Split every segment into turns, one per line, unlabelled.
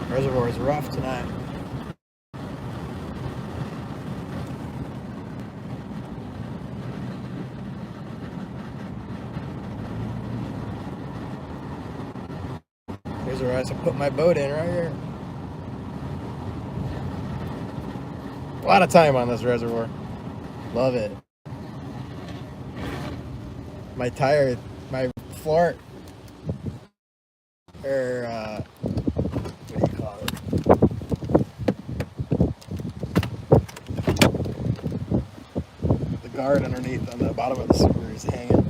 Reservoir is rough tonight. Here's where I put my boat in right here. A lot of time on this reservoir. Love it. My tire, my floor, or what do you call it? The guard underneath on the bottom of the super is hanging.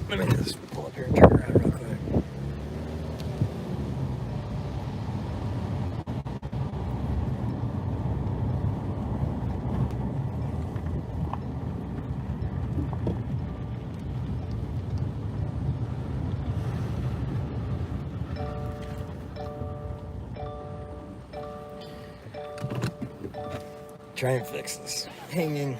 Let me just pull up here and turn around real quick. Try and fix this hanging.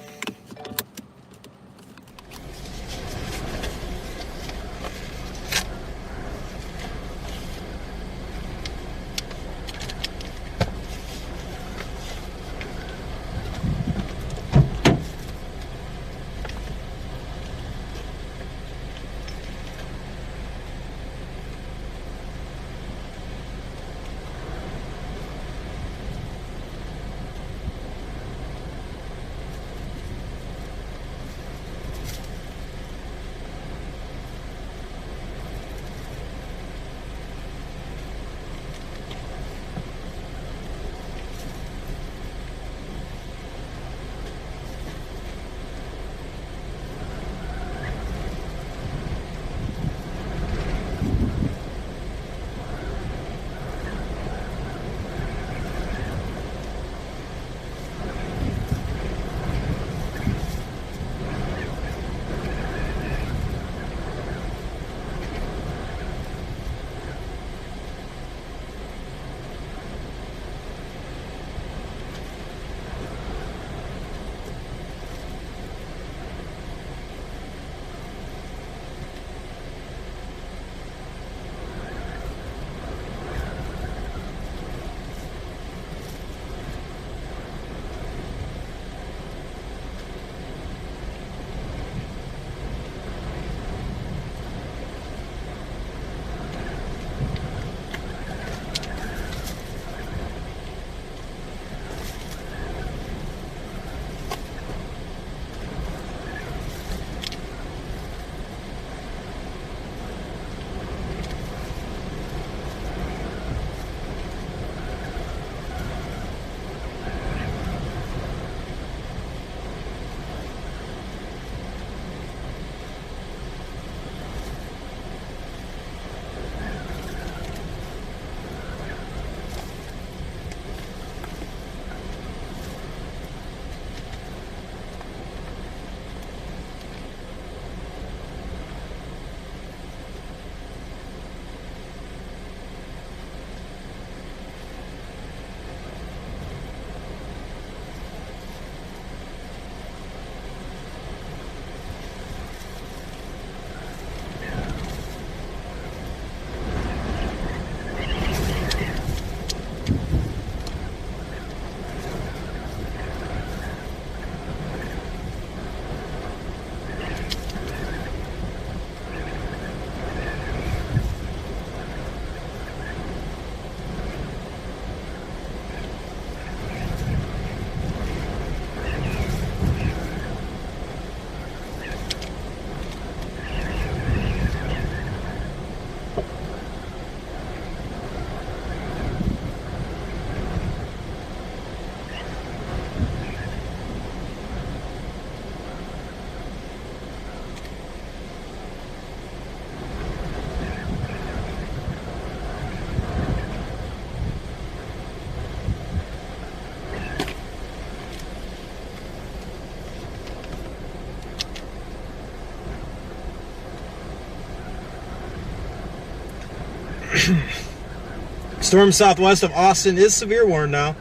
Storm southwest of Austin is severe warned now.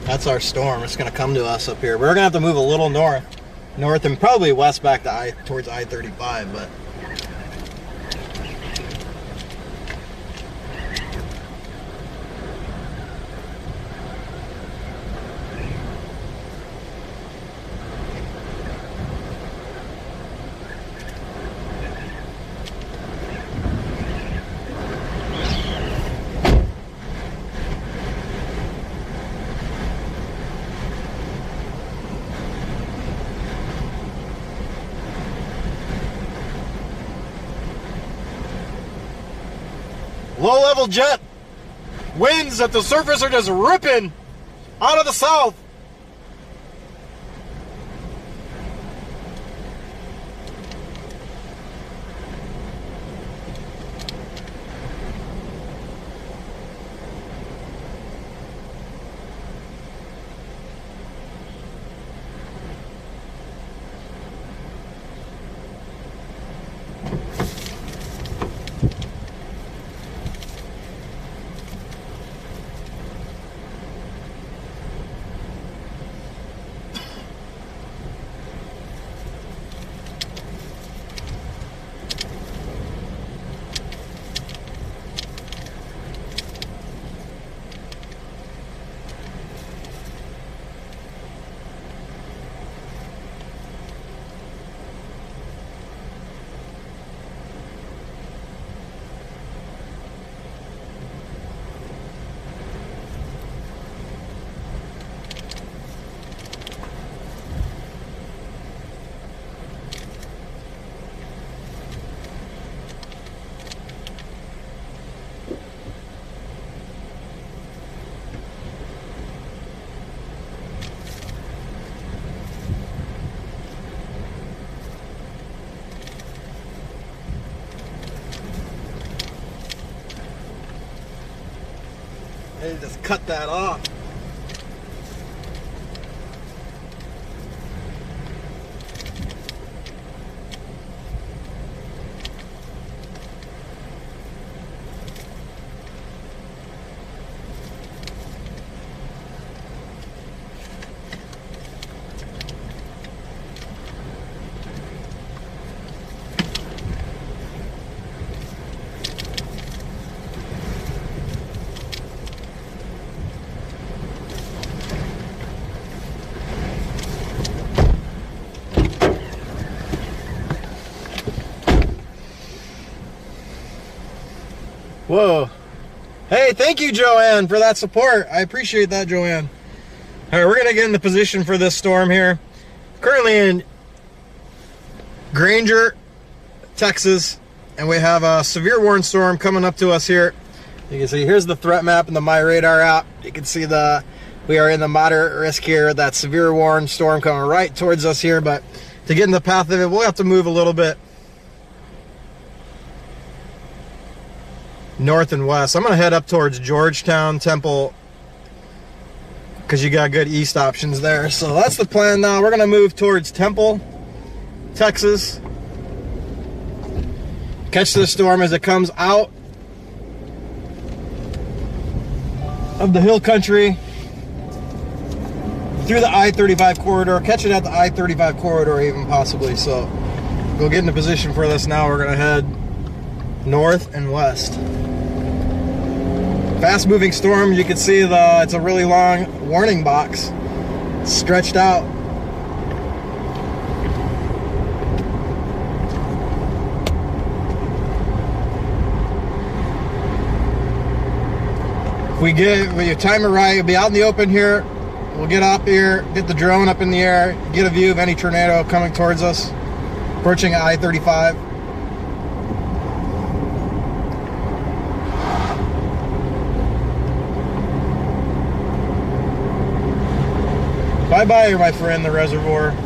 That's our storm. It's going to come to us up here. We're going to have to move a little north and probably west back to towards I-35, but low-level jet winds at the surface are just ripping out of the south. They just cut that off. Whoa. Hey, thank you, Joanne, for that support. I appreciate that, Joanne. All right, we're going to get into position for this storm here. Currently in Granger, Texas, and we have a severe warning storm coming up to us here. You can see here's the threat map in the MyRadar app. You can see we are in the moderate risk here. That severe warning storm coming right towards us here, but to get in the path of it, we'll have to move a little bit north and west. I'm going to head up towards Georgetown, Temple, because you got good east options there. So that's the plan now. We're going to move towards Temple, Texas. Catch the storm as it comes out of the hill country through the I-35 corridor. Catch it at the I-35 corridor even possibly. So we'll get into position for this now. We're going to head north and west. Fast moving storm. You can see it's a really long warning box stretched out. When you time it right, you'll be out in the open here. We'll get up here, get the drone up in the air, get a view of any tornado coming towards us, approaching I-35. Bye-bye, my friend, the reservoir.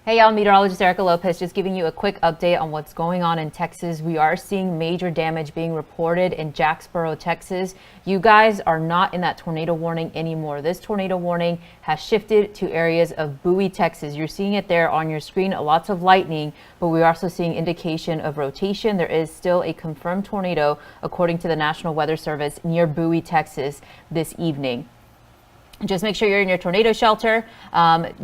Hey y'all, Meteorologist Lopez just giving you a quick update on what's going on in Texas. We are seeing major damage being reported in Jacksonville, Texas. You guys are not in that tornado warning anymore. This tornado warning has shifted to areas of Bowie, Texas. You're seeing it there on your screen, lots of lightning, but we're also seeing indication of rotation. There is still a confirmed tornado, according to the National Weather Service, near Bowie, Texas this evening. Just make sure you're in your tornado shelter.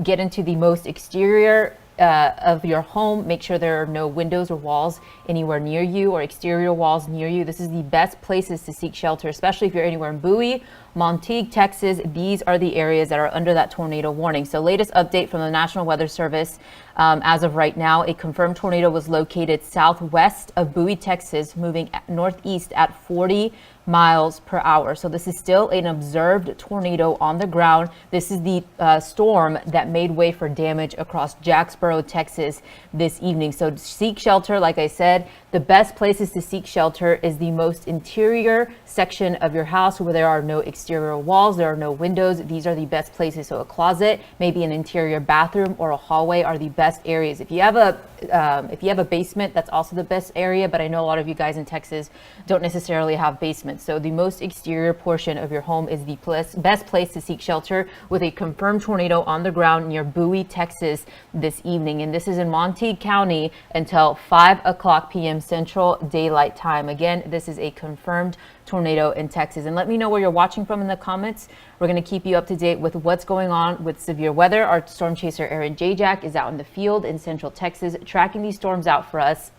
Get into the most exterior of your home. Make sure there are no windows or walls anywhere near you or exterior walls near you. This is the best places to seek shelter, especially if you're anywhere in Bowie, Montague, Texas. These are the areas that are under that tornado warning. So latest update from the National Weather Service. As of right now, a confirmed tornado was located southwest of Bowie, Texas, moving northeast at 40 miles per hour. So this is still an observed tornado on the ground. This is the storm that made way for damage across Jacksonville, Texas this evening. So seek shelter. Like I said, the best places to seek shelter is the most interior section of your house where there are no exterior walls, there are no windows. These are the best places. So a closet, maybe an interior bathroom or a hallway are the best areas. If you have a basement, that's also the best area, but I know a lot of you guys in Texas don't necessarily have basements. So the most exterior portion of your home is the best place to seek shelter, with a confirmed tornado on the ground near Bowie, Texas this evening. And this is in Montague County until 5 p.m. Central Daylight Time. Again, this is a confirmed tornado in Texas. And let me know where you're watching from in the comments. We're going to keep you up to date with what's going on with severe weather. Our storm chaser Aaron Jayjack is out in the field in Central Texas tracking these storms out for us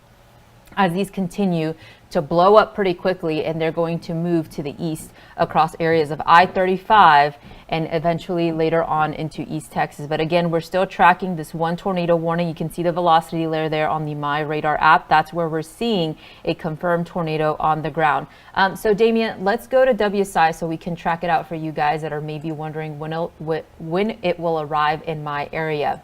as these continue to blow up pretty quickly, and they're going to move to the east across areas of I-35 and eventually later on into East Texas. But again, we're still tracking this one tornado warning. You can see the velocity layer there on the MyRadar app. That's where we're seeing a confirmed tornado on the ground. So Damien, let's go to WSI so we can track it out for you guys that are maybe wondering when it will arrive in my area.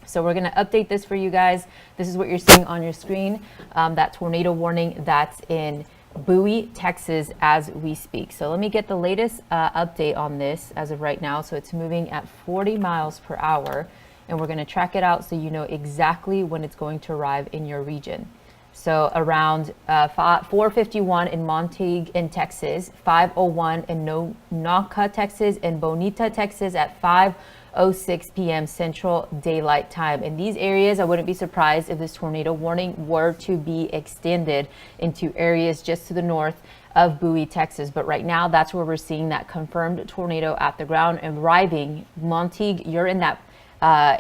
So we're going to update this for you guys. This is what you're seeing on your screen, that tornado warning that's in Bowie, Texas as we speak. So let me get the latest update on this as of right now. So it's moving at 40 miles per hour, and we're going to track it out so you know exactly when it's going to arrive in your region. So around 4:51 in Montague in Texas, 5:01 in Nauka, Texas, and Bonita, Texas at 5:06 p.m. Central Daylight Time. In these areas, I wouldn't be surprised if this tornado warning were to be extended into areas just to the north of Bowie, Texas. But right now, that's where we're seeing that confirmed tornado at the ground and arriving. Montague, you're in that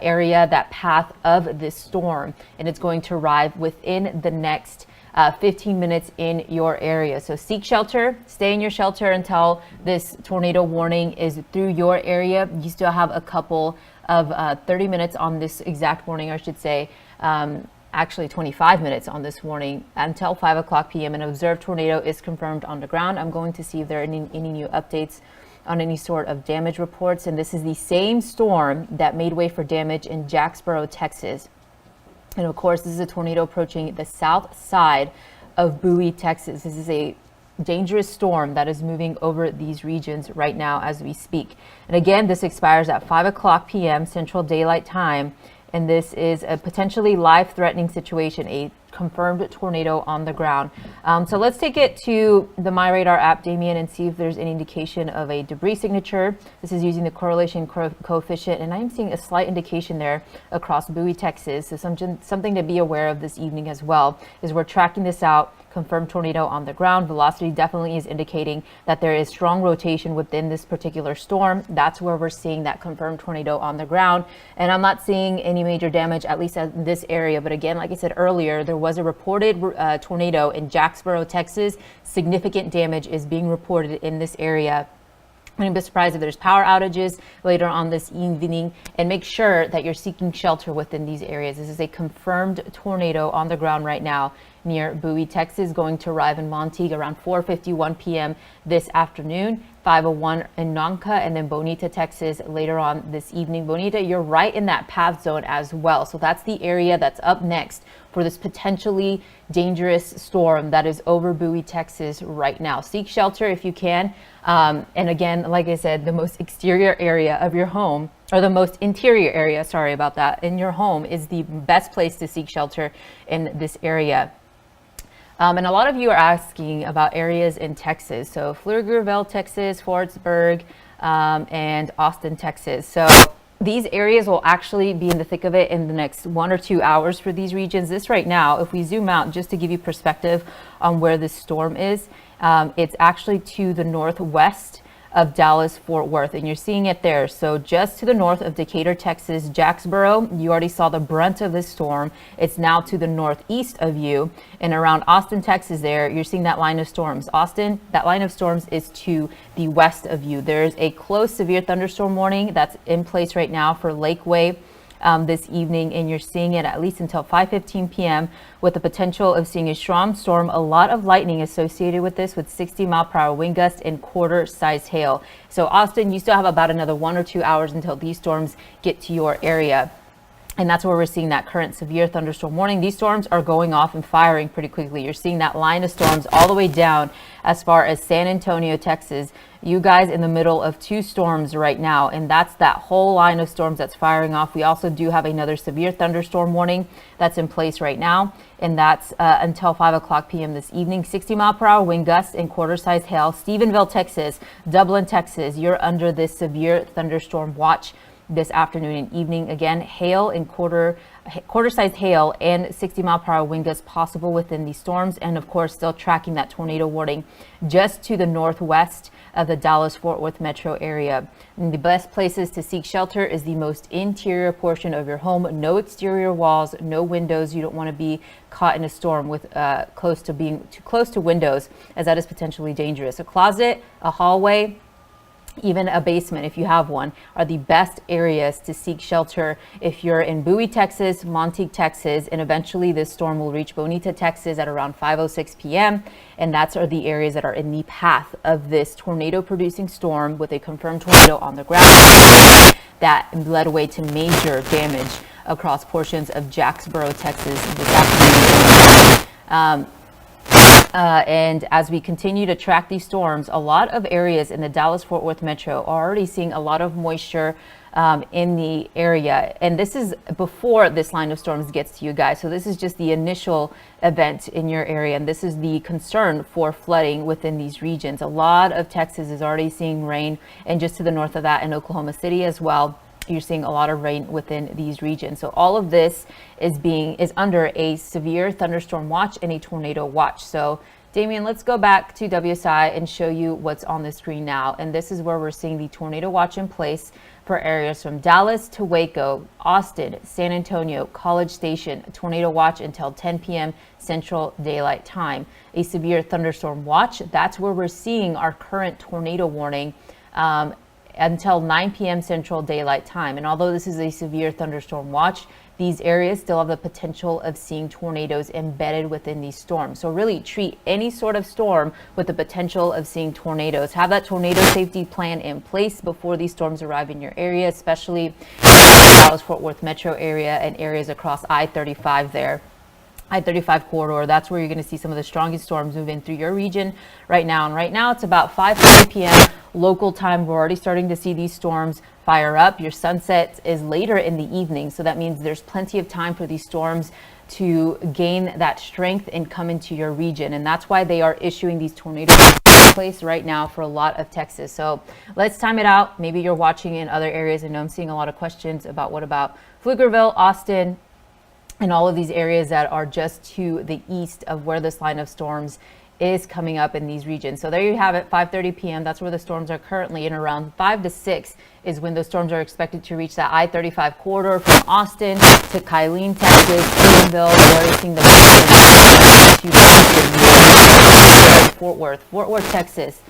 area, that path of this storm, and it's going to arrive within the next 15 minutes in your area. So seek shelter, stay in your shelter until this tornado warning is through your area. You still have a couple of 30 minutes on this exact warning, I should say. Actually 25 minutes on this warning until 5 p.m. An observed tornado is confirmed on the ground. I'm going to see if there are any new updates on any sort of damage reports. And this is the same storm that made way for damage in Jacksonville, Texas. And of course, this is a tornado approaching the south side of Bowie, Texas. This is a dangerous storm that is moving over these regions right now as we speak. And again, this expires at 5 p.m. Central Daylight Time. And this is a potentially life-threatening situation, a confirmed tornado on the ground. So let's take it to the MyRadar app, Damien, and see if there's any indication of a debris signature. This is using the correlation coefficient, and I'm seeing a slight indication there across Bowie, Texas. So something to be aware of this evening as well is we're tracking this out confirmed tornado on the ground. Velocity definitely is indicating that there is strong rotation within this particular storm. That's where we're seeing that confirmed tornado on the ground. And I'm not seeing any major damage, at least in this area. But again, like I said earlier, there was a reported tornado in Jacksonville, Texas. Significant damage is being reported in this area. I wouldn't be surprised if there's power outages later on this evening, and make sure that you're seeking shelter within these areas. This is a confirmed tornado on the ground right now near Bowie, Texas, going to arrive in Monteague around 4:51 p.m. this afternoon, 5:01 in Nonca, and then Bonita, Texas later on this evening. Bonita, you're right in that path zone as well. So that's the area that's up next for this potentially dangerous storm that is over Bowie, Texas right now. Seek shelter if you can. And again, like I said, the most exterior area of your home, or the most interior area, sorry about that, in your home is the best place to seek shelter in this area. And a lot of you are asking about areas in Texas. So Pflugerville, Texas, Fortsburg, and Austin, Texas. So these areas will actually be in the thick of it in the next 1 or 2 hours for these regions. This right now, if we zoom out just to give you perspective on where this storm is, it's actually to the northwest of Dallas Fort Worth, and you're seeing it there. So just to the north of Decatur, Texas, Jacksboro, you already saw the brunt of this storm. It's now to the northeast of you, and around Austin, Texas there, you're seeing that line of storms. Austin, that line of storms is to the west of you. There's a close severe thunderstorm warning that's in place right now for Lakeway this evening, and you're seeing it at least until 5:15 p.m. with the potential of seeing a strong storm, a lot of lightning associated with this, with 60-mile-per-hour wind gusts and quarter-size hail. So Austin, you still have about another 1 or 2 hours until these storms get to your area. And that's where we're seeing that current severe thunderstorm warning. These storms are going off and firing pretty quickly. You're seeing that line of storms all the way down as far as San Antonio, Texas. You guys in the middle of 2 storms right now, and that's that whole line of storms that's firing off. We also do have another severe thunderstorm warning that's in place right now, and that's until 5:00 p.m. this evening. 60-mile-per-hour wind gusts and quarter-size hail. Stephenville, Texas, Dublin, Texas, you're under this severe thunderstorm watch this afternoon and evening. Again, hail and quarter-sized hail and 60-mile-per-hour wind gusts possible within these storms, and of course still tracking that tornado warning just to the northwest of the Dallas-Fort Worth metro area. And the best places to seek shelter is the most interior portion of your home. No exterior walls, no windows. You don't want to be caught in a storm with being too close to windows, as that is potentially dangerous. A closet, a hallway, even a basement, if you have one, are the best areas to seek shelter if you're in Bowie, Texas, Monteague, Texas, and eventually this storm will reach Bonita, Texas at around 5:06 p.m. And that's are the areas that are in the path of this tornado-producing storm with a confirmed tornado on the ground that led away to major damage across portions of Jacksboro, Texas this afternoon. And as we continue to track these storms, a lot of areas in the Dallas-Fort Worth metro are already seeing a lot of moisture in the area. And this is before this line of storms gets to you guys. So this is just the initial event in your area. And this is the concern for flooding within these regions. A lot of Texas is already seeing rain, and just to the north of that in Oklahoma City as well, you're seeing a lot of rain within these regions. So all of this is under a severe thunderstorm watch and a tornado watch. So Damien, let's go back to WSI and show you what's on the screen now. And this is where we're seeing the tornado watch in place for areas from Dallas to Waco, Austin, San Antonio, College Station. Tornado watch until 10 p.m. Central Daylight Time. A severe thunderstorm watch, that's where we're seeing our current tornado warning until 9 p.m. Central Daylight Time. And although this is a severe thunderstorm watch, these areas still have the potential of seeing tornadoes embedded within these storms. So really treat any sort of storm with the potential of seeing tornadoes. Have that tornado safety plan in place before these storms arrive in your area, especially in the Dallas-Fort Worth metro area and areas across I-35 there. I-35 corridor, that's where you're going to see some of the strongest storms move in through your region right now. And right now it's about 5:30 p.m. local time. We're already starting to see these storms fire up. Your sunset is later in the evening, so that means there's plenty of time for these storms to gain that strength and come into your region. And that's why they are issuing these tornadoes in place right now for a lot of Texas. So let's time it out. Maybe you're watching in other areas. I know I'm seeing a lot of questions about what about Pflugerville, Austin, and all of these areas that are just to the east of where this line of storms is coming up in these regions. So there you have it, 5:30 p.m. That's where the storms are currently, and around 5 to 6 is when those storms are expected to reach that I-35 corridor from Austin to Killeen, Texas, Greenville, where seeing the Fort Worth, Texas.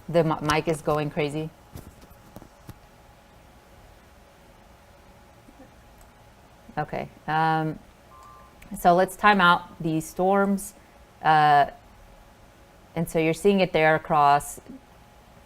The mic is going crazy. Okay. So let's time out these storms. And so you're seeing it there across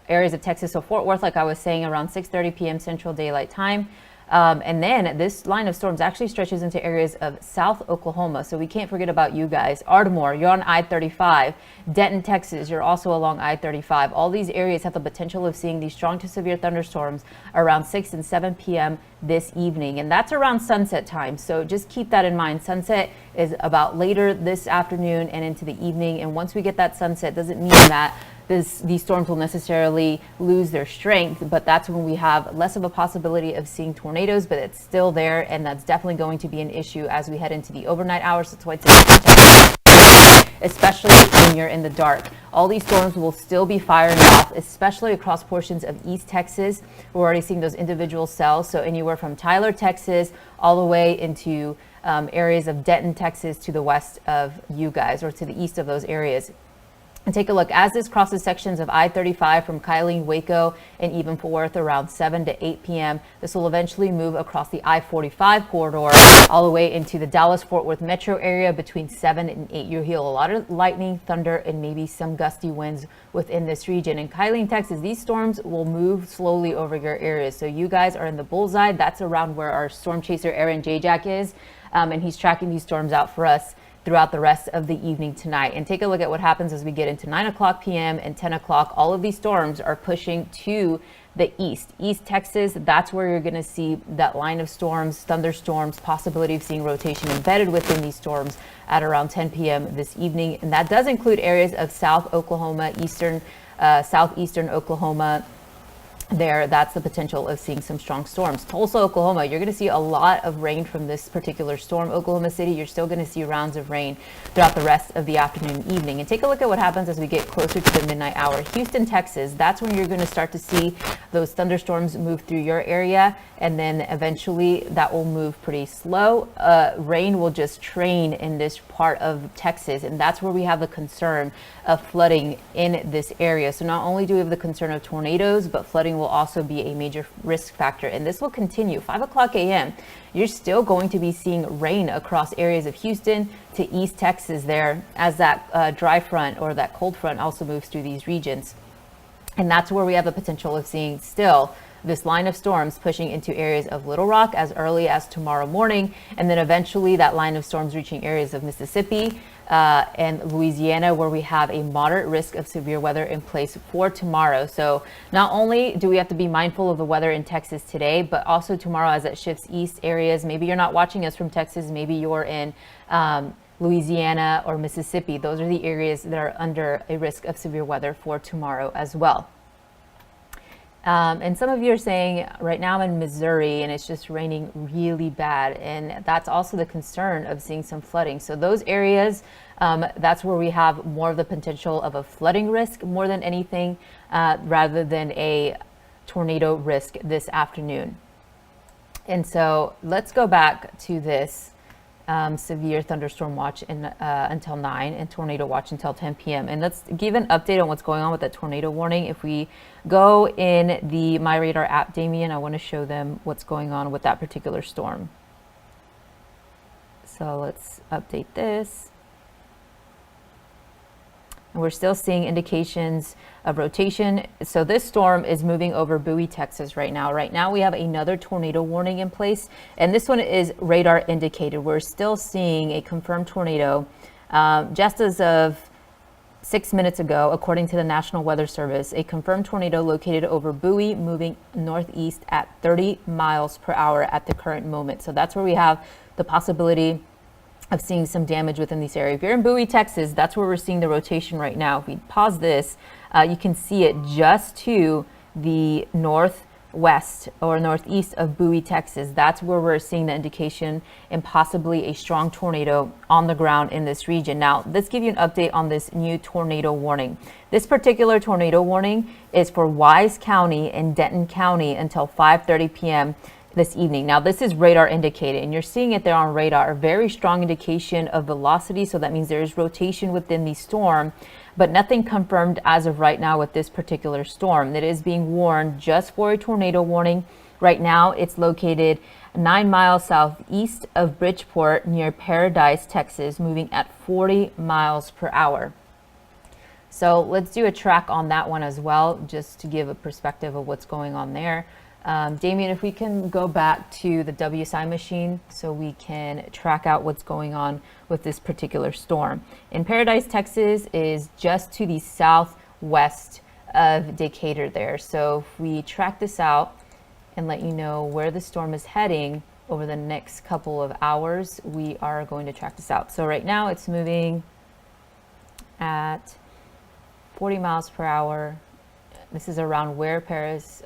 areas of Texas. So Fort Worth, like I was saying, around 6:30 p.m. Central Daylight Time. And then this line of storms actually stretches into areas of South Oklahoma. So we can't forget about you guys. Ardmore, you're on I-35. Denton, Texas, you're also along I-35. All these areas have the potential of seeing these strong to severe thunderstorms around 6 and 7 p.m. this evening. And that's around sunset time. So just keep that in mind. Sunset is about later this afternoon and into the evening. And once we get that sunset, doesn't mean that these storms will necessarily lose their strength, but that's when we have less of a possibility of seeing tornadoes, but it's still there, and that's definitely going to be an issue as we head into the overnight hours. That's why it's especially when you're in the dark. All these storms will still be firing off, especially across portions of East Texas. We're already seeing those individual cells, so anywhere from Tyler, Texas, all the way into areas of Denton, Texas, to the west of you guys, or to the east of those areas. And take a look as this crosses sections of I-35 from Killeen, Waco, and even Fort Worth around 7 to 8 p.m. This will eventually move across the I-45 corridor all the way into the Dallas-Fort Worth metro area between 7 and 8. You'll hear a lot of lightning, thunder, and maybe some gusty winds within this region. In Killeen, Texas, these storms will move slowly over your areas. So you guys are in the bullseye. That's around where our storm chaser Aaron Jayjack is, and he's tracking these storms out for us throughout the rest of the evening tonight. And take a look at what happens as we get into 9 o'clock p.m. and 10 o'clock. All of these storms are pushing to the east. East Texas, that's where you're going to see that line of storms, thunderstorms, possibility of seeing rotation embedded within these storms at around 10 p.m. this evening. And that does include areas of South Oklahoma, southeastern Oklahoma. That's the potential of seeing some strong storms. Tulsa, Oklahoma, you're going to see a lot of rain from this particular storm. Oklahoma City, you're still going to see rounds of rain throughout the rest of the afternoon and evening. And take a look at what happens as we get closer to the midnight hour. Houston, Texas, that's when you're going to start to see those thunderstorms move through your area, and then eventually that will move pretty slow. Rain will just train in this part of Texas, and that's where we have the concern of flooding in this area. So not only do we have the concern of tornadoes, but flooding will also be a major risk factor, and this will continue. 5 o'clock a.m. you're still going to be seeing rain across areas of Houston to East Texas there as that dry front or that cold front also moves through these regions. And that's where we have the potential of seeing still this line of storms pushing into areas of Little Rock as early as tomorrow morning, and then eventually that line of storms reaching areas of Mississippi and Louisiana, where we have a moderate risk of severe weather in place for tomorrow. So not only do we have to be mindful of the weather in Texas today, but also tomorrow as it shifts east areas. Maybe you're not watching us from Texas, maybe you're in Louisiana or Mississippi. Those are the areas that are under a risk of severe weather for tomorrow as well. And some of you are saying right now I'm in Missouri and it's just raining really bad. And that's also the concern of seeing some flooding. So those areas, that's where we have more of the potential of a flooding risk more than anything, rather than a tornado risk this afternoon. And so let's go back to this severe thunderstorm watch until 9 and tornado watch until 10 p.m. And let's give an update on what's going on with that tornado warning. If we go in the MyRadar app, Damien, I want to show them what's going on with that particular storm. So let's update this. And we're still seeing indications of rotation. So this storm is moving over Bowie, Texas right now. Right now we have another tornado warning in place, and this one is radar indicated. We're still seeing a confirmed tornado. Just as of 6 minutes ago, according to the National Weather Service, a confirmed tornado located over Bowie moving northeast at 30 miles per hour at the current moment. So that's where we have the possibility of seeing some damage within this area. If you're in Bowie, Texas, that's where we're seeing the rotation right now. If we pause this, you can see it just to the northwest or northeast of Bowie, Texas. That's where we're seeing the indication and possibly a strong tornado on the ground in this region. Now, let's give you an update on this new tornado warning. This particular tornado warning is for Wise County and Denton County until 5:30 p.m. this evening. Now, this is radar indicated, and you're seeing it there on radar. A very strong indication of velocity, so that means there is rotation within the storm, but nothing confirmed as of right now with this particular storm. It is being warned just for a tornado warning. Right now, it's located 9 miles southeast of Bridgeport near Paradise, Texas, moving at 40 miles per hour. So let's do a track on that one as well, just to give a perspective of what's going on there. Damien, if we can go back to the WSI machine so we can track out what's going on with this particular storm. In Paradise, Texas is just to the southwest of Decatur there. So if we track this out and let you know where the storm is heading over the next couple of hours, we are going to track this out. So right now it's moving at 40 miles per hour. This is around where Paris,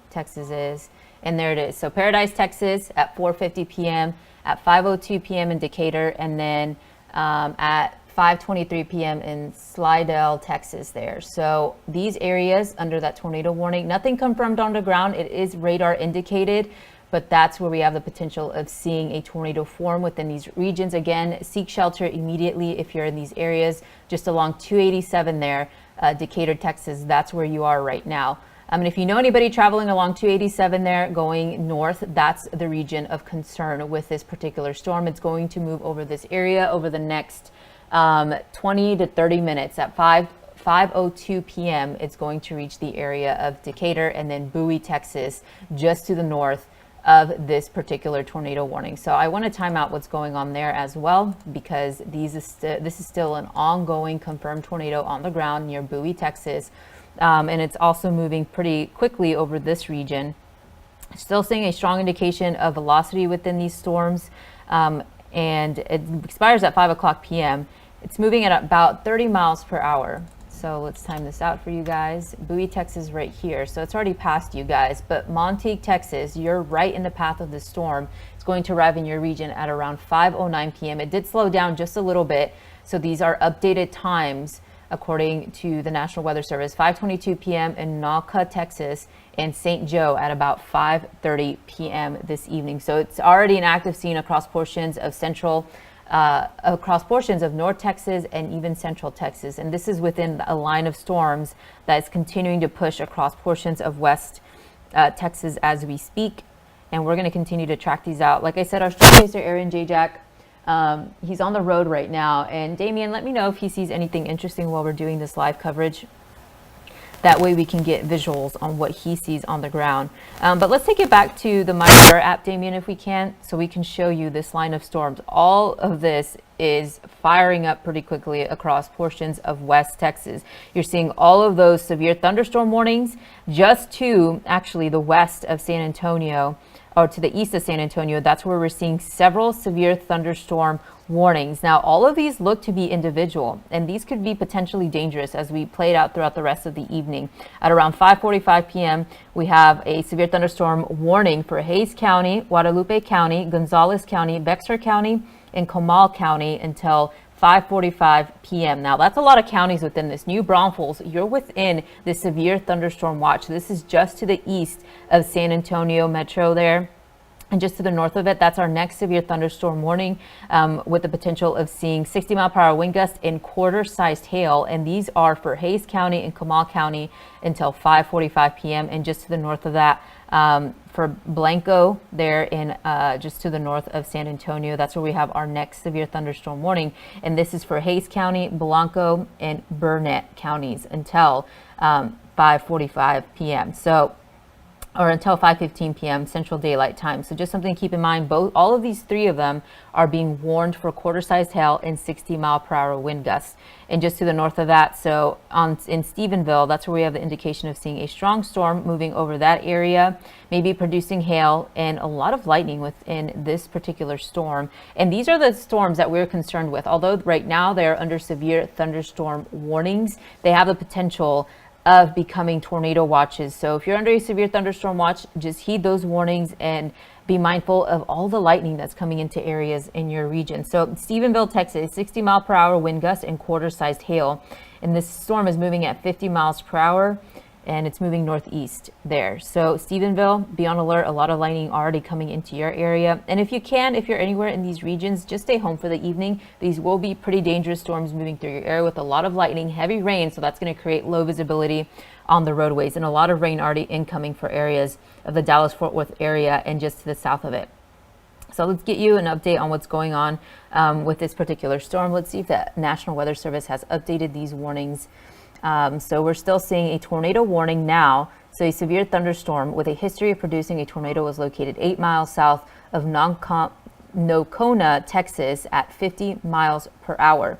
Texas is. And there it is. So Paradise, Texas at 4:50 p.m., at 5:02 p.m. in Decatur, and then at 5:23 p.m. in Slidell, Texas there. So these areas under that tornado warning, nothing confirmed on the ground. It is radar indicated, but that's where we have the potential of seeing a tornado form within these regions. Again, seek shelter immediately if you're in these areas, just along 287 there. Decatur, Texas, that's where you are right now. And if you know anybody traveling along 287 there going north, that's the region of concern with this particular storm. It's going to move over this area over the next 20 to 30 minutes. At 5:02 p.m., it's going to reach the area of Decatur and then Bowie, Texas, just to the north of this particular tornado warning. So I want to time out what's going on there as well, because this is still an ongoing confirmed tornado on the ground near Bowie, Texas, and it's also moving pretty quickly over this region. Still seeing a strong indication of velocity within these storms, and it expires at 5 o'clock p.m. It's moving at about 30 miles per hour. So let's time this out for you guys. Bowie, Texas right here. So it's already past you guys, but Montague, Texas, you're right in the path of the storm. It's going to arrive in your region at around 5:09 p.m. It did slow down just a little bit. So these are updated times according to the National Weather Service. 5:22 p.m. in Nauka, Texas, and St. Joe at about 5:30 p.m. this evening. So it's already an active scene across portions of North Texas and even Central Texas. And this is within a line of storms that is continuing to push across portions of West Texas as we speak. And we're going to continue to track these out. Like I said, our storm chaser, Aaron Jayjack, he's on the road right now. And Damien, let me know if he sees anything interesting while we're doing this live coverage. That way we can get visuals on what he sees on the ground. But let's take it back to the MyRadar app, Damien, if we can, so we can show you this line of storms. All of this is firing up pretty quickly across portions of West Texas. You're seeing all of those severe thunderstorm warnings just to actually the west of San Antonio, or to the east of San Antonio. That's where we're seeing several severe thunderstorm warnings. Now, all of these look to be individual, and these could be potentially dangerous as we play it out throughout the rest of the evening. At around 5:45 p.m., we have a severe thunderstorm warning for Hays County, Guadalupe County, Gonzales County, Bexar County, and Comal County until 5:45 p.m. Now, that's a lot of counties within this. New Braunfels, you're within the severe thunderstorm watch. This is just to the east of San Antonio Metro there. And just to the north of it, that's our next severe thunderstorm warning, with the potential of seeing 60-mile-per-hour wind gusts and quarter-sized hail. And these are for Hays County and Comal County until 5:45 p.m. And just to the north of that, for Blanco there in just to the north of San Antonio, that's where we have our next severe thunderstorm warning. And this is for Hays County, Blanco, and Burnett counties until 5:45 p.m. So or until 5:15 p.m. Central Daylight Time. So just something to keep in mind. All of these three of them are being warned for quarter-sized hail and 60-mile-per-hour wind gusts. And just to the north of that, so in Stephenville, that's where we have the indication of seeing a strong storm moving over that area, maybe producing hail and a lot of lightning within this particular storm. And these are the storms that we're concerned with. Although right now they are under severe thunderstorm warnings, they have the potential of becoming tornado watches. So if you're under a severe thunderstorm watch, just heed those warnings and be mindful of all the lightning that's coming into areas in your region. So Stephenville, Texas, 60-mile-per-hour wind gusts and quarter-sized hail. And this storm is moving at 50 miles per hour, and it's moving northeast there. So Stephenville, be on alert. A lot of lightning already coming into your area. And if you're anywhere in these regions, just stay home for the evening. These will be pretty dangerous storms moving through your area with a lot of lightning, heavy rain. So that's going to create low visibility on the roadways, and a lot of rain already incoming for areas of the Dallas-Fort Worth area and just to the south of it. So let's get you an update on what's going on with this particular storm. Let's see if the National Weather Service has updated these warnings. So we're still seeing a tornado warning now. So a severe thunderstorm with a history of producing a tornado was located 8 miles south of Nocona, Texas at 50 miles per hour.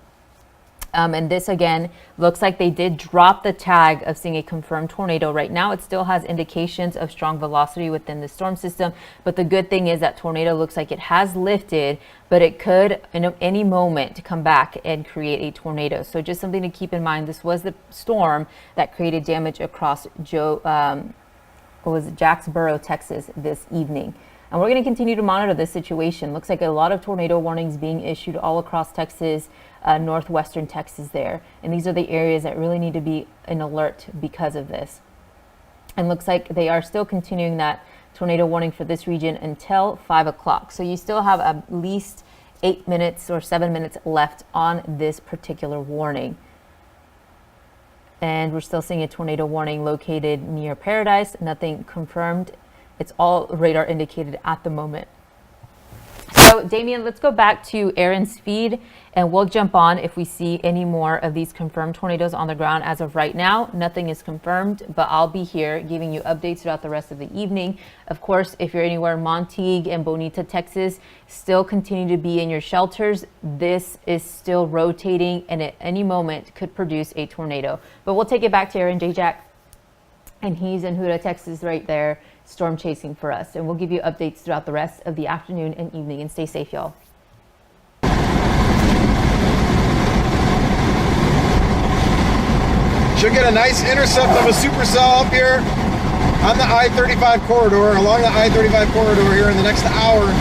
And this again looks like they did drop the tag of seeing a confirmed tornado. Right now it still has indications of strong velocity within the storm system, but the good thing is that tornado looks like it has lifted, but it could in any moment come back and create a tornado. So just something to keep in mind. This was the storm that created damage across Jacksonville, Texas this evening. And we're going to continue to monitor this situation. Looks like a lot of tornado warnings being issued all across Texas, northwestern Texas there. And these are the areas that really need to be in alert because of this. And looks like they are still continuing that tornado warning for this region until 5 o'clock. So you still have at least 8 minutes or 7 minutes left on this particular warning. And we're still seeing a tornado warning located near Paradise. Nothing confirmed. It's all radar indicated at the moment. So Damien, let's go back to Aaron's feed and we'll jump on if we see any more of these confirmed tornadoes on the ground. As of right now, nothing is confirmed, but I'll be here giving you updates throughout the rest of the evening. Of course, if you're anywhere in Montague and Bonita, Texas, still continue to be in your shelters. This is still rotating and at any moment could produce a tornado. But we'll take it back to Aaron Jayjack, and he's in Huda, Texas right there, storm chasing for us. And we'll give you updates throughout the rest of the afternoon and evening. And stay safe, y'all.
Should get a nice intercept of a supercell up here on the I-35 corridor, along the I-35 corridor here in the next hour.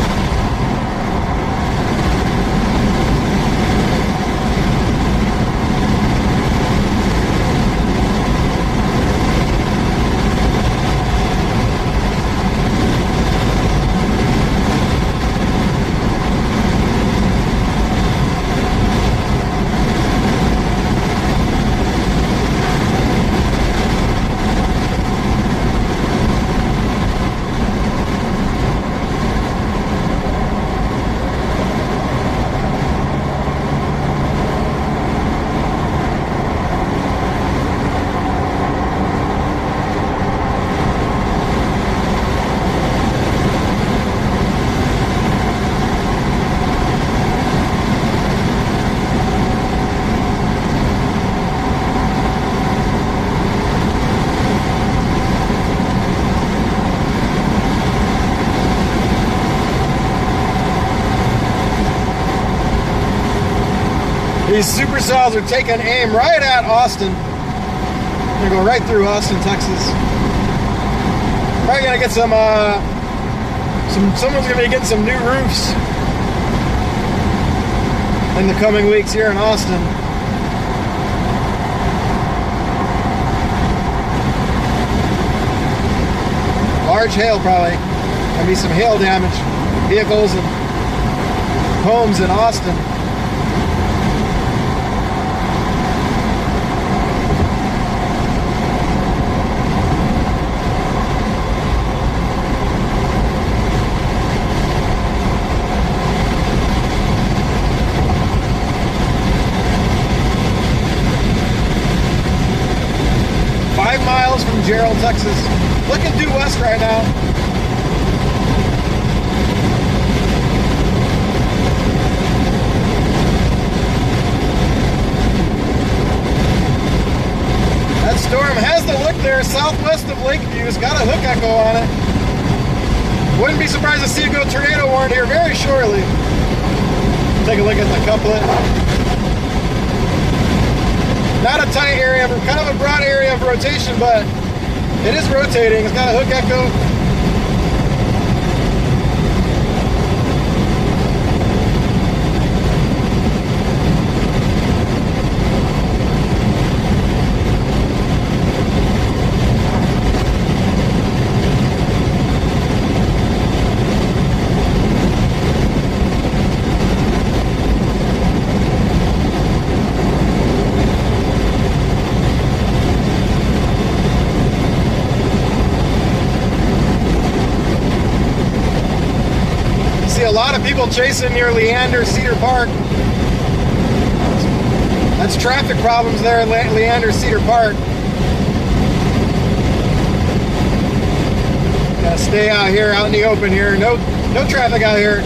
These supercells are taking aim right at Austin. They're going to go right through Austin, Texas. Probably going to get someone's going to be getting some new roofs in the coming weeks here in Austin. Large hail probably. There'll be some hail damage. Vehicles and homes in Austin. Gerald, Texas. Looking due west right now. That storm has the look there, southwest of Lakeview. It's got a hook echo on it. Wouldn't be surprised to see it go tornado warned here very shortly. Take a look at the couplet. Not a tight area, but kind of a broad area of rotation, but it is rotating. It's got a hook echo. A lot of people chasing near Leander, Cedar Park. That's traffic problems there in Leander, Cedar Park. Gotta stay out here, out in the open here. No traffic out here.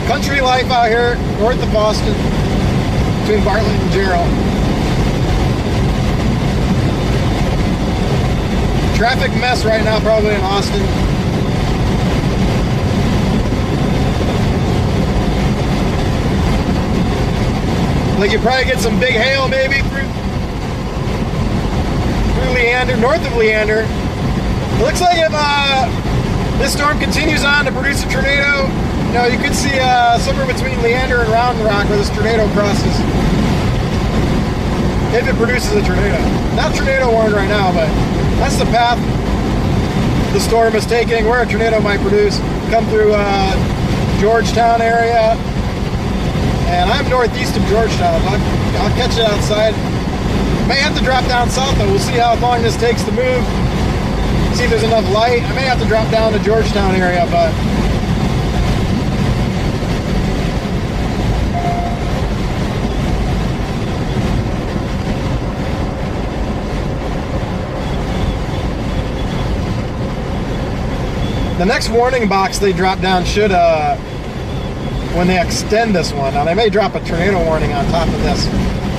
Country life out here, north of Boston, between Bartlett and Gerald. Traffic mess right now, probably in Austin. Like you probably get some big hail maybe through Leander, north of Leander. It looks like if this storm continues on to produce a tornado, you know, you could see somewhere between Leander and Round Rock where this tornado crosses. If it produces a tornado. Not tornado warned right now, but that's the path the storm is taking where a tornado might produce. Come through Georgetown area. And I'm northeast of Georgetown. I'll catch it outside. May have to drop down south though. We'll see how long this takes to move. See if there's enough light. I may have to drop down to Georgetown area, but the next warning box they drop down should when they extend this one. Now they may drop a tornado warning on top of this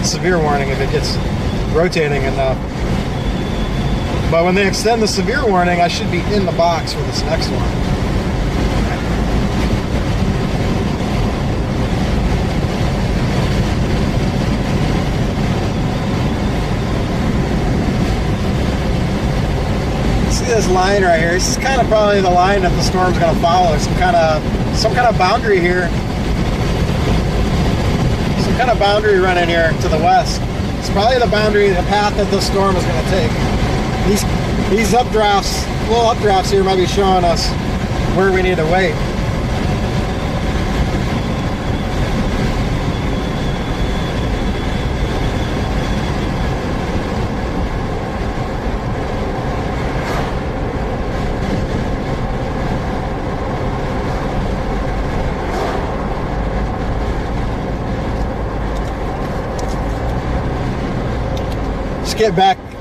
severe warning if it gets rotating enough. But when they extend the severe warning, I should be in the box for this next one. See this line right here? This is kind of probably the line that the storm's going to follow. Some kind of boundary here. Some kind of boundary running here to the west. It's probably the boundary, the path that the storm is going to take. These updrafts, little updrafts here might be showing us where we need to wait.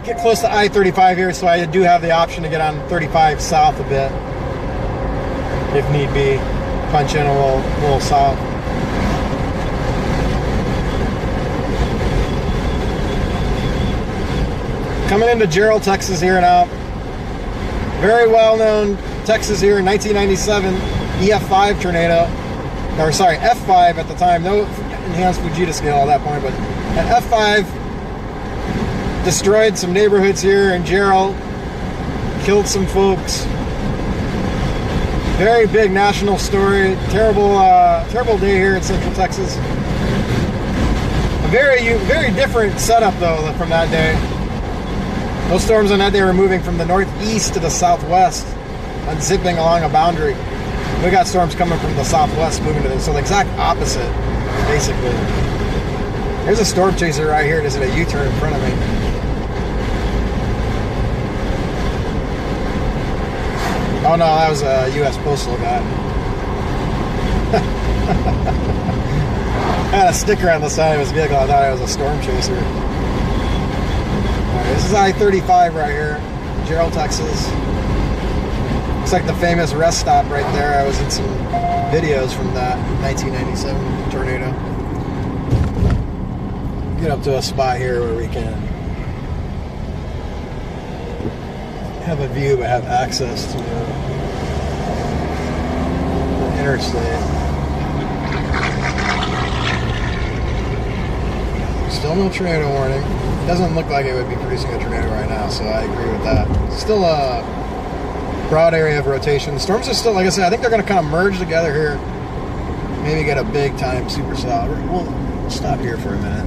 Get close to I-35 here, so I do have the option to get on 35 south a bit if need be. Punch in a little south. Coming into Gerald, Texas here now. Very well known Texas here in 1997 EF5 tornado, or sorry, F5 at the time. No enhanced Fujita scale at that point, but an F5 destroyed some neighborhoods here in Gerald, killed some folks. Very big national story. Terrible day here in Central Texas. A very different setup though from that day. Those storms on that day were moving from the northeast to the southwest, unzipping along a boundary. We got storms coming from the southwest moving to the, so the exact opposite, basically. There's a storm chaser right here. There's a U-turn in front of me. Oh no, that was a U.S. Postal guy. Had a sticker on the side of his vehicle. I thought it was a storm chaser. Alright, this is I-35 right here. Gerald, Texas. Looks like the famous rest stop right there. I was in some videos from that 1997 tornado. Get up to a spot here where we can have a view but have access to the interstate. Still no tornado warning. It doesn't look like it would be producing a tornado right now, so I agree with that. Still a broad area of rotation. The storms are still, like I said, I think they're going to kind of merge together here. Maybe get a big time supercell. We'll stop here for a minute.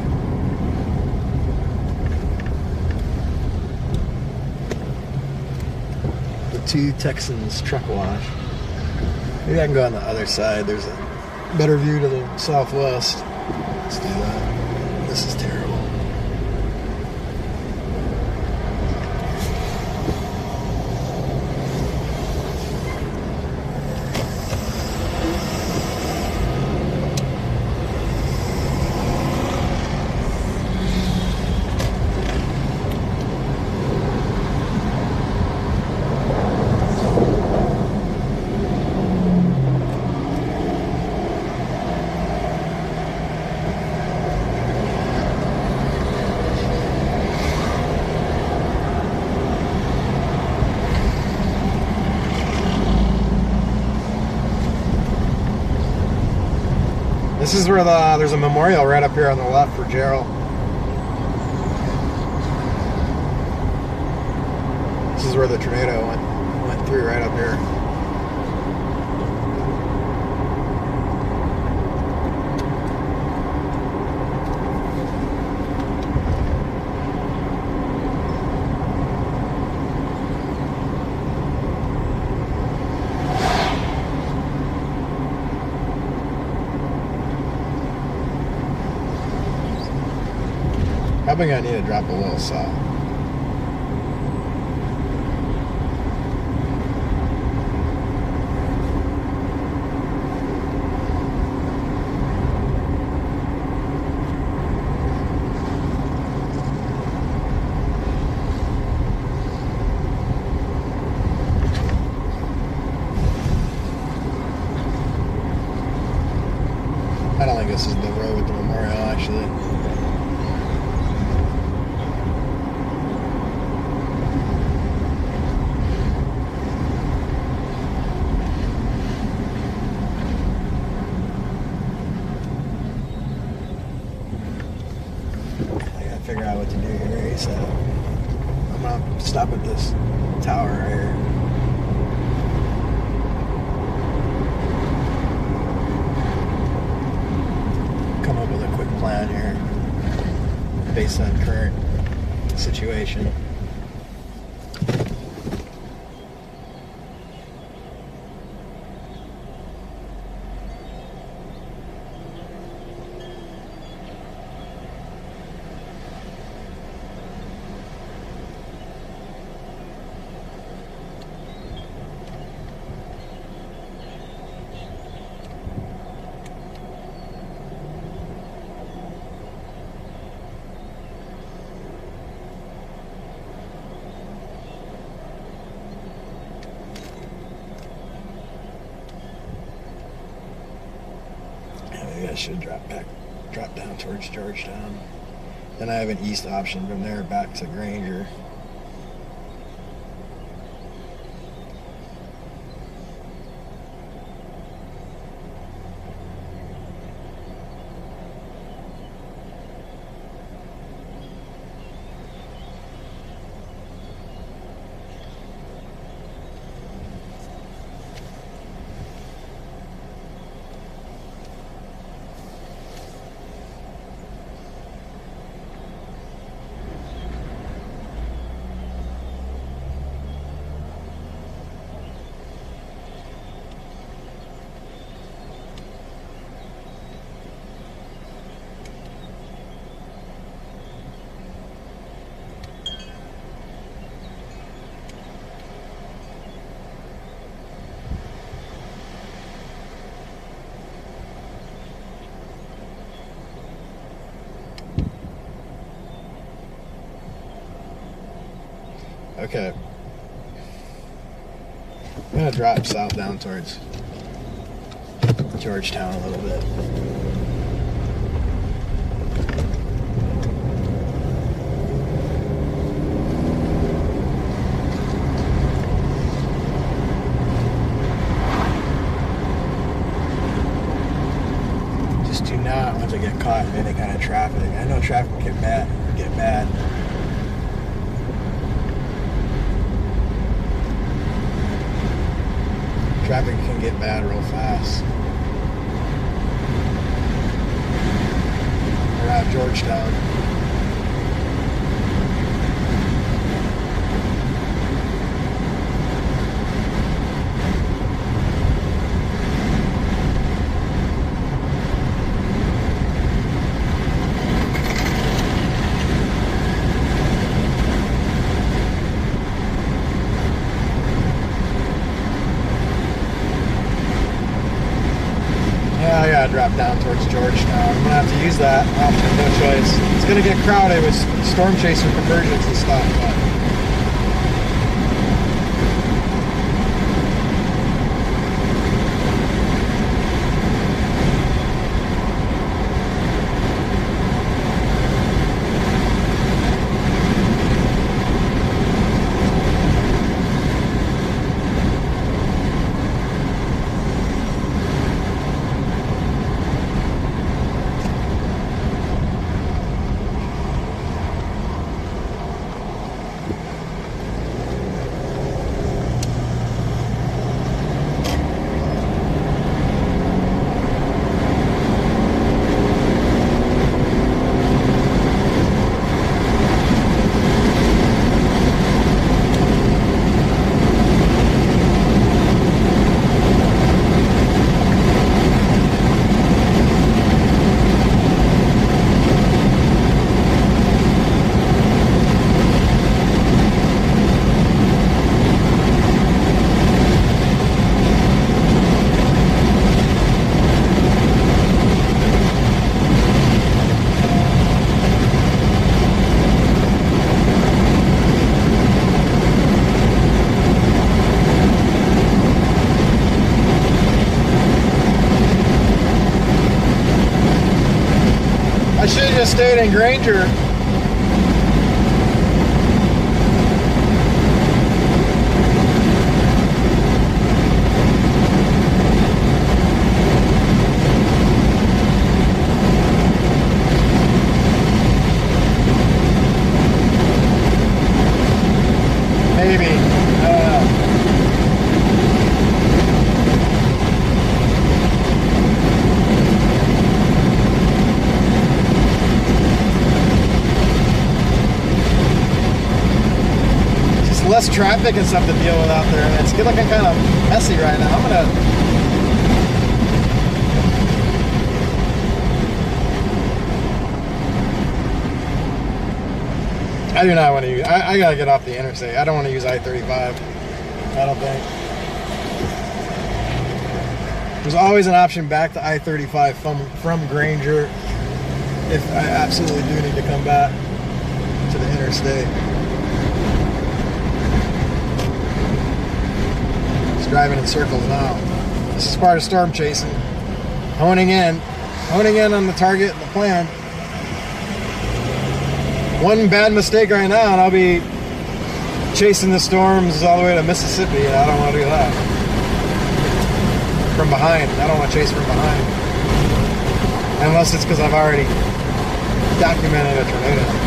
The two Texans truck wash. Maybe I can go on the other side. There's a better view to the southwest. Let's do that. This is terrible. This is where there's a memorial right up here on the left for Gerald. This is where the tornado went through right up here. I think I need to drop a little salt. I don't think this is the road with the memorial, actually. Figure out what to do here. So I'm gonna stop at this tower right here. Come up with a quick plan here based on current situation. I should drop down towards Georgetown. Then I have an east option from there back to Granger. Okay, gonna drop south down towards Georgetown a little bit. Just do not want to get caught in any kind of traffic. I know traffic can get bad. Traffic can get bad real fast. Around Georgetown. I gotta drop down towards Georgetown. I'm gonna have to use that option, no choice. It's gonna get crowded with storm chaser conversions and stuff, but I should have just stayed in Granger. Maybe. I don't know. Less traffic and stuff to deal with out there, and it's looking kind of messy right now. I do not want to use, I gotta get off the interstate. I don't want to use I-35. I don't think. There's always an option back to I-35 from Granger if I absolutely do need to come back to the interstate. Driving in circles now. This is part of storm chasing. Honing in on the target and the plan. One bad mistake right now and I'll be chasing the storms all the way to Mississippi, and I don't want to do that. From behind. I don't want to chase from behind. Unless it's because I've already documented a tornado.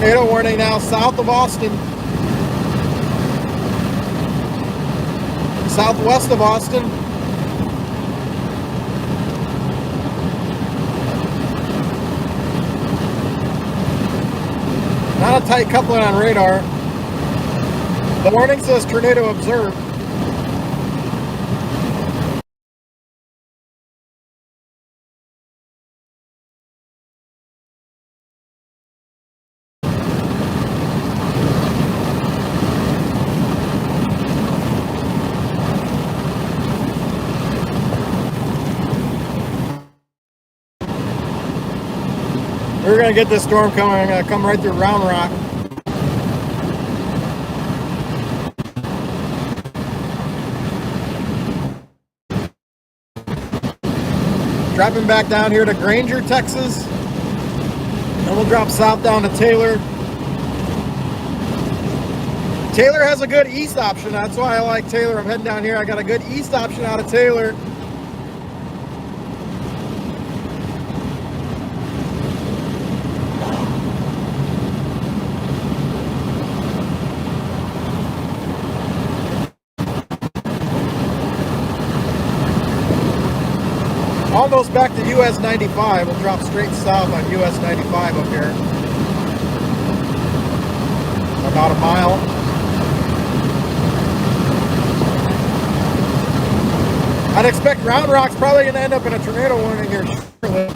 tornado warning now south of Austin. Southwest of Austin. Not a tight coupling on radar. The warning says tornado observed. We're gonna get this storm coming, come right through Round Rock. Dropping back down here to Granger, Texas. And we'll drop south down to Taylor. Taylor has a good east option. That's why I like Taylor. I'm heading down here. I got a good east option out of Taylor. Almost back to US 95. We'll drop straight south on US 95 up here. About a mile. I'd expect Round Rock's probably going to end up in a tornado warning here shortly.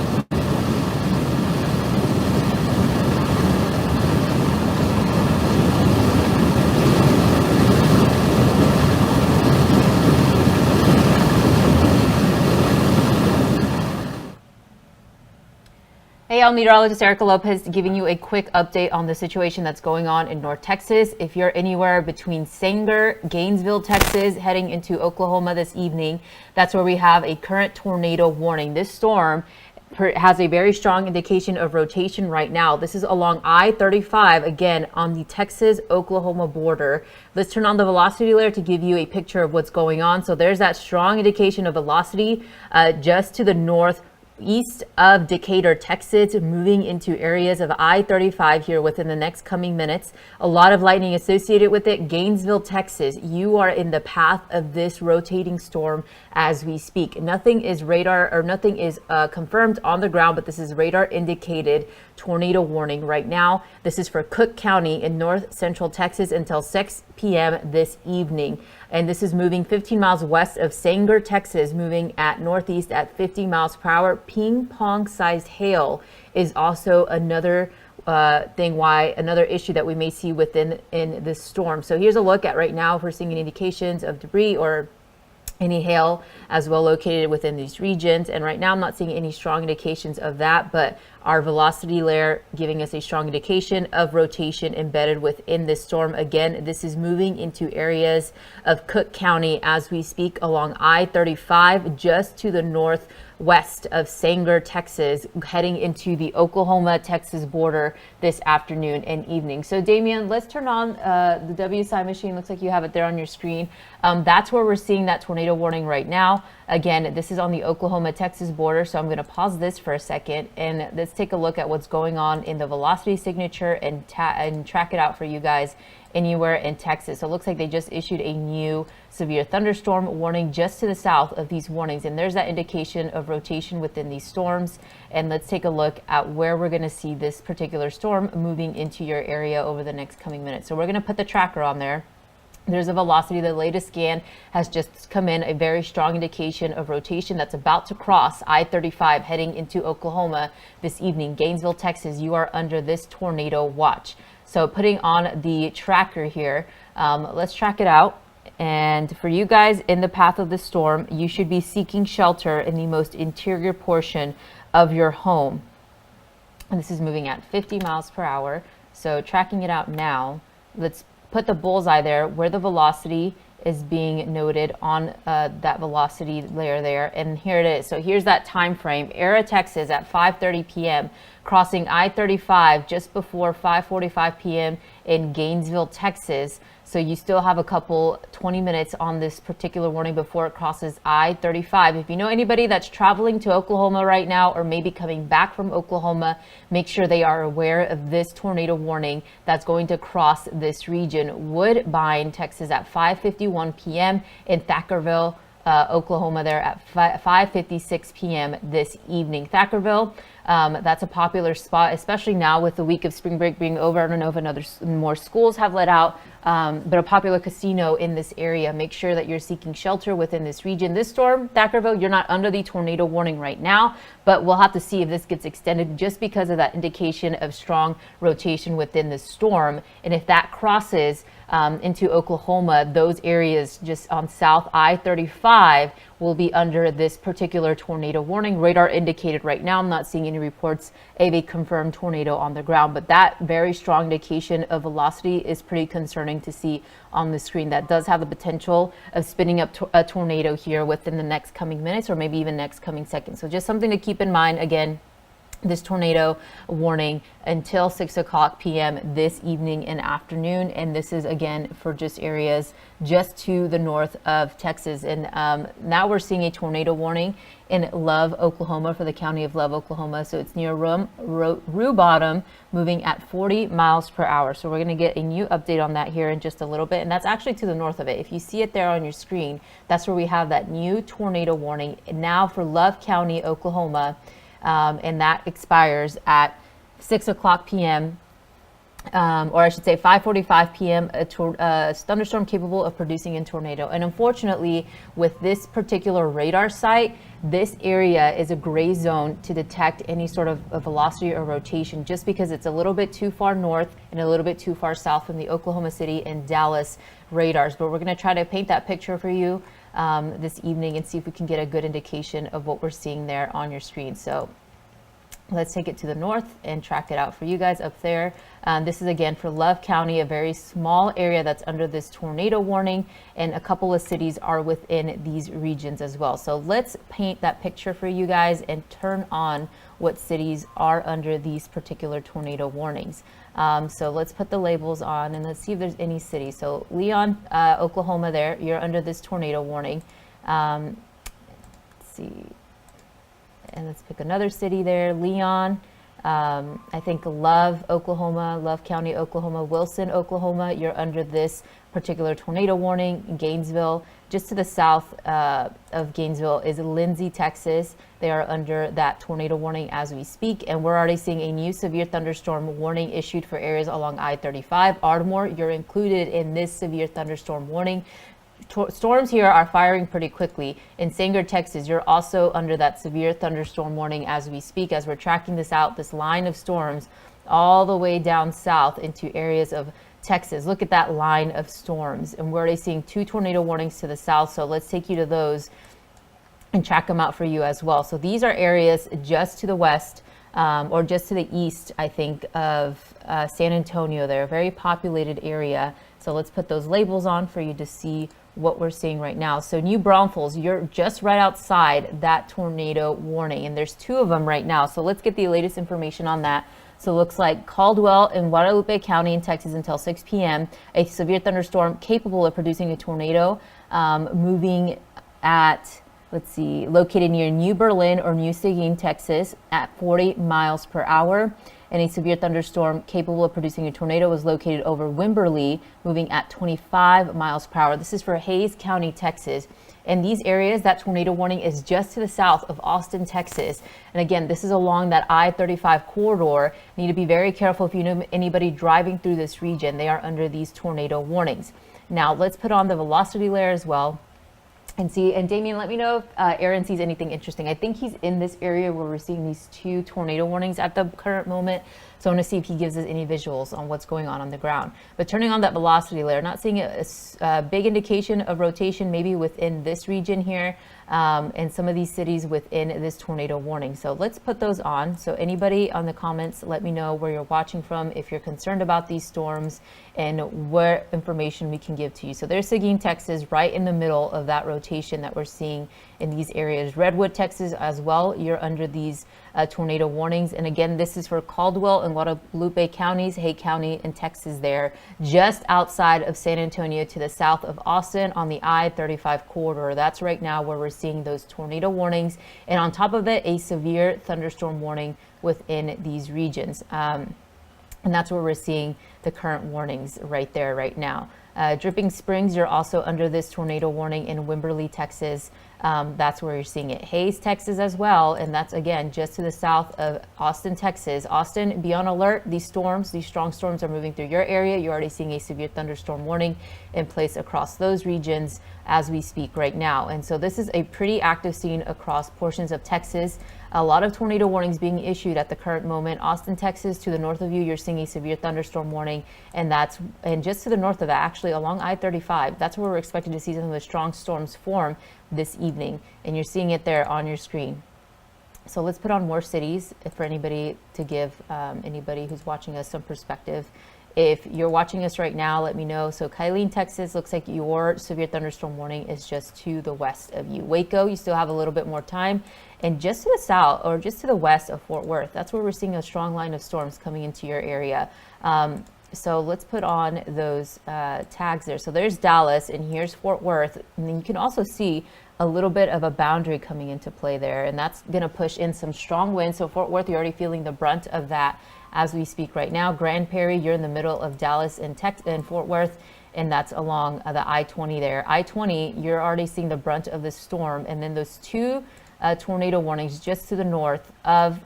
Hey, I'm meteorologist Erica Lopez giving you a quick update on the situation that's going on in North Texas. If you're anywhere between Sanger, Gainesville, Texas, heading into Oklahoma this evening, that's where we have a current tornado warning. This storm has a very strong indication of rotation right now. This is along I-35, again, on the Texas-Oklahoma border. Let's turn on the velocity layer to give you a picture of what's going on. So there's that strong indication of velocity just to the northeast of Decatur, Texas, moving into areas of I-35 here within the next coming minutes. A lot of lightning associated with it. Gainesville, Texas, you are in the path of this rotating storm as we speak. Nothing is radar or nothing is confirmed on the ground, but this is radar indicated tornado warning right now. This is for Cook County in north central Texas until 6 p.m. this evening. And this is moving 15 miles west of Sanger, Texas, moving at northeast at 50 miles per hour. Ping pong sized hail is also another another issue that we may see in this storm. So here's a look at right now if we're seeing any indications of debris or any hail as well located within these regions. And right now I'm not seeing any strong indications of that, but our velocity layer giving us a strong indication of rotation embedded within this storm. Again, this is moving into areas of Cook County as we speak along I-35 just to the northwest of Sanger, Texas, heading into the Oklahoma-Texas border this afternoon and evening. So Damian, let's turn on the WSI machine. Looks like you have it there on your screen. That's where we're seeing that tornado warning right now. Again, this is on the Oklahoma-Texas border, so I'm going to pause this for a second and let's take a look at what's going on in the velocity signature and track it out for you guys anywhere in Texas. So it looks like they just issued a new severe thunderstorm warning just to the south of these warnings, and there's that indication of rotation within these storms. And let's take a look at where we're going to see this particular storm moving into your area over the next coming minutes. So we're going to put the tracker on there. There's a velocity. The latest scan has just come in, a very strong indication of rotation that's about to cross I-35 heading into Oklahoma this evening. Gainesville, Texas, you are under this tornado watch. So putting on the tracker here, let's track it out. And for you guys in the path of the storm, you should be seeking shelter in the most interior portion of your home. And this is moving at 50 miles per hour. So tracking it out now, let's put the bullseye there where the velocity is being noted on that velocity layer there. And here it is. So here's that time frame. Era, Texas at 5:30 p.m. crossing I-35 just before 5:45 p.m. in Gainesville, Texas. So you still have a couple 20 minutes on this particular warning before it crosses I-35. If you know anybody that's traveling to Oklahoma right now or maybe coming back from Oklahoma, make sure they are aware of this tornado warning that's going to cross this region. Woodbine, Texas at 5:51 p.m. in Thackerville, Oklahoma there at 5:56 p.m. this evening. Thackerville, that's a popular spot, especially now with the week of spring break being over. I don't know if more schools have let out, but a popular casino in this area. Make sure that you're seeking shelter within this region. This storm, Thackerville, you're not under the tornado warning right now, but we'll have to see if this gets extended just because of that indication of strong rotation within the storm. And if that crosses into Oklahoma, those areas just on South I-35 will be under this particular tornado warning. Radar indicated right now. I'm not seeing any reports of a confirmed tornado on the ground, but that very strong indication of velocity is pretty concerning to see on the screen. That does have the potential of spinning up a tornado here within the next coming minutes or maybe even next coming seconds. So just something to keep in mind. Again, this tornado warning until 6 o'clock p.m. this evening and afternoon. And this is again for just areas just to the north of Texas. And now we're seeing a tornado warning in Love, Oklahoma, for the county of Love, Oklahoma. So it's near Rue Bottom, moving at 40 miles per hour. So we're going to get a new update on that here in just a little bit. And that's actually to the north of it. If you see it there on your screen, that's where we have that new tornado warning now for Love County, Oklahoma. And that expires at 6 o'clock p.m. Or I should say 5:45 p.m. A thunderstorm capable of producing a tornado. And unfortunately, with this particular radar site, this area is a gray zone to detect any sort of velocity or rotation, just because it's a little bit too far north and a little bit too far south from the Oklahoma City and Dallas radars. But we're going to try to paint that picture for you this evening and see if we can get a good indication of what we're seeing there on your screen. So let's take it to the north and track it out for you guys up there. This is again for Love County, a very small area that's under this tornado warning, and a couple of cities are within these regions as well. So let's paint that picture for you guys and turn on what cities are under these particular tornado warnings. So let's put the labels on and let's see if there's any cities. So Leon, Oklahoma there, you're under this tornado warning. Let's see. And let's pick another city there, Leon. I think Love, Oklahoma, Love County, Oklahoma, Wilson, Oklahoma, you're under this particular tornado warning. Gainesville, just to the south of Gainesville is Lindsay, Texas. They are under that tornado warning as we speak. And we're already seeing a new severe thunderstorm warning issued for areas along I-35. Ardmore, you're included in this severe thunderstorm warning. Storms here are firing pretty quickly. In Sanger, Texas, you're also under that severe thunderstorm warning as we speak, as we're tracking this out, this line of storms all the way down south into areas of Texas. Look at that line of storms. And we're already seeing 2 tornado warnings to the south. So let's take you to those and track them out for you as well. So these are areas just to the west or just to the east, I think, of San Antonio. They're a very populated area. So let's put those labels on for you to see what we're seeing right now. So New Braunfels, you're just right outside that tornado warning, and there's 2 of them right now. So let's get the latest information on that. So it looks like Caldwell in Guadalupe County in Texas until 6 p.m. A severe thunderstorm capable of producing a tornado, moving at, let's see, located near New Berlin or New Seguin, Texas at 40 miles per hour. And a severe thunderstorm capable of producing a tornado was located over Wimberley, moving at 25 miles per hour. This is for Hays County, Texas. In these areas, that tornado warning is just to the south of Austin, Texas. And again, this is along that I-35 corridor. You need to be very careful if you know anybody driving through this region. They are under these tornado warnings. Now, let's put on the velocity layer as well. And see, and Damien, let me know if Aaron sees anything interesting. I think he's in this area where we're seeing these 2 tornado warnings at the current moment. So I want to see if he gives us any visuals on what's going on the ground. But turning on that velocity layer, not seeing a big indication of rotation maybe within this region here and some of these cities within this tornado warning. So let's put those on. So anybody on the comments, let me know where you're watching from, if you're concerned about these storms and what information we can give to you. So there's Seguin, Texas, right in the middle of that rotation that we're seeing in these areas. Redwood, Texas as well, you're under these tornado warnings. And again, this is for Caldwell and Guadalupe counties, Hay County and Texas there, just outside of San Antonio to the south of Austin on the I-35 corridor. That's right now where we're seeing those tornado warnings. And on top of it, a severe thunderstorm warning within these regions. And that's where we're seeing the current warnings right there, right now. Dripping Springs, you're under under this tornado warning in Wimberley, Texas. That's where you're seeing it. Hays, Texas as well. And that's, again, just to the south of Austin, Texas. Austin, be on alert. These storms, these strong storms are moving through your area. You're already seeing a severe thunderstorm warning in place across those regions as we speak right now. And so this is a pretty active scene across portions of Texas. A lot of tornado warnings being issued at the current moment. Austin, Texas, to the north of you, you're seeing a severe thunderstorm warning. And just to the north of that, actually along I-35, that's where we're expecting to see some of the strong storms form this evening. And you're seeing it there on your screen. So let's put on more cities for anybody to give anybody who's watching us some perspective. If you're watching us right now, let me know. So Kylene, Texas, looks like your severe thunderstorm warning is just to the west of you. Waco, you still have a little bit more time. And just to the south or just to the west of Fort Worth, that's where we're seeing a strong line of storms coming into your area. So let's put on those tags there. So there's Dallas and here's Fort Worth. And then you can also see a little bit of a boundary coming into play there. And that's going to push in some strong winds. So Fort Worth, you're already feeling the brunt of that as we speak right now. Grand Prairie, you're in the middle of Dallas and Fort Worth. And that's along the I-20 there. I-20, you're already seeing the brunt of the storm. And then those two tornado warnings just to the north of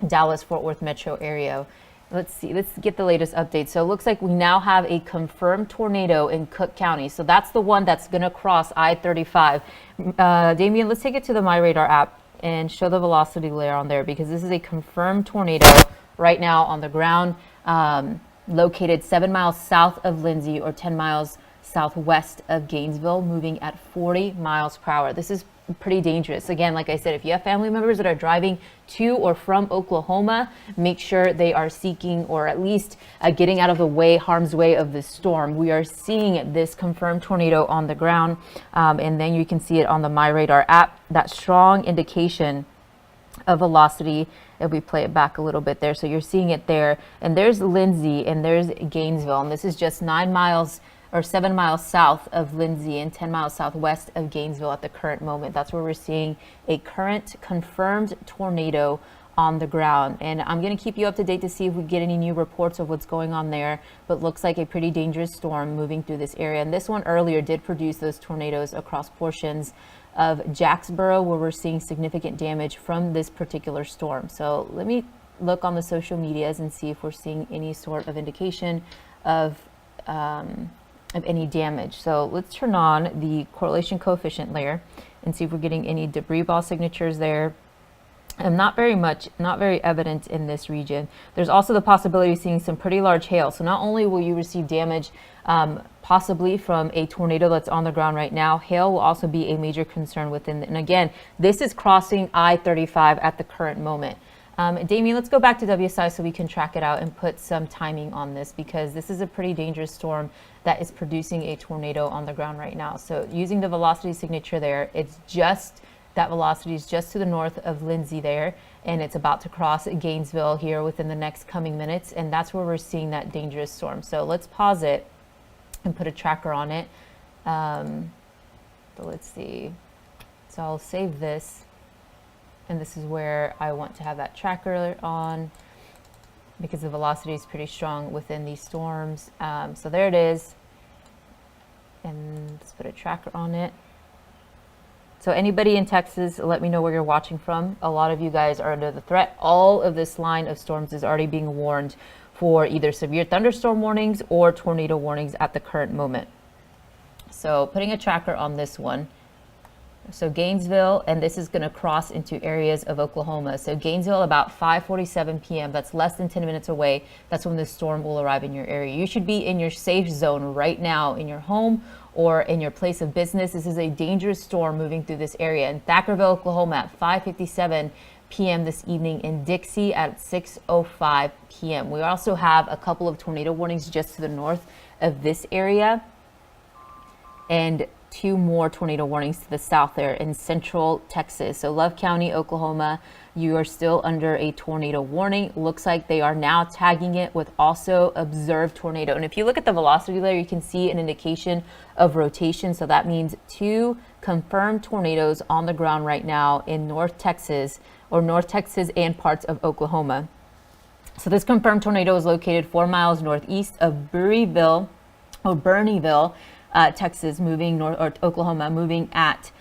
Dallas, Fort Worth metro area. Let's see, let's get the latest update. So it looks like we now have a confirmed tornado in Cook County. So that's the one that's going to cross I-35. Damien, let's take it to the MyRadar app and show the velocity layer on there, because this is a confirmed tornado right now on the ground, located 7 miles south of Lindsay or 10 miles southwest of Gainesville, moving at 40 miles per hour. This is pretty dangerous. Again, like I said, if you have family members that are driving to or from Oklahoma, make sure they are seeking or at least getting out of the way, harm's way of this storm. We are seeing this confirmed tornado on the ground, and then you can see it on the MyRadar app, that strong indication of velocity. If we play it back a little bit there, so you're seeing it there, and there's Lindsay and there's Gainesville, and this is just 9 miles or 7 miles south of Lindsay and 10 miles southwest of Gainesville at the current moment. That's where we're seeing a current confirmed tornado on the ground. And I'm going to keep you up to date to see if we get any new reports of what's going on there, but looks like a pretty dangerous storm moving through this area. And this one earlier did produce those tornadoes across portions of Jacksboro, where we're seeing significant damage from this particular storm. So let me look on the social medias and see if we're seeing any sort of indication of any damage. So let's turn on the correlation coefficient layer and see if we're getting any debris ball signatures there. And not very evident in this region. There's also the possibility of seeing some pretty large hail. So not only will you receive damage possibly from a tornado that's on the ground right now, hail will also be a major concern within. And again, this is crossing I-35 at the current moment. Damien, let's go back to WSI so we can track it out and put some timing on this, because this is a pretty dangerous storm that is producing a tornado on the ground right now. So using the velocity signature there, it's just, that velocity is just to the north of Lindsay there, and it's about to cross Gainesville here within the next coming minutes, and that's where we're seeing that dangerous storm. So let's pause it and put a tracker on it. But let's see. So I'll save this. And this is where I want to have that tracker on, because the velocity is pretty strong within these storms. So there it is. And let's put a tracker on it. So anybody in Texas, let me know where you're watching from. A lot of you guys are under the threat. All of this line of storms is already being warned for either severe thunderstorm warnings or tornado warnings at the current moment. So putting a tracker on this one. So Gainesville, and this is going to cross into areas of Oklahoma. So Gainesville about 5:47 p.m. That's less than 10 minutes away. That's when this storm will arrive in your area. You should be in your safe zone right now in your home or in your place of business. This is a dangerous storm moving through this area. In Thackerville, Oklahoma at 5:57 p.m. this evening, in Dixie at 6:05 p.m. We also have a couple of tornado warnings just to the north of this area. and 2 more tornado warnings to the south there in central Texas. So Love County, Oklahoma, you are still under a tornado warning. Looks like they are now tagging it with also observed tornado. And if you look at the velocity layer, you can see an indication of rotation. So that means 2 confirmed tornadoes on the ground right now in North Texas, or North Texas and parts of Oklahoma. So this confirmed tornado is located 4 miles northeast of Bernieville, Texas, moving north, or Oklahoma, moving at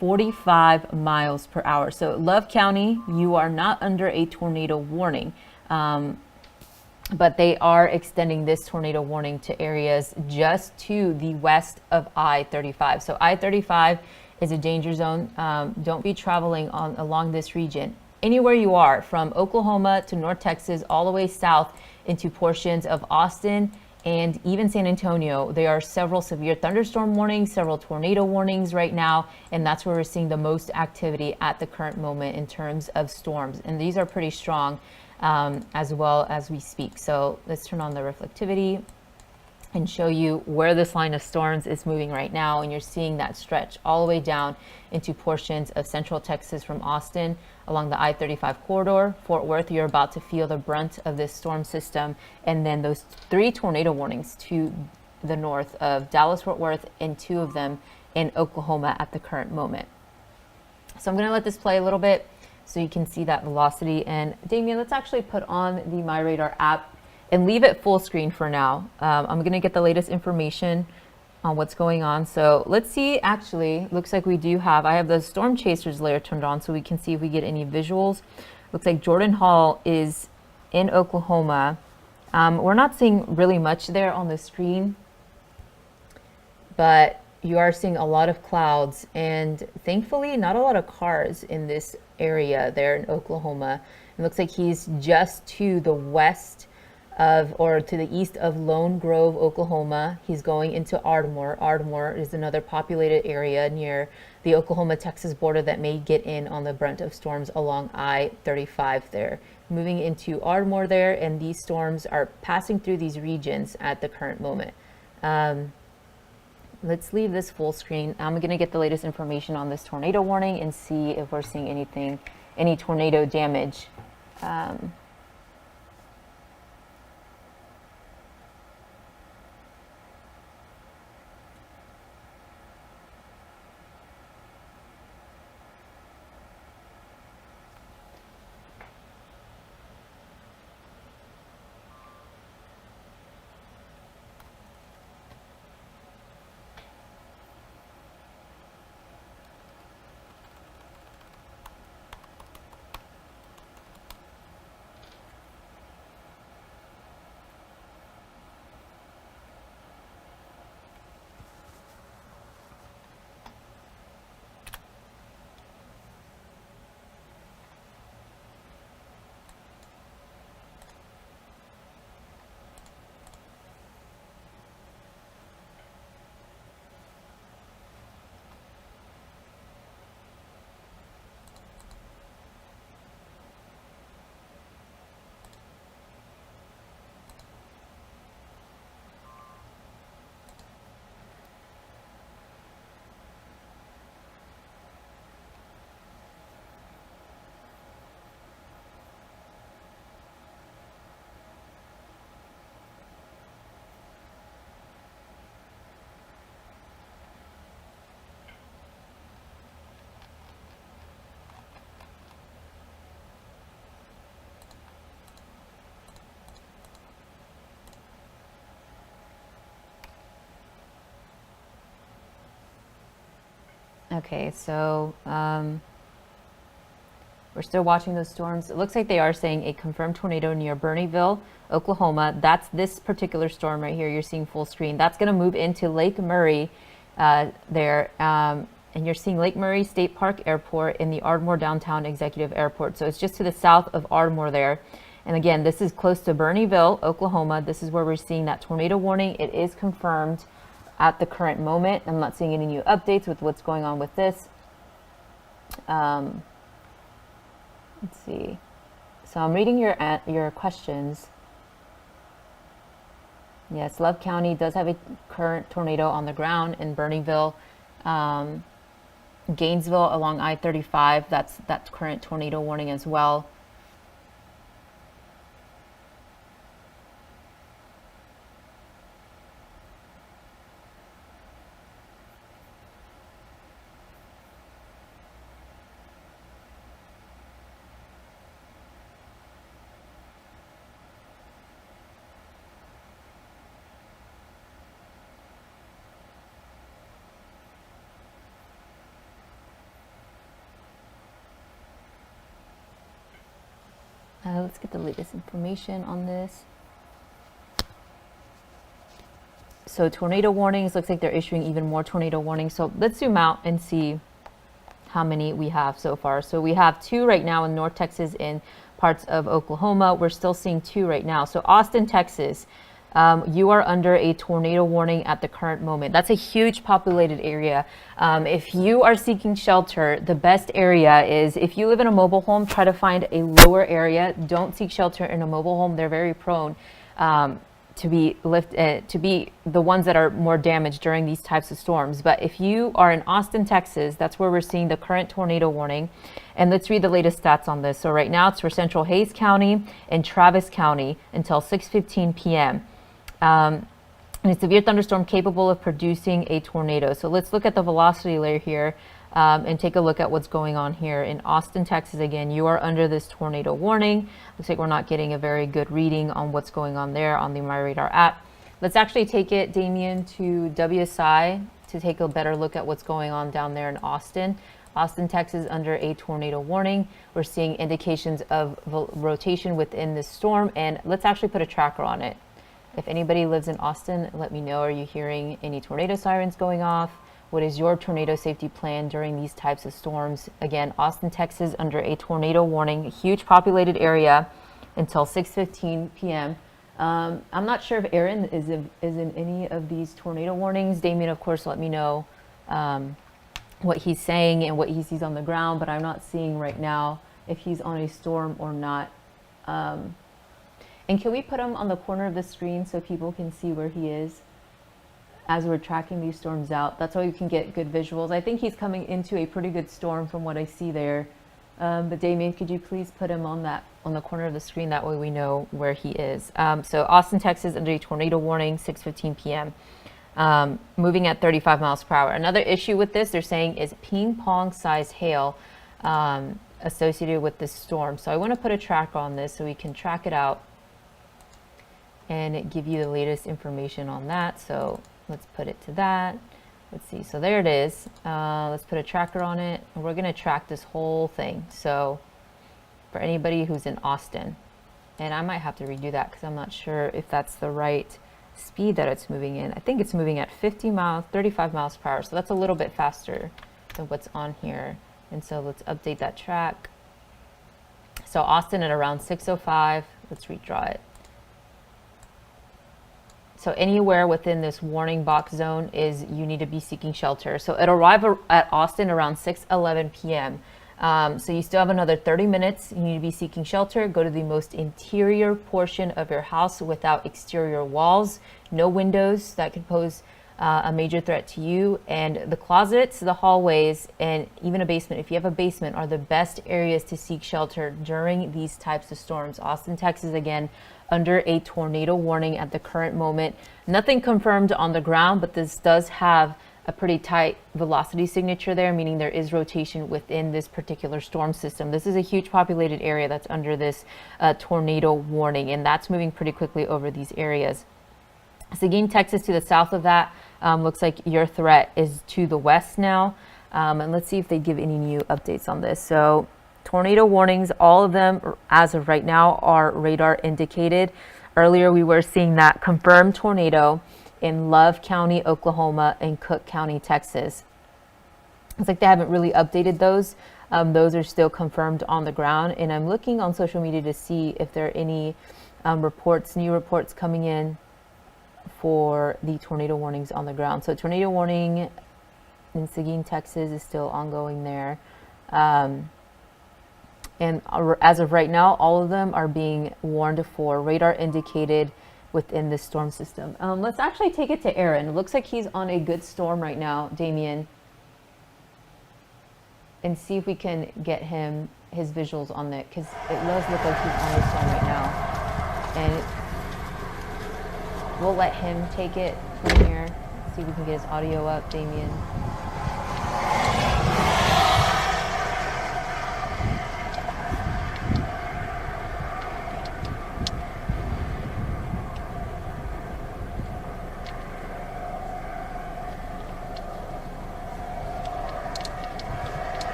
45 miles per hour. So Love County, you are not under a tornado warning, but they are extending this tornado warning to areas just to the west of I-35. So I-35 is a danger zone. Don't be traveling along this region. Anywhere you are, from Oklahoma to North Texas, all the way south into portions of Austin and even San Antonio, there are several severe thunderstorm warnings, several tornado warnings right now, and that's where we're seeing the most activity at the current moment in terms of storms. And these are pretty strong as well as we speak. So let's turn on the reflectivity and show you where this line of storms is moving right now. And you're seeing that stretch all the way down into portions of central Texas from Austin along the I-35 corridor. Fort Worth, you're about to feel the brunt of this storm system. And then those 3 tornado warnings to the north of Dallas-Fort Worth, and 2 of them in Oklahoma at the current moment. So I'm going to let this play a little bit so you can see that velocity. And Damien, let's actually put on the MyRadar app and leave it full screen for now. I'm going to get the latest information on what's going on. So let's see, actually, looks like I have the storm chasers layer turned on so we can see if we get any visuals. Looks like Jordan Hall is in Oklahoma. We're not seeing really much there on the screen, but you are seeing a lot of clouds and thankfully not a lot of cars in this area there in Oklahoma. It looks like he's just to the west of, or to the east of Lone Grove, Oklahoma. He's going into Ardmore. Ardmore is another populated area near the Oklahoma-Texas border that may get in on the brunt of storms along I-35 there. Moving into Ardmore there, and these storms are passing through these regions at the current moment. Let's leave this full screen. I'm going to get the latest information on this tornado warning and see if we're seeing any tornado damage. Okay, so we're still watching those storms. It looks like they are saying a confirmed tornado near Bernieville, Oklahoma. That's this particular storm right here. You're seeing full screen. That's going to move into Lake Murray there. And you're seeing Lake Murray State Park Airport in the Ardmore Downtown Executive Airport. So it's just to the south of Ardmore there. And again, this is close to Bernieville, Oklahoma. This is where we're seeing that tornado warning. It is confirmed at the current moment. I'm not seeing any new updates with what's going on with this. Let's see. So I'm reading your questions. Yes, Love County does have a current tornado on the ground in Bernieville, Gainesville along I-35. That's current tornado warning as well. Let's get the latest information on this. So tornado warnings, looks like they're issuing even more tornado warnings. So let's zoom out and see how many we have so far. So we have 2 right now in North Texas and parts of Oklahoma. We're still seeing 2 right now. So Austin, Texas, you are under a tornado warning at the current moment. That's a huge populated area. If you are seeking shelter, the best area is, if you live in a mobile home, try to find a lower area. Don't seek shelter in a mobile home. They're very prone to be the ones that are more damaged during these types of storms. But if you are in Austin, Texas, that's where we're seeing the current tornado warning. And let's read the latest stats on this. So right now it's for Central Hays County and Travis County until 6:15 p.m. And a severe thunderstorm capable of producing a tornado. So let's look at the velocity layer here and take a look at what's going on here in Austin, Texas. Again, you are under this tornado warning. Looks like we're not getting a very good reading on what's going on there on the MyRadar app. Let's actually take it, Damien, to WSI to take a better look at what's going on down there in Austin. Austin, Texas, under a tornado warning. We're seeing indications of rotation within this storm, and let's actually put a tracker on it. If anybody lives in Austin, let me know. Are you hearing any tornado sirens going off? What is your tornado safety plan during these types of storms? Again, Austin, Texas, under a tornado warning, a huge populated area until 6:15 p.m. I'm not sure if Aaron is in any of these tornado warnings. Damien, of course, let me know what he's saying and what he sees on the ground, but I'm not seeing right now if he's on a storm or not. And can we put him on the corner of the screen so people can see where he is as we're tracking these storms out? That's how you can get good visuals. I think he's coming into a pretty good storm from what I see there. But Damien, could you please put him on the corner of the screen? That way we know where he is. So Austin, Texas, under a tornado warning, 6:15 p.m. Moving at 35 miles per hour. Another issue with this, they're saying, is ping pong sized hail associated with this storm. So I want to put a tracker on this so we can track it out and give you the latest information on that. So let's put it to that. Let's see. So there it is. Let's put a tracker on it, and we're going to track this whole thing. So for anybody who's in Austin, and I might have to redo that because I'm not sure if that's the right speed that it's moving in. I think it's moving at 35 miles per hour. So that's a little bit faster than what's on here. And so let's update that track. So Austin at around 6:05. Let's redraw it. So anywhere within this warning box zone is you need to be seeking shelter. So it'll arrive at Austin around 6:11 p.m. So you still have another 30 minutes. You need to be seeking shelter. Go to the most interior portion of your house without exterior walls, no windows that could pose a major threat to you. And the closets, the hallways, and even a basement, if you have a basement, are the best areas to seek shelter during these types of storms. Austin, Texas, again, under a tornado warning at the current moment. Nothing confirmed on the ground, but this does have a pretty tight velocity signature there, meaning there is rotation within this particular storm system. This is a huge populated area that's under this tornado warning, and that's moving pretty quickly over these areas. Seguin, Texas, to the south of that, looks like your threat is to the west now. And let's see if they give any new updates on this. So tornado warnings, all of them as of right now are radar indicated. Earlier we were seeing that confirmed tornado in Love County, Oklahoma, and Cook County, Texas. It's like they haven't really updated those. Those are still confirmed on the ground. And I'm looking on social media to see if there are any new reports coming in for the tornado warnings on the ground. So tornado warning in Seguin, Texas is still ongoing there. And as of right now, all of them are being warned for radar indicated within this storm system. Let's actually take it to Aaron. It looks like he's on a good storm right now, Damien. And see if we can get him his visuals on that, because it does look like he's on the storm right now. And we'll let him take it from here. See if we can get his audio up, Damien.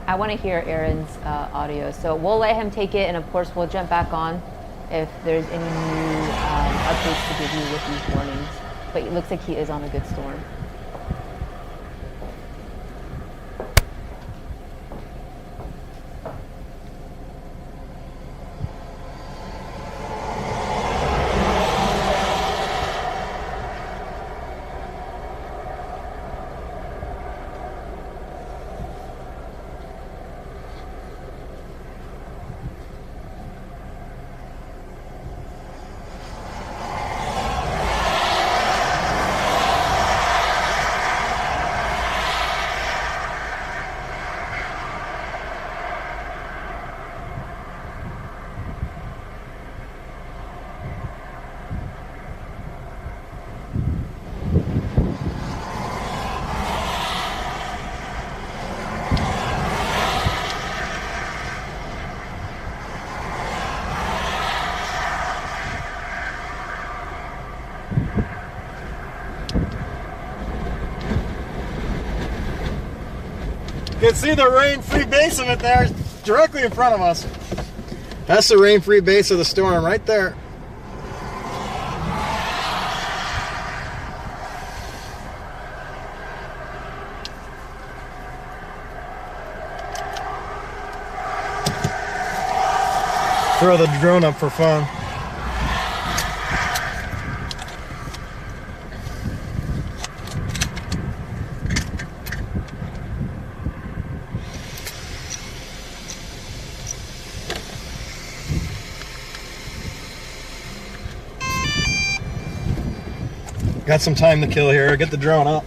I want to hear Aaron's audio, so we'll let him take it, and of course we'll jump back on if there's any new updates to give you with these warnings. But it looks like he is on a good storm.
You can see the rain-free base of it there, directly in front of us. That's the rain-free base of the storm right there. Throw the drone up for fun. Got some time to kill here. Get the drone up.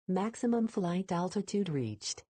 Maximum flight altitude reached.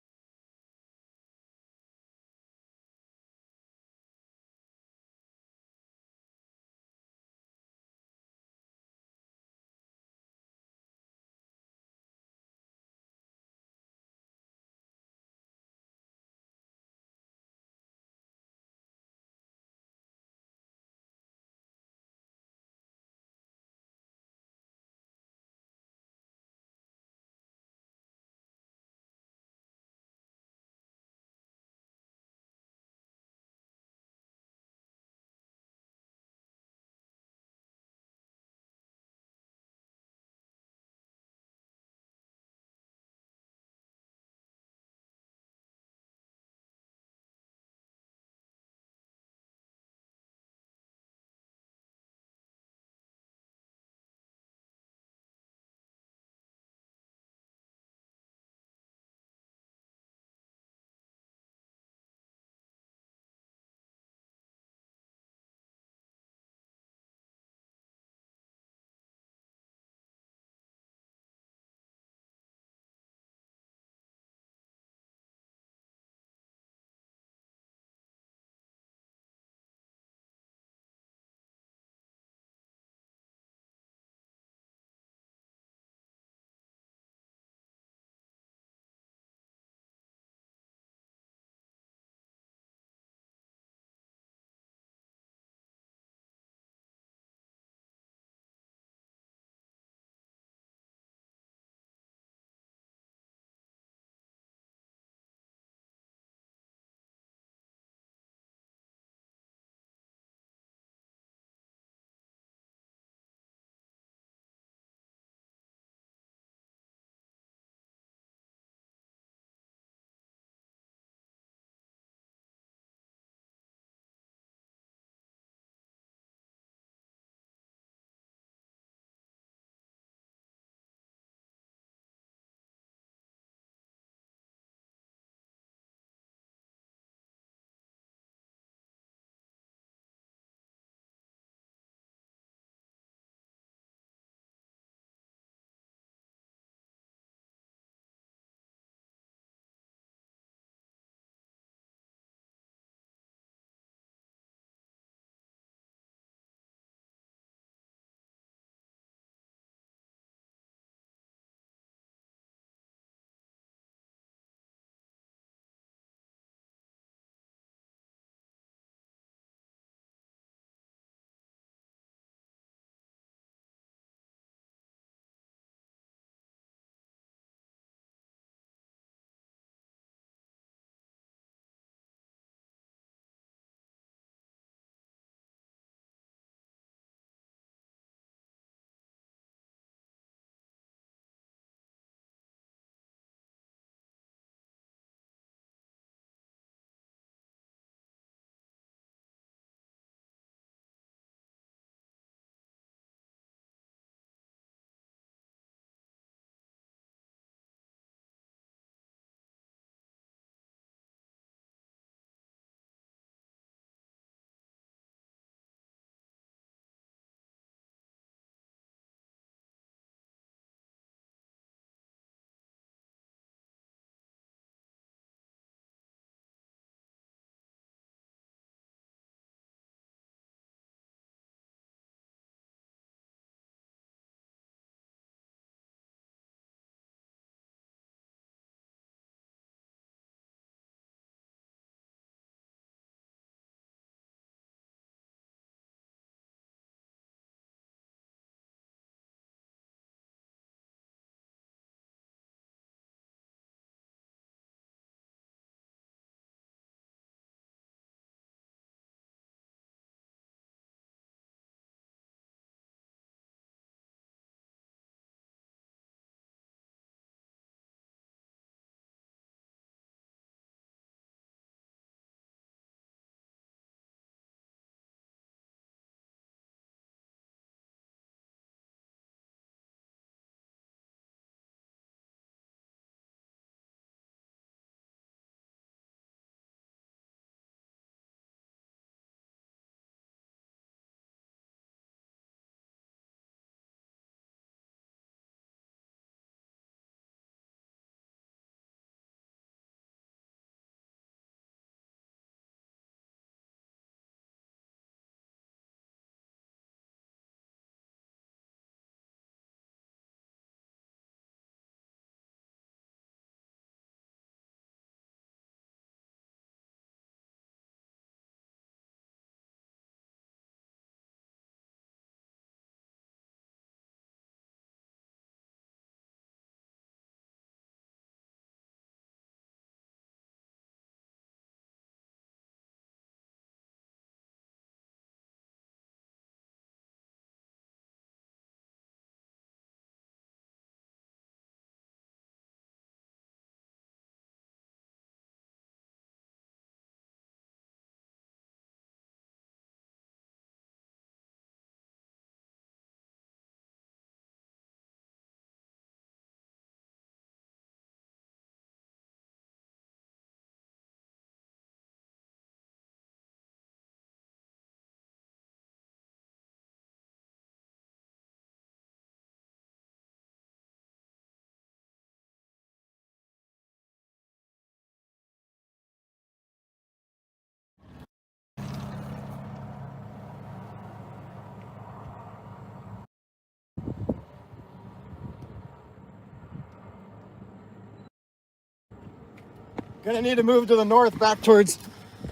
Gonna need to move to the north back towards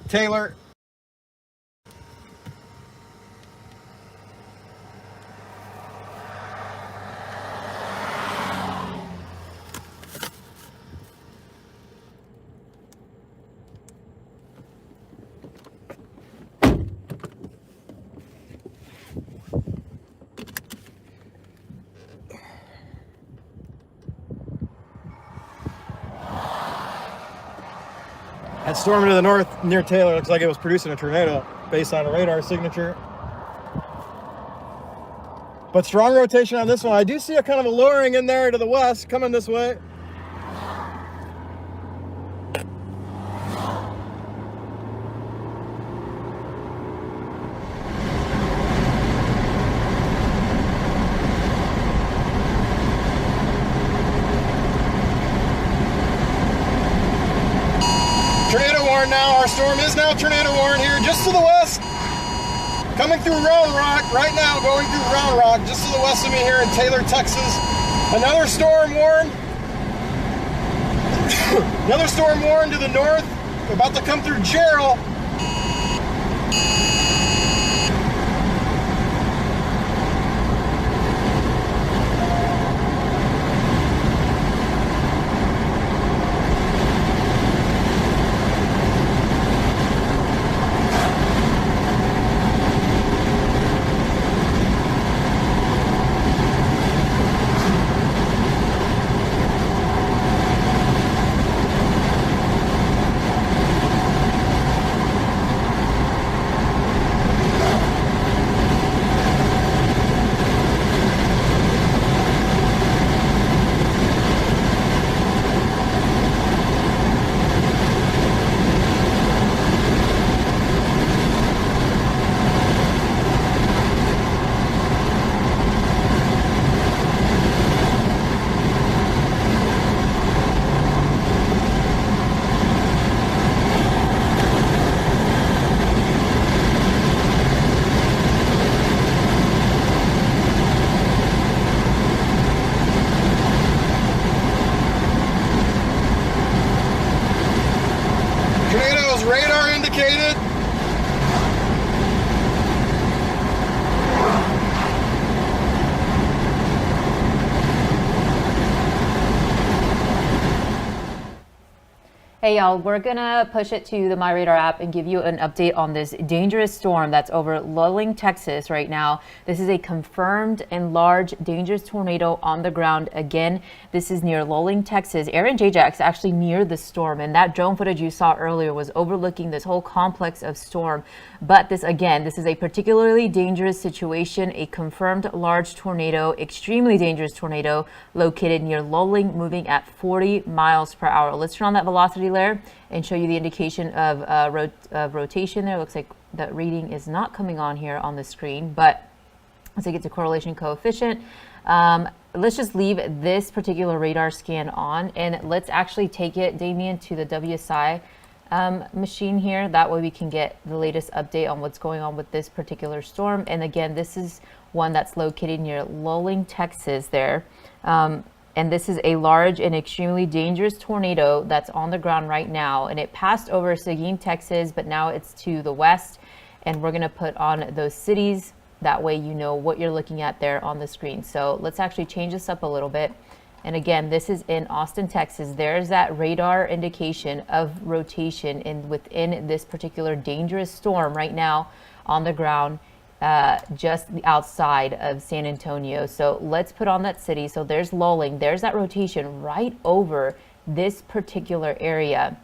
Taylor. That storm to the north near Taylor looks like it was producing a tornado based on a radar signature. But strong rotation on this one. I do see a kind of a lowering in there to the west coming this way. Now our storm is now tornado warned here just to the west, coming through Round Rock right now, going through Round Rock just to the west of me here in Taylor, Texas. Another storm warned. Another storm warned to the north, about to come through Gerald. Radar indicated.
Hey y'all, we're gonna push it to the MyRadar app and give you an update on this dangerous storm that's over Lufkin, Texas right now. This is a confirmed and large dangerous tornado on the ground. Again, this is near Lufkin, Texas. Aaron Jayjack's actually near the storm, and that drone footage you saw earlier was overlooking this whole complex of storm. But this is a particularly dangerous situation, a confirmed large tornado, extremely dangerous tornado located near Lufkin, moving at 40 miles per hour. Let's turn on that velocity layer and show you the indication of rotation there. Looks like that reading is not coming on here on the screen, but let's take it to correlation coefficient. Let's just leave this particular radar scan on, and let's actually take it, Damien, to the WSI machine here. That way we can get the latest update on what's going on with this particular storm. And again, this is one that's located near Lufkin, Texas there. And this is a large and extremely dangerous tornado that's on the ground right now. And it passed over Seguin, Texas, but now it's to the west. And we're gonna put on those cities. That way you know what you're looking at there on the screen. So let's actually change this up a little bit. And again, this is in Austin, Texas. There's that radar indication of rotation within this particular dangerous storm right now on the ground, just outside of San Antonio. So let's put on that city. So there's Lufkin, there's that rotation right over this particular area.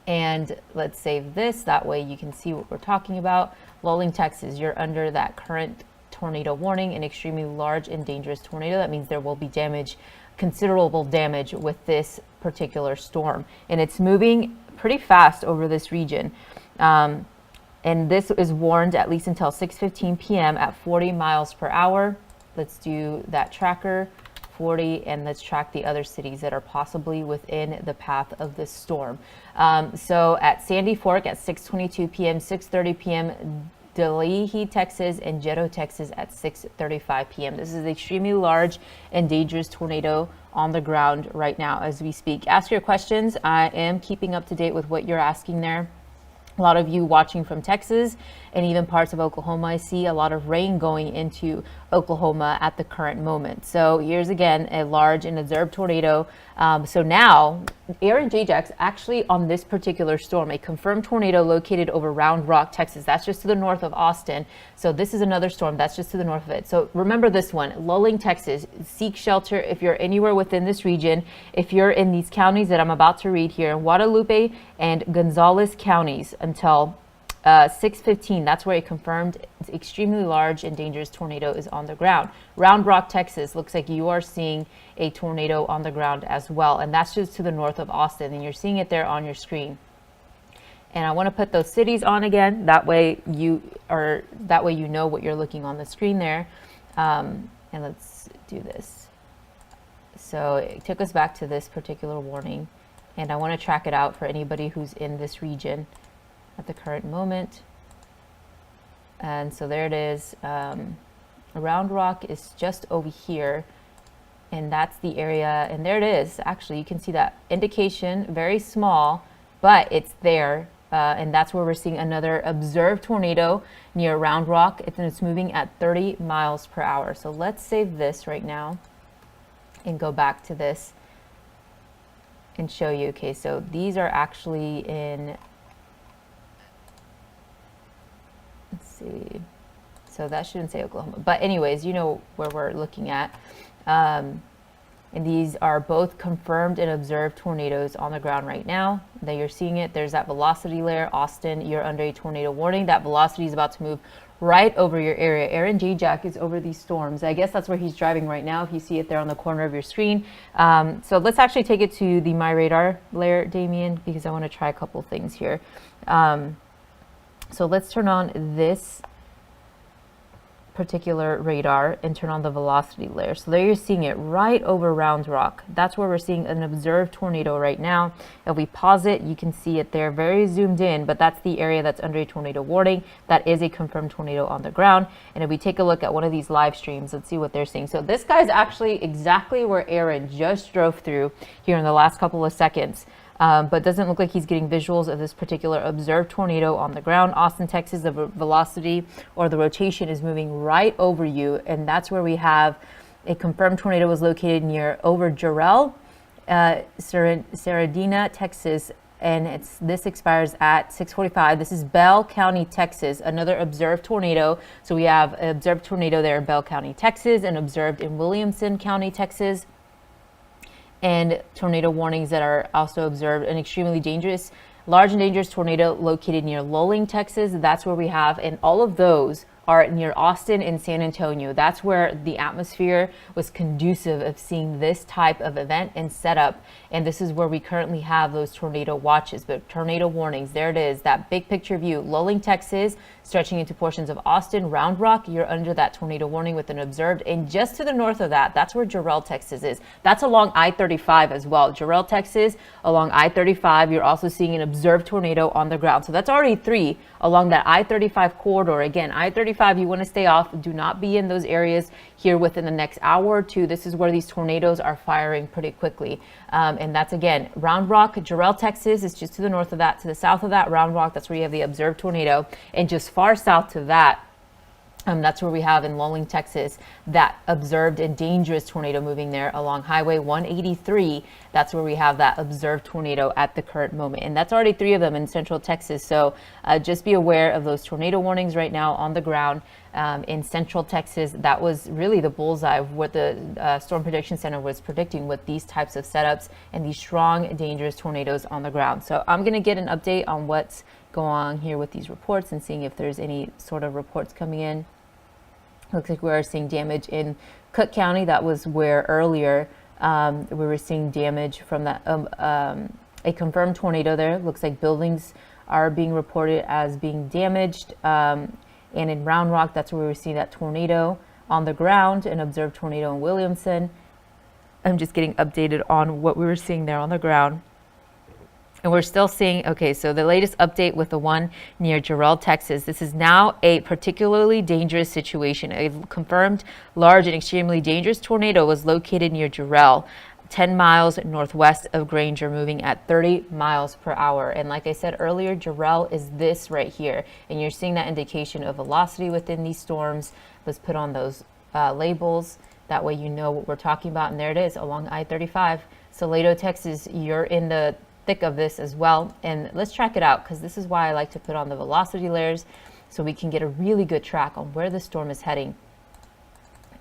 And let's save this, that way you can see what we're talking about. Lufkin, Texas, you're under that current tornado warning, an extremely large and dangerous tornado. That means there will be damage, considerable damage with this particular storm. And it's moving pretty fast over this region. And this is warned at least until 6:15 p.m. at 40 miles per hour. Let's do that tracker, 40, and let's track the other cities that are possibly within the path of this storm. So at Sandy Fork at 6:22 p.m., 6:30 p.m., Delahi, Texas, and Jeddo, Texas at 6:35 p.m. This is an extremely large and dangerous tornado on the ground right now as we speak. Ask your questions. I am keeping up to date with what you're asking there. A lot of you watching from Texas and even parts of Oklahoma. I see a lot of rain going into Oklahoma at the current moment. So here's again a large and observed tornado. So now Aaron Jayjack's actually on this particular storm, a confirmed tornado located over Round Rock, Texas. That's just to the north of Austin. So this is another storm that's just to the north of it. So remember this one, Lufkin, Texas. Seek shelter if you're anywhere within this region. If you're in these counties that I'm about to read here, Guadalupe and Gonzales counties until 6:15, that's where a confirmed extremely large and dangerous tornado is on the ground. Round Rock, Texas, looks like you are seeing a tornado on the ground as well, and that's just to the north of Austin, and you're seeing it there on your screen. And I want to put those cities on again, that way you know what you're looking on the screen there. And let's do this. So it took us back to this particular warning, and I want to track it out for anybody who's in this region at the current moment. And so there it is. Round Rock is just over here, and that's the area, and there it is. Actually, you can see that indication, very small, but it's there. And that's where we're seeing another observed tornado near Round Rock. It's moving at 30 miles per hour. So let's save this right now and go back to this and show you. Okay, so these are actually in, let's see, so that shouldn't say Oklahoma, but anyways, you know where we're looking at. And these are both confirmed and observed tornadoes on the ground right now. That you're seeing it. There's that velocity layer. Austin, you're under a tornado warning. That velocity is about to move right over your area. Aaron Jayjack is over these storms. I guess that's where he's driving right now, if you see it there on the corner of your screen. So let's actually take it to the MyRadar layer, Damien, because I want to try a couple things here. So let's turn on this particular radar and turn on the velocity layer. So there you're seeing it right over Round Rock. That's where we're seeing an observed tornado right now. If we pause it, you can see it there very zoomed in, but that's the area that's under a tornado warning. That is a confirmed tornado on the ground. And if we take a look at one of these live streams, let's see what they're seeing. So this guy's actually exactly where Aaron just drove through here in the last couple of seconds. But doesn't look like he's getting visuals of this particular observed tornado on the ground. Austin, Texas, the velocity or the rotation is moving right over you, and that's where we have a confirmed tornado was located near over Jarrell, Saradina, Texas, and this expires at 6:45. This is Bell County, Texas, another observed tornado. So we have an observed tornado there in Bell County, Texas, and observed in Williamson County, Texas. And tornado warnings that are also observed. An extremely dangerous, large and dangerous tornado located near Lufkin, Texas. That's where we have, and all of those are near Austin and San Antonio. That's where the atmosphere was conducive of seeing this type of event and setup. And this is where we currently have those tornado watches, but tornado warnings. There it is, that big picture view. Lufkin, Texas, stretching into portions of Austin, Round Rock, you're under that tornado warning with an observed. And just to the north of that, that's where Jarrell, Texas is. That's along I-35 as well. Jarrell, Texas, along I-35, you're also seeing an observed tornado on the ground. So that's already 3 along that I-35 corridor. Again, I-35, you want to stay off. Do not be in those areas here within the next hour or two. This is where these tornadoes are firing pretty quickly. And that's, again, Round Rock, Jarrell, Texas is just to the north of that. To the south of that, Round Rock, that's where you have the observed tornado. And just far south to that, that's where we have in Lufkin, Texas, that observed and dangerous tornado moving there along Highway 183. That's where we have that observed tornado at the current moment. And that's already 3 of them in central Texas. So just be aware of those tornado warnings right now on the ground in central Texas. That was really the bullseye of what the Storm Prediction Center was predicting with these types of setups and these strong, dangerous tornadoes on the ground. So I'm going to get an update on what's going on here with these reports and seeing if there's any sort of reports coming in. Looks like we are seeing damage in Cook County. That was where earlier we were seeing damage from that a confirmed tornado there. Looks like buildings are being reported as being damaged. And in Round Rock, that's where we were seeing that tornado on the ground, an observed tornado in Williamson. I'm just getting updated on what we were seeing there on the ground. And we're still seeing, okay, so the latest update with the one near Jarrell, Texas. This is now a particularly dangerous situation. A confirmed large and extremely dangerous tornado was located near Jarrell, 10 miles northwest of Granger, moving at 30 miles per hour. And like I said earlier, Jarrell is this right here. And you're seeing that indication of velocity within these storms. Let's put on those labels. That way you know what we're talking about. And there it is along I-35. Salado, Texas, you're in the thick of this as well. And let's track it out, because this is why I like to put on the velocity layers so we can get a really good track on where the storm is heading.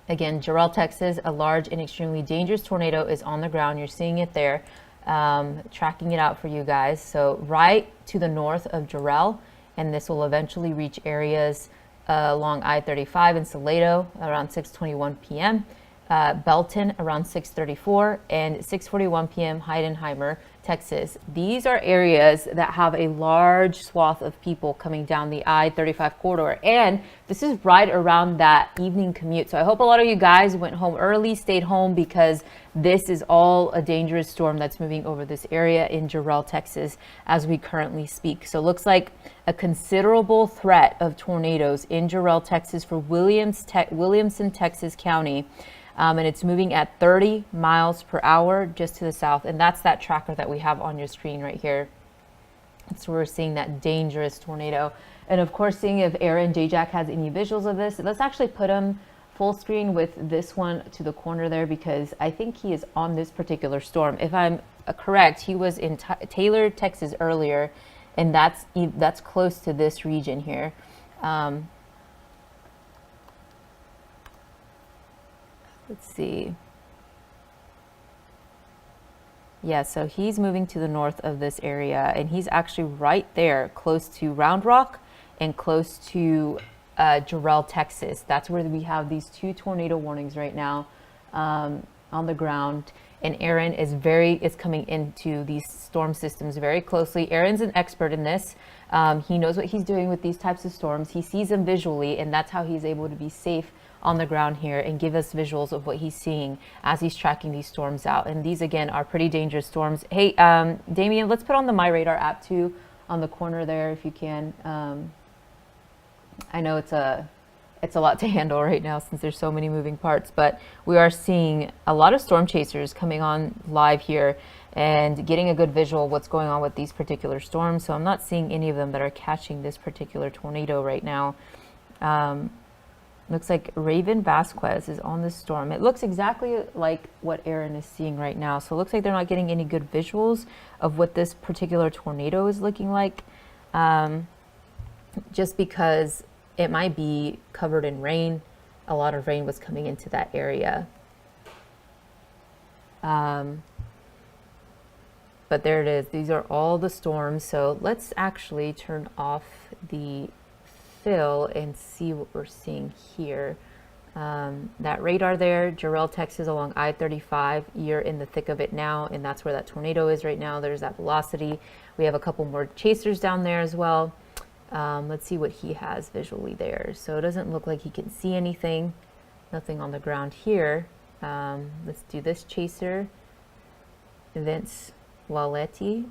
Again, Jarrell, Texas, a large and extremely dangerous tornado is on the ground. You're seeing it there, tracking it out for you guys. So right to the north of Jarrell, and this will eventually reach areas along I-35 in Salado around 6:21 p.m., Belton around 6:34, and 6:41 p.m. Heidenheimer, Texas. These are areas that have a large swath of people coming down the I-35 corridor, and this is right around that evening commute. So I hope a lot of you guys went home early, stayed home, because this is all a dangerous storm that's moving over this area in Jarrell, Texas, as we currently speak. So it looks like a considerable threat of tornadoes in Jarrell, Texas for Williamson, Texas County. And it's moving at 30 miles per hour just to the south. And that's that tracker that we have on your screen right here. So we're seeing that dangerous tornado. And of course, seeing if Aaron Jayjack has any visuals of this. Let's actually put him full screen with this one to the corner there, because I think he is on this particular storm. If I'm correct, he was in Taylor, Texas earlier, and that's close to this region here. Let's see. Yeah, so he's moving to the north of this area, and he's actually right there close to Round Rock and close to Jarrell, Texas. That's where we have these two tornado warnings right now on the ground. And Aaron is coming into these storm systems very closely. Aaron's an expert in this. He knows what he's doing with these types of storms. He sees them visually, and that's how he's able to be safe on the ground here and give us visuals of what he's seeing as he's tracking these storms out. And these, again, are pretty dangerous storms. Hey, Damien, let's put on the MyRadar app too on the corner there if you can. I know it's a lot to handle right now since there's so many moving parts, but we are seeing a lot of storm chasers coming on live here and getting a good visual of what's going on with these particular storms. So I'm not seeing any of them that are catching this particular tornado right now. Looks like Raven Vasquez is on this storm. It looks exactly like what Aaron is seeing right now. So it looks like they're not getting any good visuals of what this particular tornado is looking like, just because it might be covered in rain. A lot of rain was coming into that area. But there it is. These are all the storms. So let's actually turn off the fill and see what we're seeing here. That radar there, Jarrell, Texas, along I-35. You're in the thick of it now, and that's where that tornado is right now. There's that velocity. We have a couple more chasers down there as well. Let's see what he has visually there. So it doesn't look like he can see anything. Nothing on the ground here. Let's do this chaser. Vince Waletti.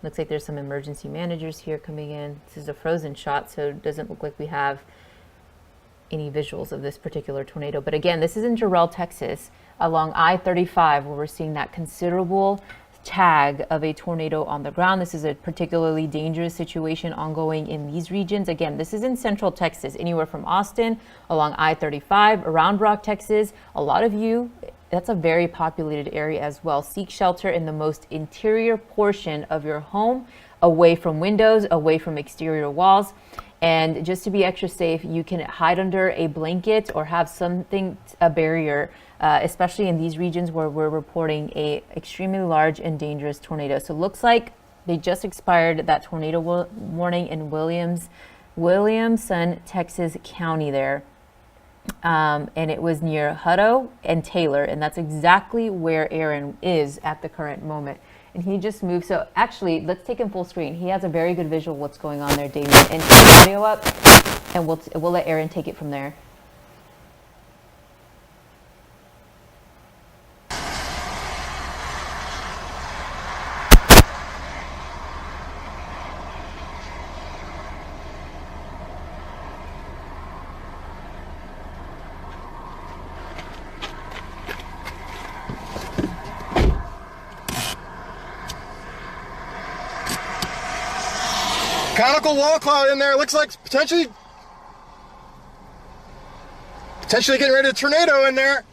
Looks like there's some emergency managers here coming in. This is a frozen shot, so it doesn't look like we have any visuals of this particular tornado. But again, this is in Jarrell, Texas, along I-35, where we're seeing that considerable tag of a tornado on the ground. This is a particularly dangerous situation ongoing in these regions. Again, this is in central Texas, anywhere from Austin, along I-35, around Rock, Texas. A lot of you, that's a very populated area as well. Seek shelter in the most interior portion of your home, away from windows, away from exterior walls. And just to be extra safe, you can hide under a blanket or have something, a barrier, especially in these regions where we're reporting a extremely large and dangerous tornado. So it looks like they just expired that tornado warning in Williamson, Texas County there. And it was near Hutto and Taylor, and that's exactly where Aaron is at the current moment. And he just moved. So actually, let's take him full screen. He has a very good visual of what's going on there, Damien. And turn the audio up, and we'll let Aaron take it from there.
Conical wall cloud in there. Looks like potentially getting ready to tornado in there.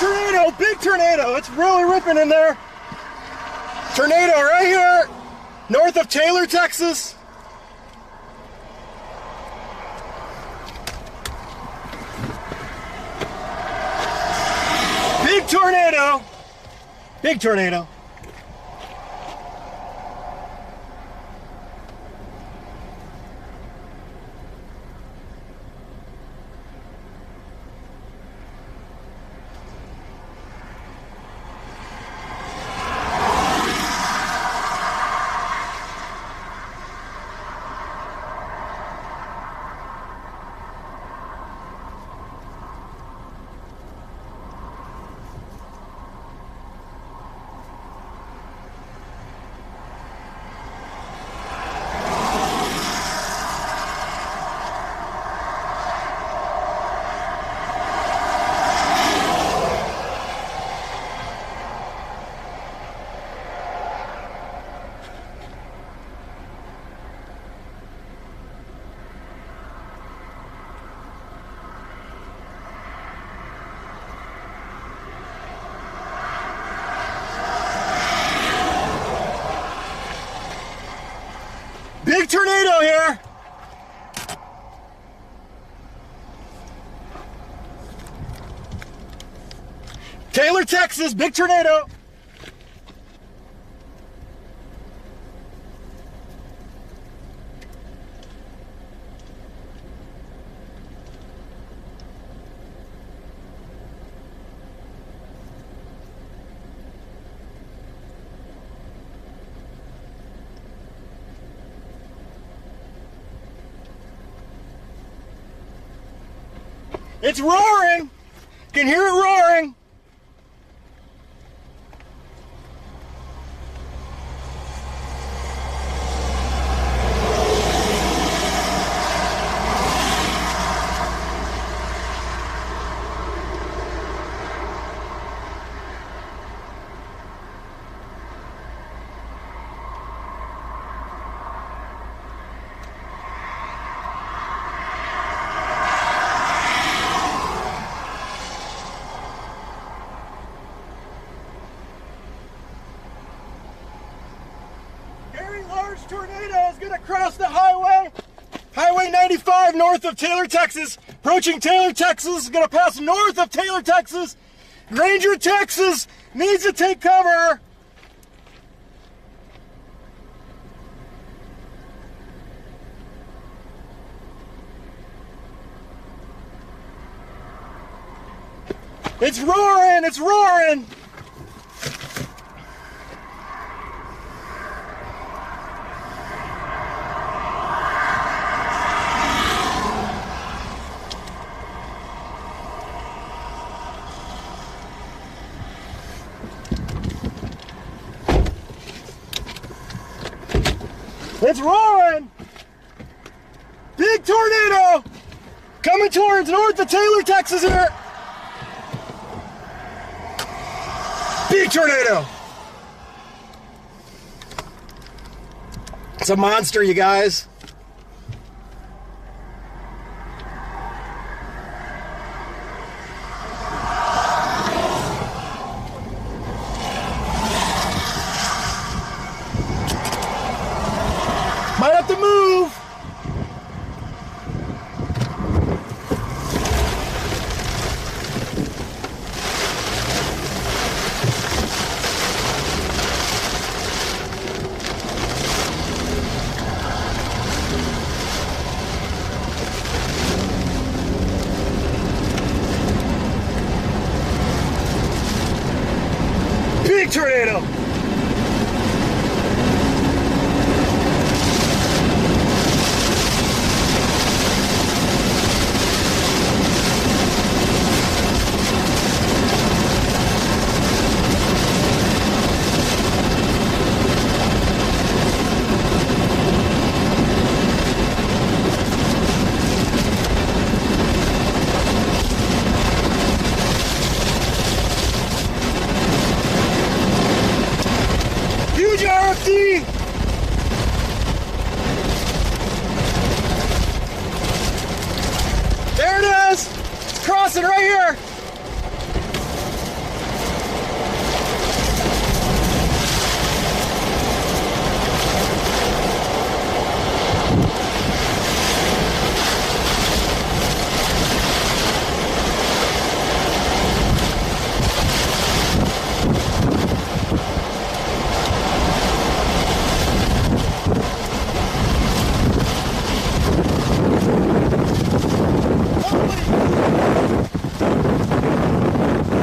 Tornado, big tornado. It's really ripping in there. Tornado right here, north of Taylor, Texas. Big tornado. Big tornado. Big tornado here. Taylor, Texas, big tornado. It's roaring. Can hear it roaring. Large tornado is going to cross the highway. Highway 95 north of Taylor, Texas. Approaching Taylor, Texas. Is going to pass north of Taylor, Texas. Granger, Texas needs to take cover. It's roaring, it's roaring. It's roaring! Big tornado! Coming towards north of Taylor, Texas here! Big tornado! It's a monster, you guys. Might have to move. Big tornado. Huge RFD! There it is! It's crossing right here!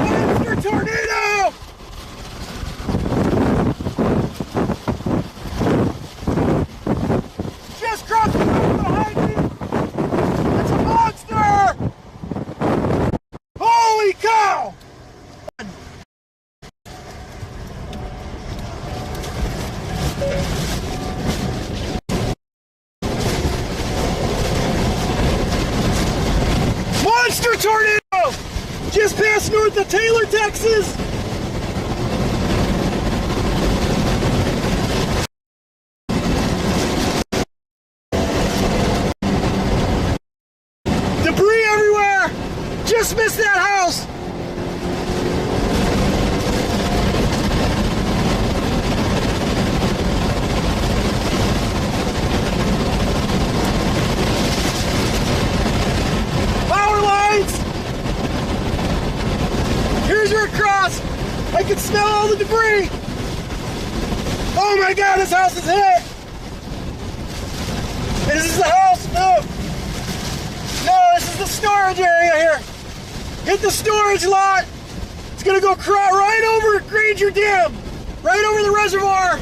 Monster tornado! Just crossed the road behind me! It's a monster! Holy cow! Monster tornado! Just past north of Taylor, Texas! Debris everywhere! Just missed that house! Power lines! Here's your cross! I can smell all the debris! Oh my god, this house is hit! Is this the house? No! No, this is the storage area here! Hit the storage lot! It's gonna go right over Granger Dam! Right over the reservoir!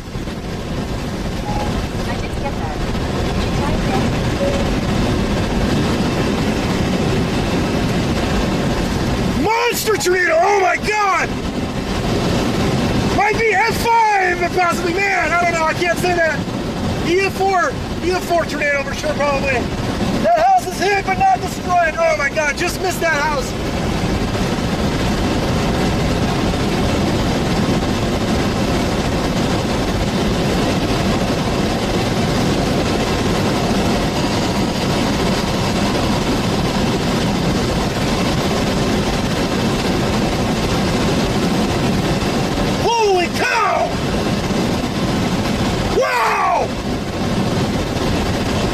I didn't get that.
Monster tornado! Oh my god! Might be F5 possibly, man! I don't know, I can't say that. EF4 tornado for sure, probably. That house is hit but not destroyed. Oh my god, just missed that house. Holy cow! Wow!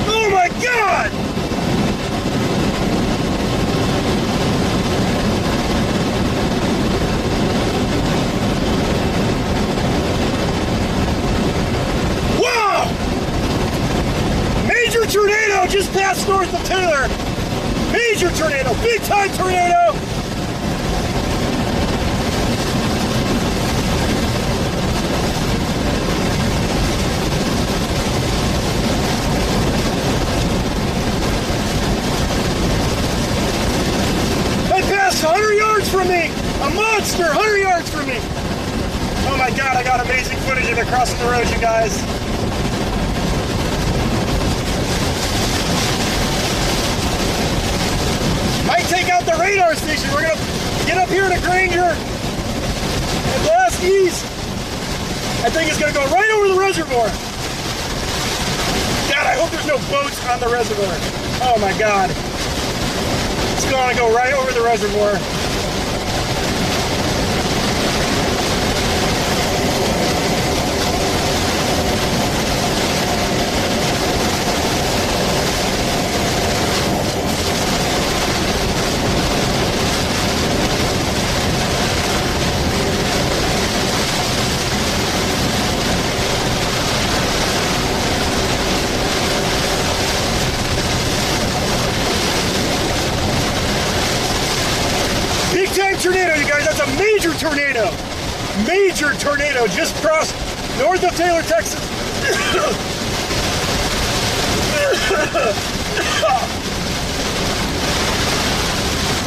Oh my god! Wow! Major tornado just passed north of Taylor. Major tornado, big time tornado. They passed 100 yards from me. A monster, 100 yards from me. Oh my god, I got amazing footage of it crossing the road, you guys. station. We're gonna get up here to Granger and blast east. I think it's gonna go right over the reservoir. God, I hope there's no boats on the reservoir. Oh my God. It's gonna go right over the reservoir. Tornado, you guys, that's a major tornado. Major tornado just crossed north of Taylor, Texas.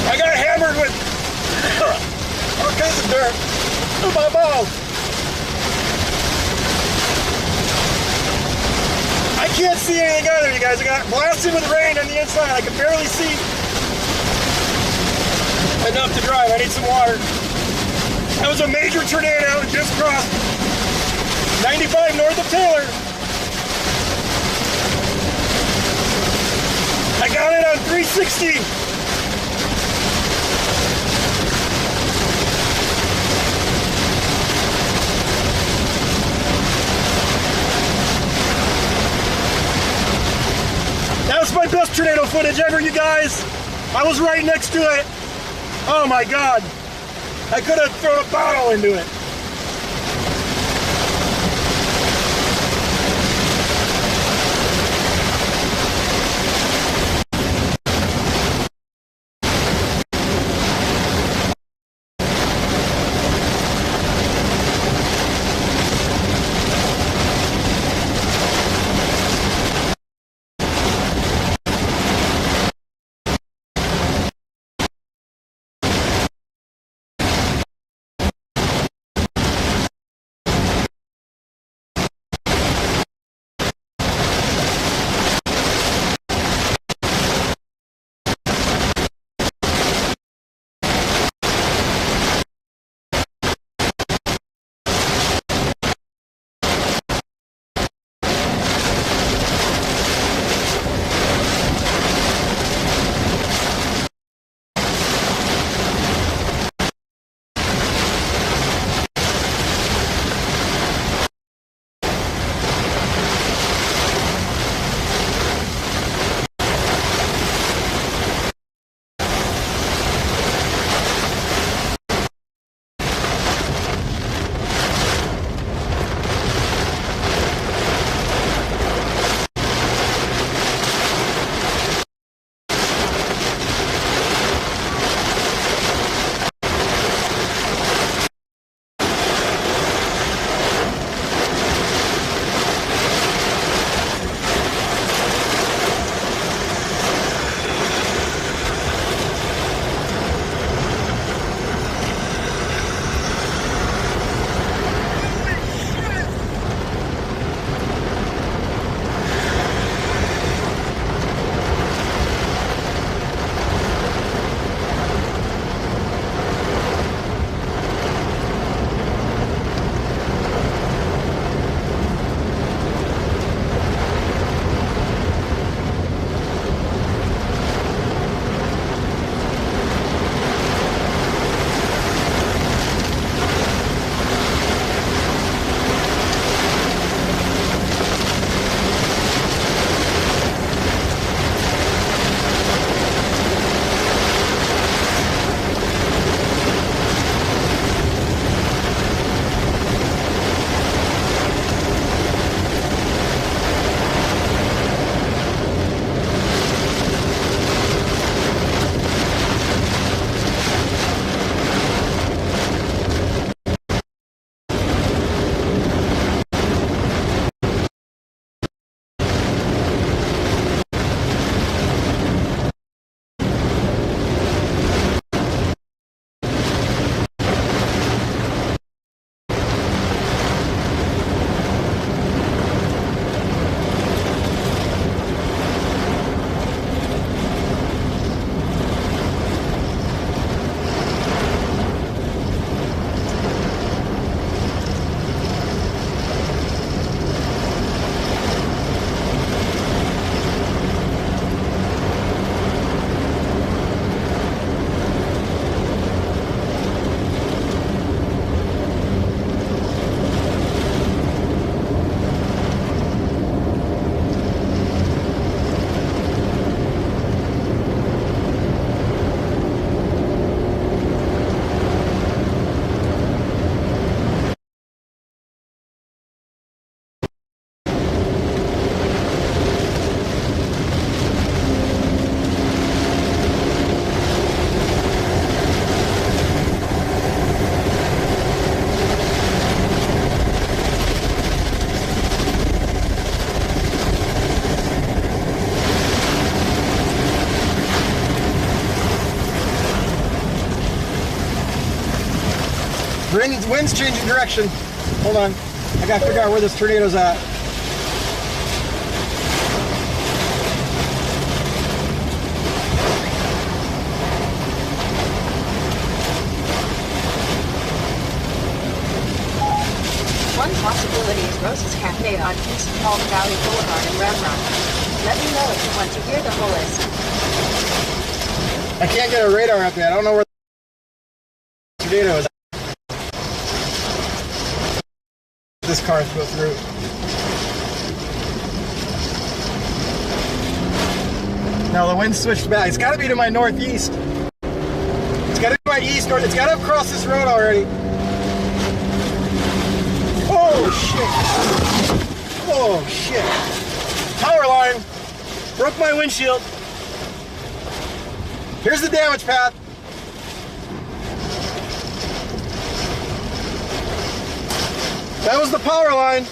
I got hammered with all kinds of dirt in my mouth. I can't see anything either, you guys. I got blasted with rain on the inside. I can barely see enough to drive. I need some water. That was a major tornado just crossed 95 north of Taylor. I got it on 360. That was my best tornado footage ever, you guys. I was right next to it. Oh my God, I could have thrown a bottle into it. Wind's changing direction. Hold on. I gotta figure out where this tornado's at.
One possibility is Rose's Cafe on East Palm Valley Boulevard in Red Rock. Let me know if you want to hear the whole list.
I can't get a radar up yet. I don't know where the tornado is. This car go through. No, the wind switched back. It's got to be to my northeast. It's got to be my east, or it's got to have crossed this road already. Oh shit! Oh shit! Power line broke my windshield. Here's the damage path. That was the power line.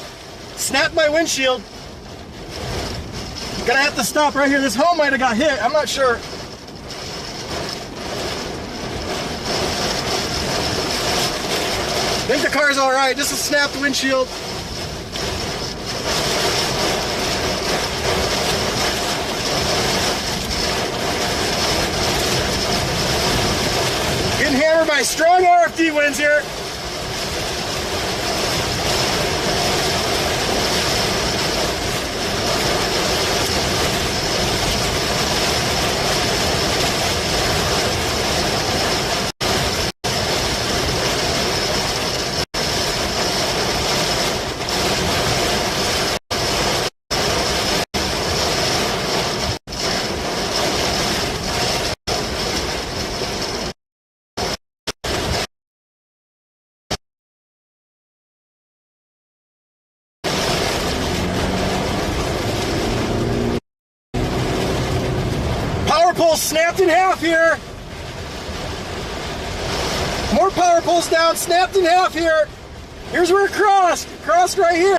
Snapped my windshield. Gonna have to stop right here. This home might have got hit. I'm not sure. I think the car's all right. Just a snapped windshield. Getting hammered by strong RFD winds here. Snapped in half here. More power poles down, snapped in half here. Here's where it crossed. Crossed right here.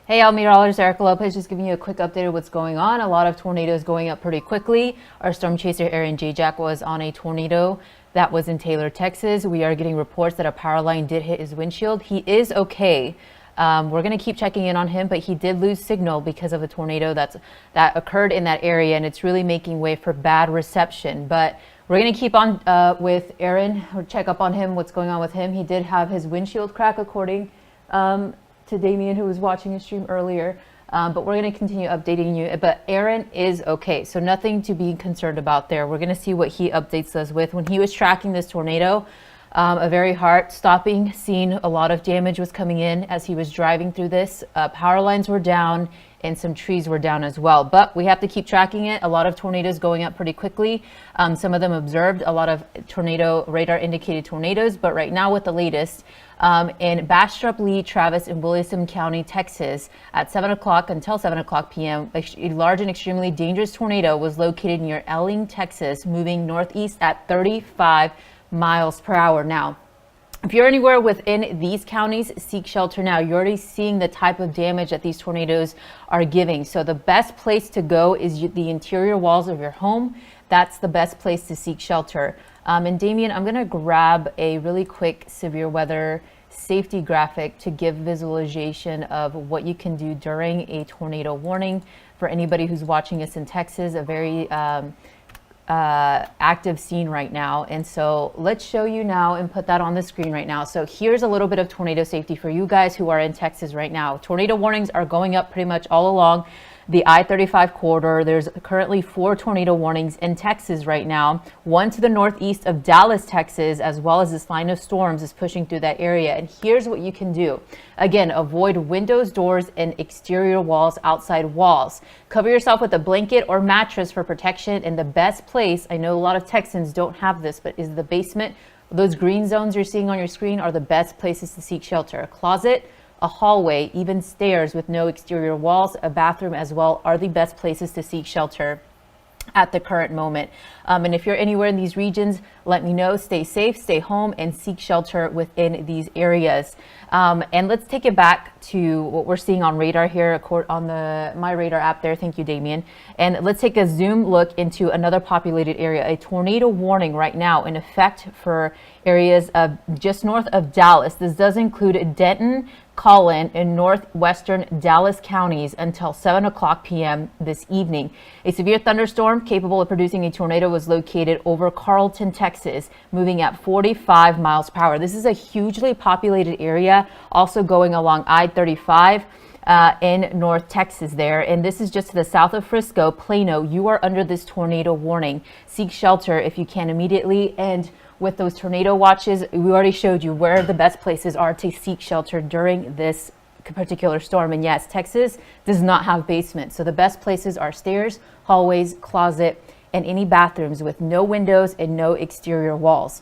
Hey, y'all, meteorologist Erica Lopez just giving you a quick update of what's going on. A lot of tornadoes going up pretty quickly. Our storm chaser Aaron Jayjack was on a tornado that was in Taylor, Texas. We are getting reports that a power line did hit his windshield. He is okay. We're going to keep checking in on him, but he did lose signal because of a tornado that occurred in that area, and it's really making way for bad reception. But we're going to keep on with Aaron, or check up on him, what's going on with him. He did have his windshield crack according to to Damien, who was watching a stream earlier. But we're going to continue updating you. But Aaron is okay, so nothing to be concerned about there. We're going to see what he updates us with. When he was tracking this tornado, a very heart-stopping scene. A lot of damage was coming in as he was driving through this. Power lines were down and some trees were down as well. But we have to keep tracking it. A lot of tornadoes going up pretty quickly. Some of them observed, a lot of tornado radar indicated tornadoes. But right now with the latest, in Bastrop, Lee, Travis, and Williamson County, Texas, at 7 o'clock until 7 o'clock p.m., a large and extremely dangerous tornado was located near Elling, Texas, moving northeast at 35 miles per hour. Now, if you're anywhere within these counties, seek shelter now. You're already seeing the type of damage that these tornadoes are giving. So the best place to go is the interior walls of your home. That's the best place to seek shelter. And Damien, I'm going to grab a really quick severe weather safety graphic to give visualization of what you can do during a tornado warning. For anybody who's watching us in Texas, a very active scene right now. And so let's show you now and put that on the screen right now. So here's a little bit of tornado safety for you guys who are in Texas right now. Tornado warnings are going up pretty much all along the I-35 corridor. There's currently 4 tornado warnings in Texas right now. One to the northeast of Dallas, Texas, as well as this line of storms is pushing through that area. And here's what you can do. Again, avoid windows, doors, and exterior walls, outside walls. Cover yourself with a blanket or mattress for protection. And the best place, I know a lot of Texans don't have this, but is the basement. Those green zones you're seeing on your screen are the best places to seek shelter. A closet, a hallway, even stairs with no exterior walls, a bathroom as well, are the best places to seek shelter at the current moment. And if you're anywhere in these regions, let me know. Stay safe, stay home, and seek shelter within these areas. And let's take it back to what we're seeing on radar here on the MyRadar app there. Thank you, Damien. And let's take a zoom look into another populated area. A tornado warning right now in effect for areas of just north of Dallas. This does include Denton, Collin, and northwestern Dallas counties until 7 o'clock p.m. this evening. A severe thunderstorm capable of producing a tornado was located over Carlton, Texas, moving at 45 miles per hour. This is a hugely populated area, also going along I-35 in North Texas there. And this is just to the south of Frisco, Plano. You are under this tornado warning. Seek shelter if you can immediately. And with those tornado watches, we already showed you where the best places are to seek shelter during this particular storm. And yes, Texas does not have basements. So the best places are stairs, hallways, closet, and any bathrooms with no windows and no exterior walls.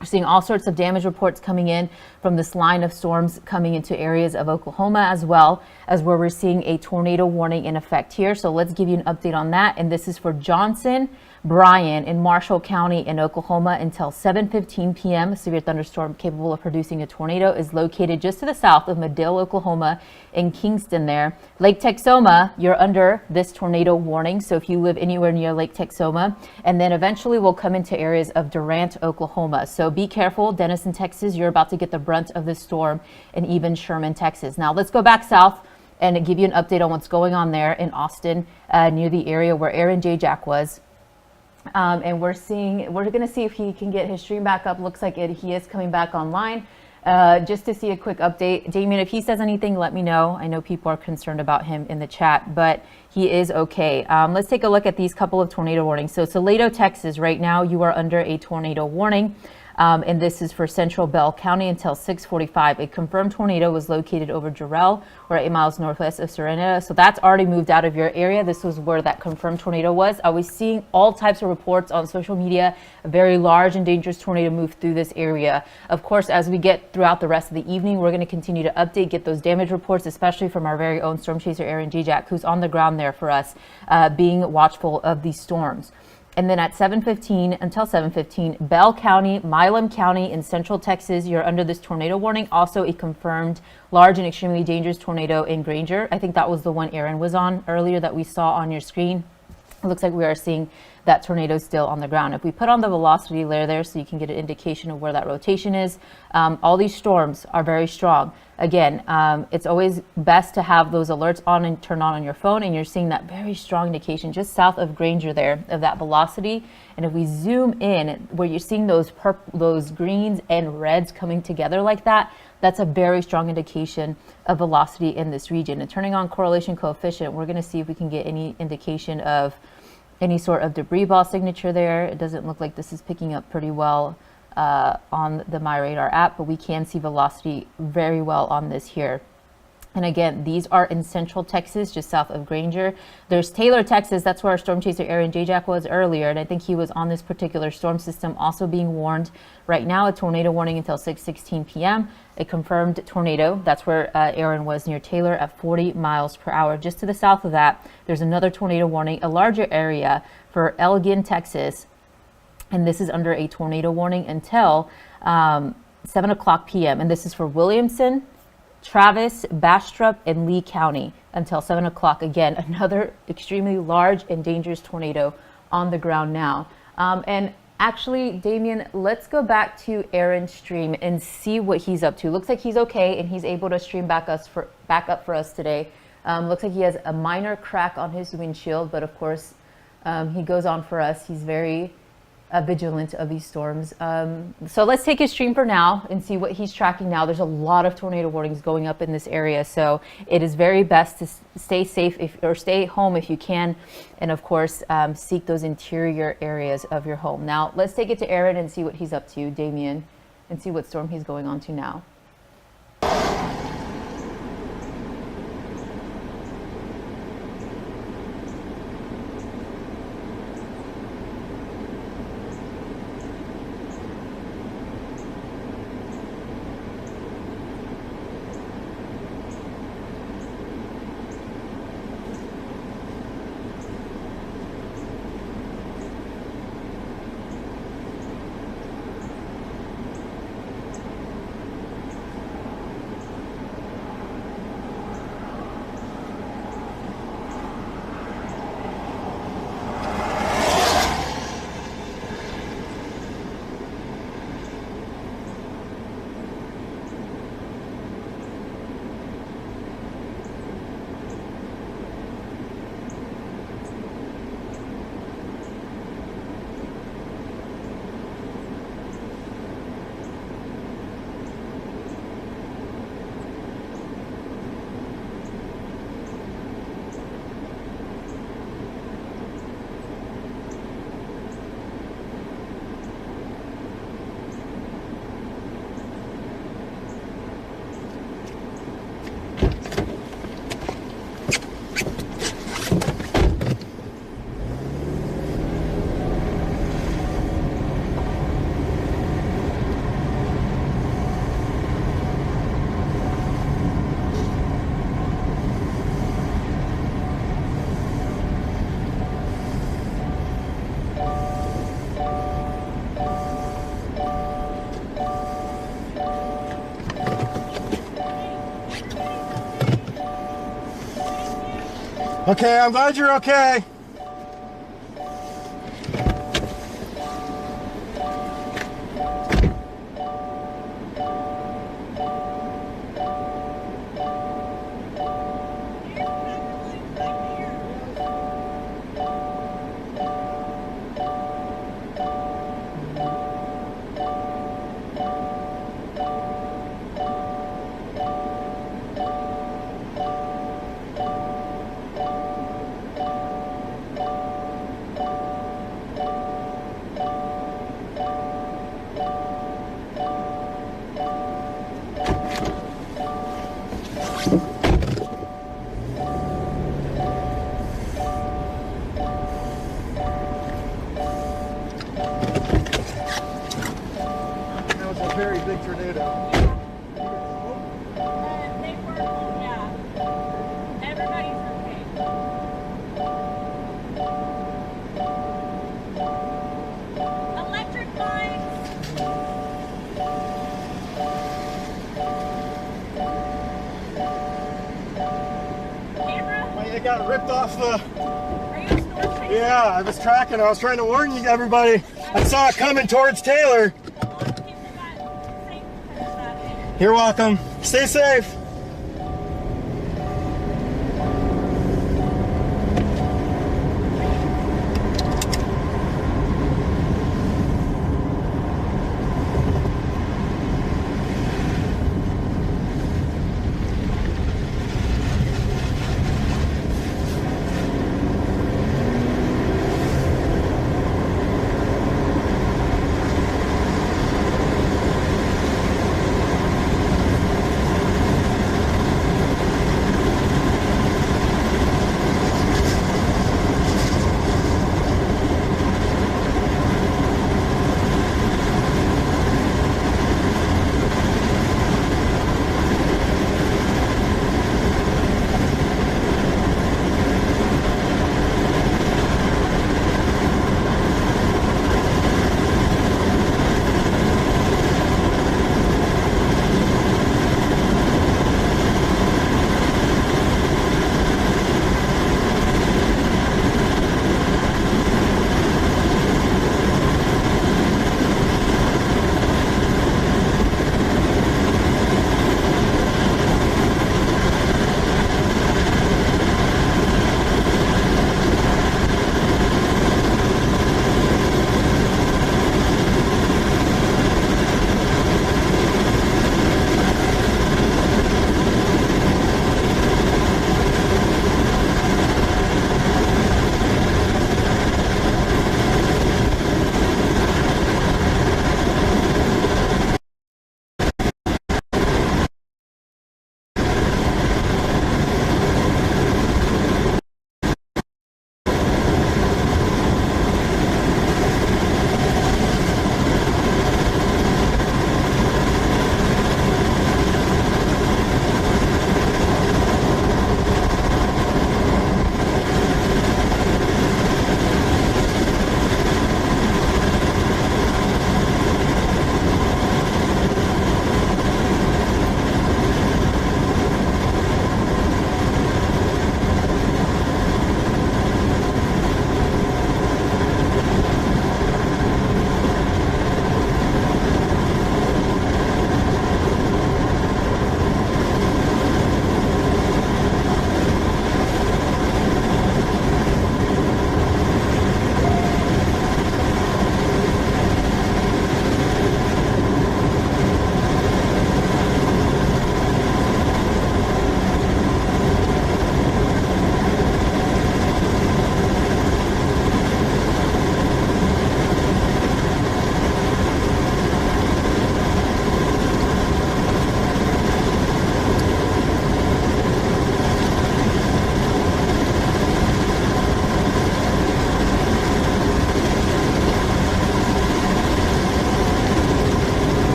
We're seeing all sorts of damage reports coming in from this line of storms coming into areas of Oklahoma, as well as where we're seeing a tornado warning in effect here. So let's give you an update on that. And this is for Johnson, Bryan, and Marshall County in Oklahoma until 7:15 p.m. A severe thunderstorm capable of producing a tornado is located just to the south of Medeal, Oklahoma, and Kingston there. Lake Texoma, you're under this tornado warning. So if you live anywhere near Lake Texoma, and then eventually we'll come into areas of Durant, Oklahoma. So be careful. Denison, Texas, you're about to get the brunt of this storm, and even Sherman, Texas. Now let's go back south and give you an update on what's going on there in Austin, near the area where Aaron Jayjack was. And we're going to see if he can get his stream back up. Looks like he is coming back online. Just to see a quick update. Damien, if he says anything, let me know. I know people are concerned about him in the chat, but he is okay. Let's take a look at these couple of tornado warnings. So Salado, Texas, right now you are under a tornado warning. And this is for Central Bell County until 6:45. A confirmed tornado was located over Jarrell, or 8 miles northwest of Serenita. So that's already moved out of your area. This was where that confirmed tornado was. I was seeing all types of reports on social media. A very large and dangerous tornado moved through this area. Of course, as we get throughout the rest of the evening, we're going to continue to update, get those damage reports, especially from our very own storm chaser, Aaron Jayjack, who's on the ground there for us, being watchful of these storms. And then at 7:15 until 7:15, Bell County, Milam County in Central Texas, you're under this tornado warning. Also a confirmed large and extremely dangerous tornado in Granger. I think that was the one Aaron was on earlier that we saw on your screen. It looks like we are seeing that tornado still on the ground. If we put on the velocity layer there so you can get an indication of where that rotation is, all these storms are very strong. Again, it's always best to have those alerts on and turn on your phone, and you're seeing that very strong indication just south of Granger there of that velocity. And if we zoom in where you're seeing those greens and reds coming together like that, that's a very strong indication of velocity in this region. And turning on correlation coefficient, we're going to see if we can get any indication of any sort of debris ball signature there. It doesn't look like this is picking up pretty well on the MyRadar app, but we can see velocity very well on this here. And again, these are in central Texas, just south of Granger. There's Taylor, Texas. That's where our storm chaser Aaron Jayjack was earlier. And I think he was on this particular storm system also being warned. Right now, a tornado warning until 6:16 p.m. A confirmed tornado. That's where Aaron was, near Taylor at 40 miles per hour. Just to the south of that, there's another tornado warning, a larger area for Lufkin, Texas. And this is under a tornado warning until 7 o'clock p.m. And this is for Williamson, Travis, Bastrop, and Lee County until 7 o'clock. Again, another extremely large and dangerous tornado on the ground now. And actually, Damien, let's go back to Aaron's stream and see what he's up to. Looks like he's okay and he's able to stream back up for us today. Looks like he has a minor crack on his windshield, but of course, he goes on for us. He's very vigilant of these storms. So let's take his stream for now and see what he's tracking now. There's a lot of tornado warnings going up in this area, so it is very best to stay safe or stay home if you can, and of course seek those interior areas of your home. Now let's take it to Aaron and see what he's up to, Damien, and see what storm he's going on to now.
Okay, I'm glad you're okay.
Very big tornado.
They were, yeah. Everybody's okay. Electric lines. Camera.
It got ripped off the...
Are you a storm chaser?
Yeah, I was tracking. I was trying to warn you, everybody. I saw it coming towards Taylor. You're welcome. Stay safe.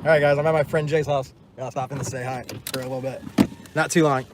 All right, guys, I'm at my friend Jay's house. Gotta stop in to say hi for a little bit. Not too long.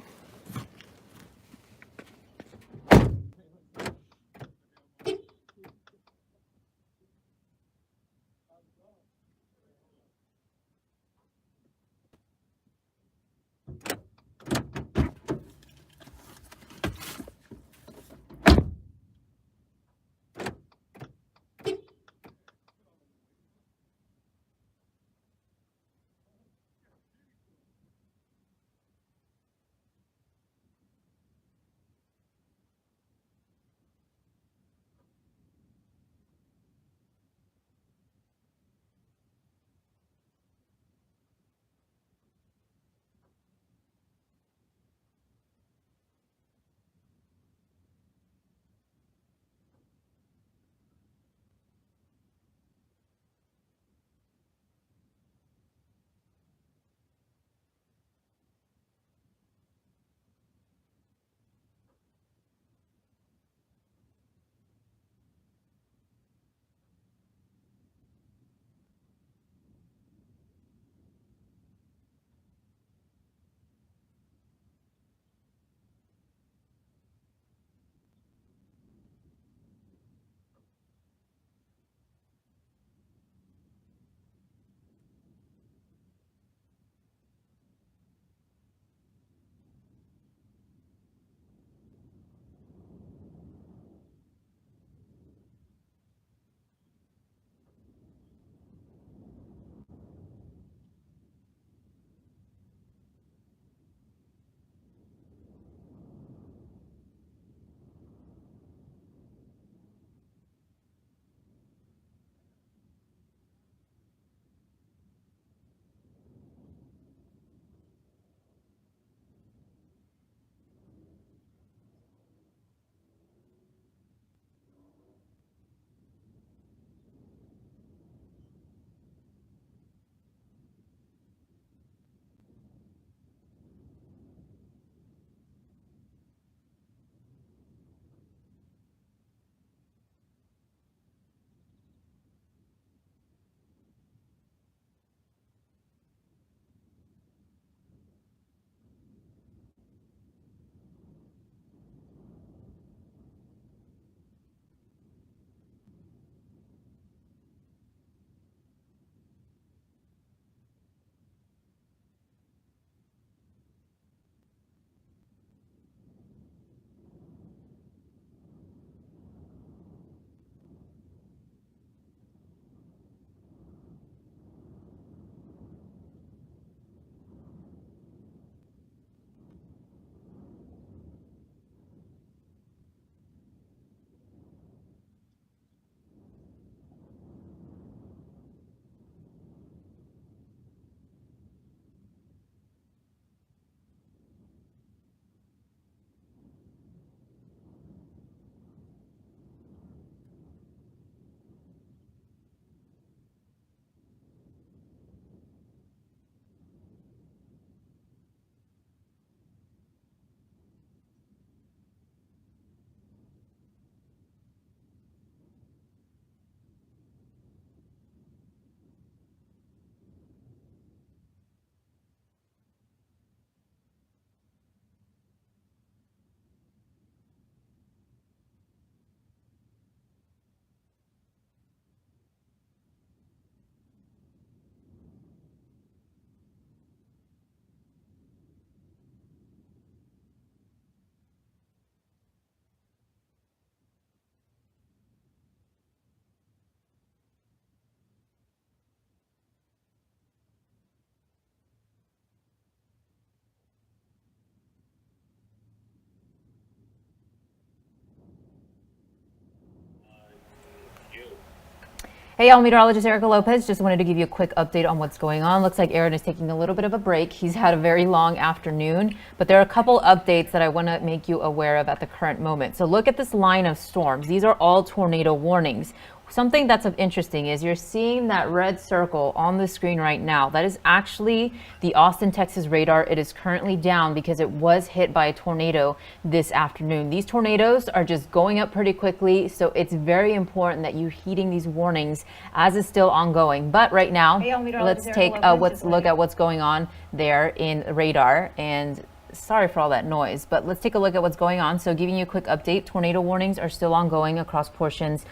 Hey, y'all, meteorologist Erica Lopez. Just wanted to give you a quick update on what's going on. Looks like Aaron is taking a little bit of a break. He's had a very long afternoon, but there are a couple updates that I want to make you aware of at the current moment. So look at this line of storms. These are all tornado warnings. something that's of interesting is you're seeing that red circle on the screen right now. That is actually the Austin, Texas radar. It is currently down because it was hit by a tornado this afternoon. These tornadoes are just going up pretty quickly, so it's very important that you're heeding these warnings as it's still ongoing. But right now, let's take look at what's going on there in radar. And sorry for all that noise, but let's take a look at what's going on. So giving you a quick update, tornado warnings are still ongoing across portions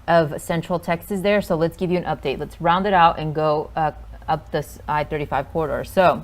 of central Texas there. So let's give you an update. Let's round it out and go up this I-35 corridor. So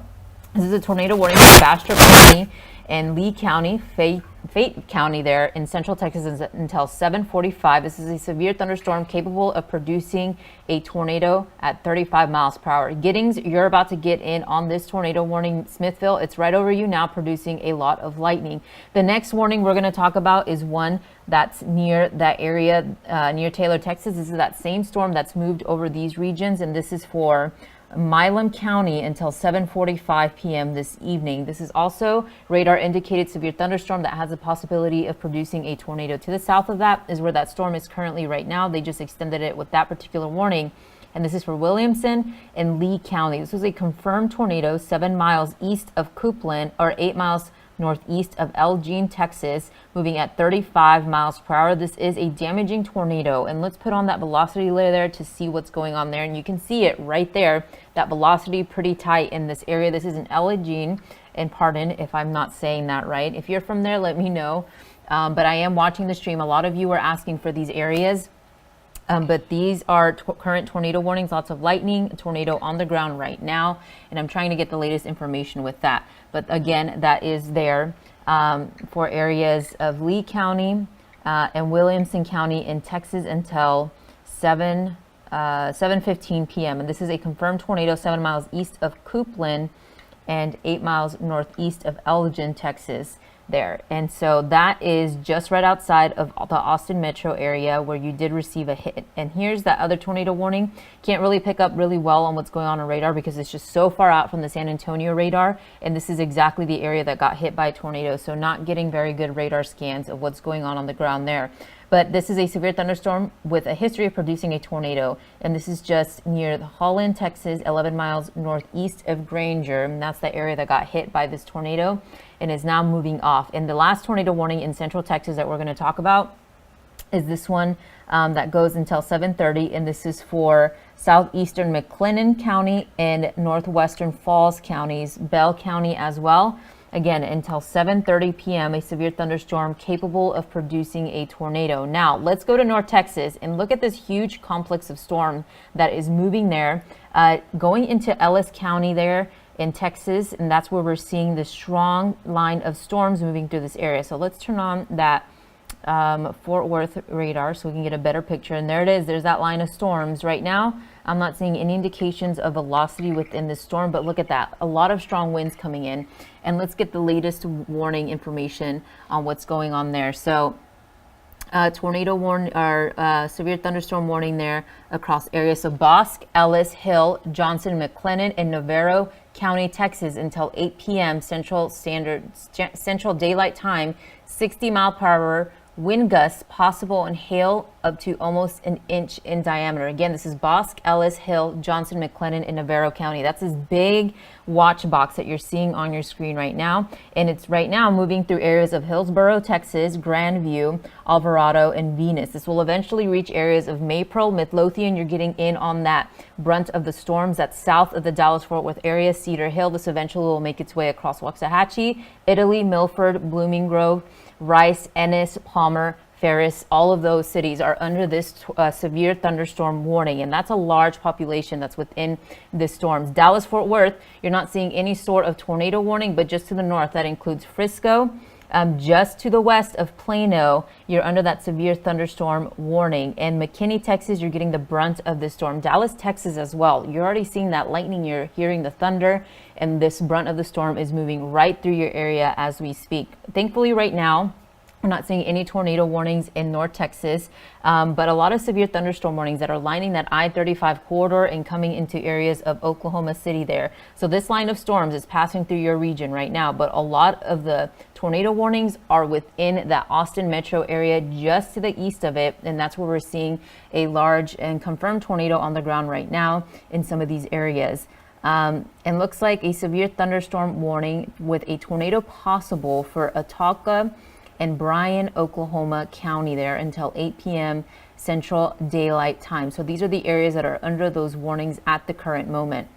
this is a tornado warning for Bastrop County and Lee County, Fayette County there in central Texas until 7:45. This is a severe thunderstorm capable of producing a tornado at 35 miles per hour. Giddings, you're about to get in on this tornado warning. Smithville, it's right over you now, producing a lot of lightning. The next warning we're going to talk about is one that's near that area, near Taylor, Texas. This is that same storm that's moved over these regions, and this is for Milam County until 7:45 p.m. this evening. This is also radar indicated severe thunderstorm that has a possibility of producing a tornado. To the south of that is where that storm is currently right now. They just extended it with that particular warning. And this is for Williamson and Lee County. This was a confirmed tornado 7 miles east of Coupland, or 8 miles northeast of Elgin, Texas, moving at 35 miles per hour. This is a damaging tornado, and let's put on that velocity layer there to see what's going on there. And you can see it right there, that velocity pretty tight in this area. This is in Elgin, and pardon if I'm not saying that right. If you're from there, let me know. But I am watching the stream. A lot of you are asking for these areas. But these are current tornado warnings, lots of lightning, a tornado on the ground right now, and I'm trying to get the latest information with that. But again, that is there for areas of Lee County and Williamson County in Texas until 7:15 p.m. And this is a confirmed tornado 7 miles east of Coupland and 8 miles northeast of Elgin, Texas. There. And so that is just right outside of the Austin metro area where you did receive a hit. And here's that other tornado warning. Can't really pick up really well on what's going on radar because it's just so far out from the San Antonio radar. And this is exactly the area that got hit by a tornado. So not getting very good radar scans of what's going on the ground there. But this is a severe thunderstorm with a history of producing a tornado. And this is just near Holland, Texas, 11 miles northeast of Granger. And that's the area that got hit by this tornado and is now moving off. And the last tornado warning in central Texas that we're going to talk about is this one that goes until 7:30. And this is for southeastern McLennan County and northwestern Falls counties, Bell County as well. Again, until 7:30 p.m., a severe thunderstorm capable of producing a tornado. Now, let's go to North Texas and look at this huge complex of storm that is moving there, going into Ellis County there in Texas, and that's where we're seeing the strong line of storms moving through this area. So let's turn on that Fort Worth radar so we can get a better picture. And there it is. There's that line of storms. Right now, I'm not seeing any indications of velocity within this storm, but look at that. A lot of strong winds coming in. And let's get the latest warning information on what's going on there. So tornado warning or severe thunderstorm warning there across areas. So Bosque, Ellis, Hill, Johnson, McLennan, and Navarro County, Texas until 8 p.m. Central Daylight Time, 60 mile per hour wind gusts possible and hail up to almost an inch in diameter. Again, this is Bosque, Ellis, Hill, Johnson, McLennan, and Navarro County. That's this big watch box that you're seeing on your screen right now. And it's right now moving through areas of Hillsborough, Texas, Grandview, Alvarado, and Venus. This will eventually reach areas of Maypearl, Midlothian. You're getting in on that brunt of the storms that's south of the Dallas-Fort Worth area, Cedar Hill. This eventually will make its way across Waxahachie, Italy, Milford, Blooming Grove, Rice, Ennis, Palmer, Ferris. All of those cities are under this severe thunderstorm warning, and that's a large population that's within this storms. Dallas-Fort Worth, you're not seeing any sort of tornado warning, but just to the north, that includes Frisco. Just to the west of Plano, you're under that severe thunderstorm warning. And McKinney, Texas, you're getting the brunt of this storm. Dallas, Texas as well. You're already seeing that lightning. You're hearing the thunder. And this brunt of the storm is moving right through your area as we speak. Thankfully, right now, We're not seeing any tornado warnings in North Texas, but a lot of severe thunderstorm warnings that are lining that I-35 corridor and coming into areas of Oklahoma City there. So this line of storms is passing through your region right now, but a lot of the tornado warnings are within that Austin metro area just to the east of it, and that's where we're seeing a large and confirmed tornado on the ground right now in some of these areas. And looks like a severe thunderstorm warning with a tornado possible for Ataka and Bryan, Oklahoma County there until 8 p.m. Central Daylight Time. So these are the areas that are under those warnings at the current moment.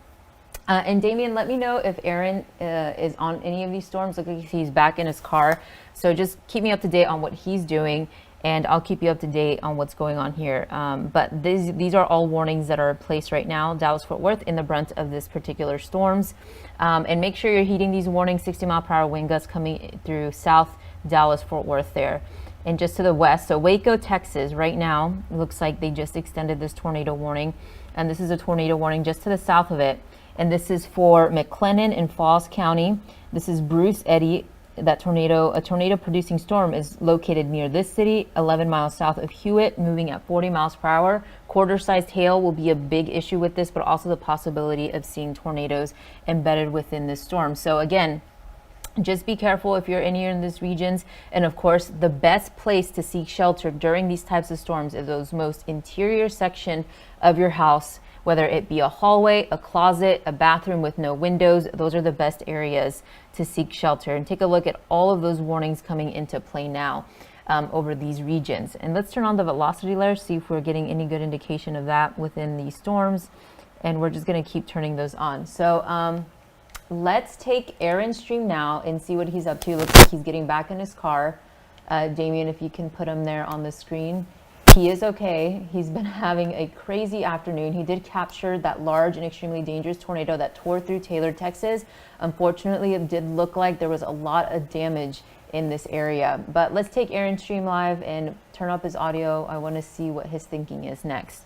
And Damien, let me know if Aaron is on any of these storms. Look like he's back in his car. So just keep me up to date on what he's doing, and I'll keep you up to date on what's going on here. But these are all warnings that are placed right now. Dallas-Fort Worth in the brunt of this particular storms. And make sure you're heeding these warnings, 60-mile-per-hour wind gusts coming through South Dallas-Fort Worth there. And just to the west, so Waco, Texas, right now, it looks like they just extended this tornado warning. And this is a tornado warning just to the south of it. And this is for McLennan and Falls County. This is Bruce Eddy. That tornado, a tornado producing storm, is located near this city, 11 miles south of Hewitt, moving at 40 miles per hour. Quarter-sized hail will be a big issue with this, but also the possibility of seeing tornadoes embedded within this storm. So again, just be careful if you're anywhere in these regions. And of course, the best place to seek shelter during these types of storms is those most interior section of your house, whether it be a hallway, a closet, a bathroom with no windows. Those are the best areas to seek shelter. And take a look at all of those warnings coming into play now over these regions. And let's turn on the velocity layer, see if we're getting any good indication of that within these storms. And we're just going to keep turning those on. So let's take Aaron's stream now and see what he's up to. Looks like he's getting back in his car. Damien, if you can put him there on the screen. He is okay. He's been having a crazy afternoon. He did capture that large and extremely dangerous tornado that tore through Taylor, Texas. Unfortunately, it did look like there was a lot of damage in this area. But let's take Aaron's stream live and turn up his audio. I want to see what his thinking is next.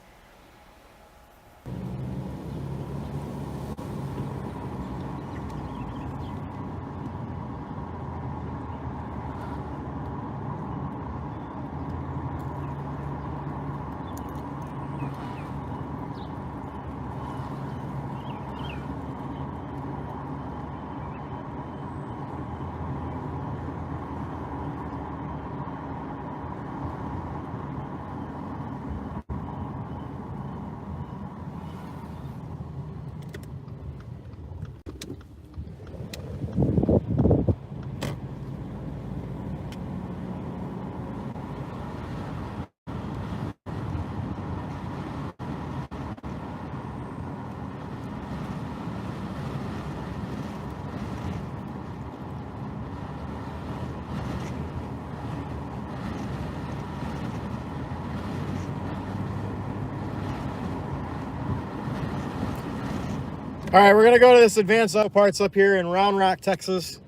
All right, we're gonna go to this advanced parts up here in Round Rock, Texas.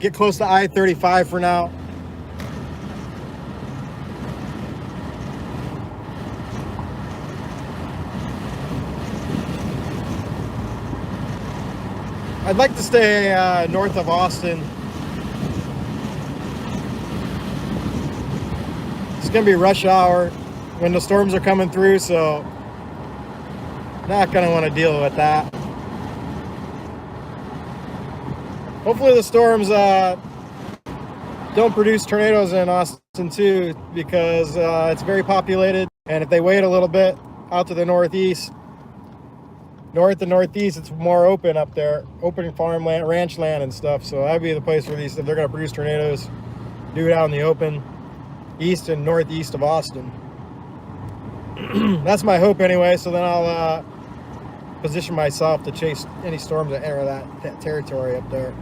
Get close to I-35 for now. I'd like to stay north of Austin. It's gonna be rush hour when the storms are coming through, so not gonna want to deal with that. Hopefully the storms don't produce tornadoes in Austin too, because it's very populated, and if they wait a little bit out to the northeast, north and northeast, it's more open up there, open farmland, ranch land and stuff. So that'd be the place where these, if they're gonna produce tornadoes, do it out in the open, east and northeast of Austin. That's my hope anyway. So then I'll position myself to chase any storms that enter that territory up there.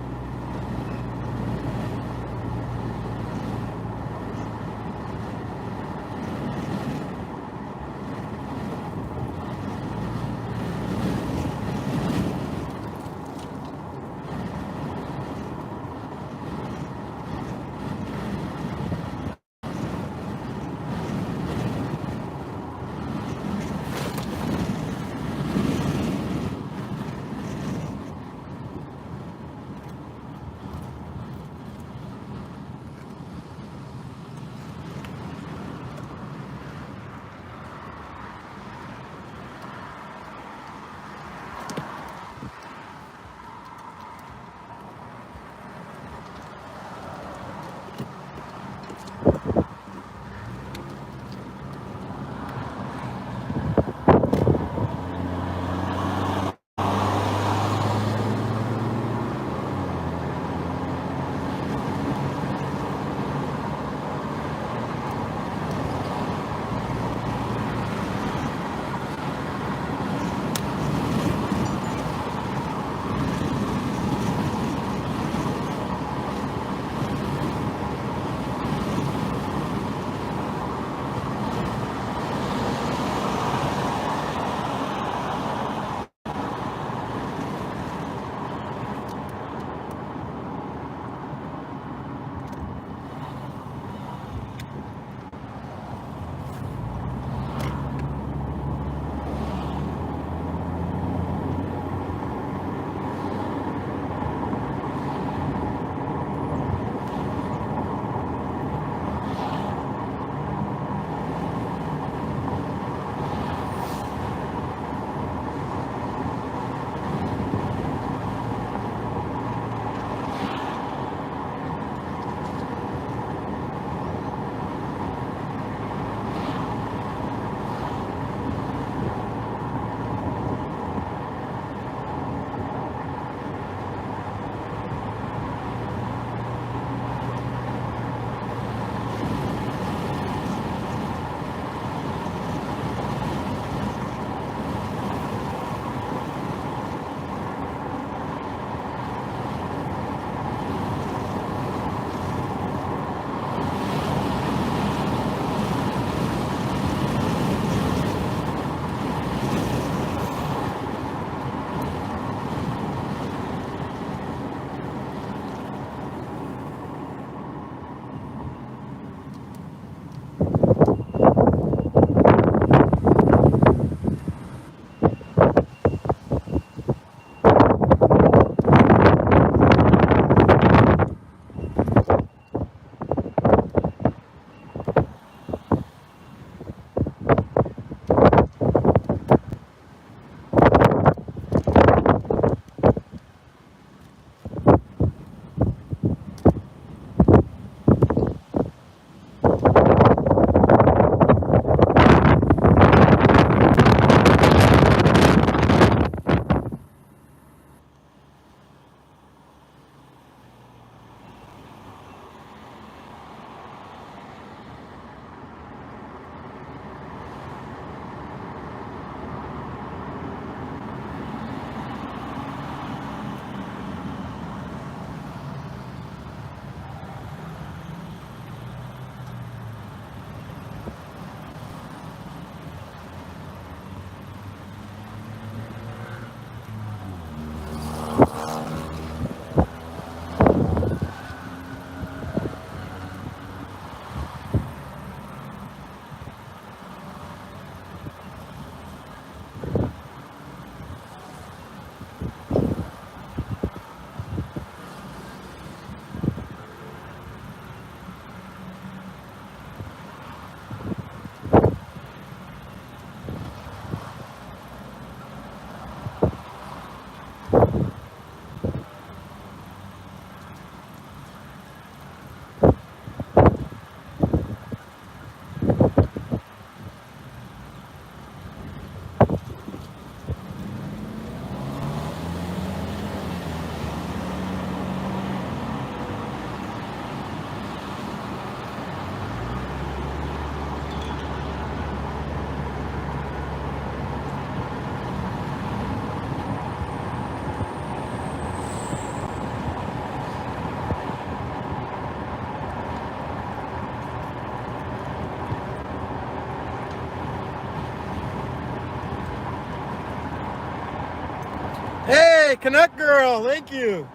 Hey, Canuck girl, thank you.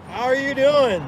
How are you doing?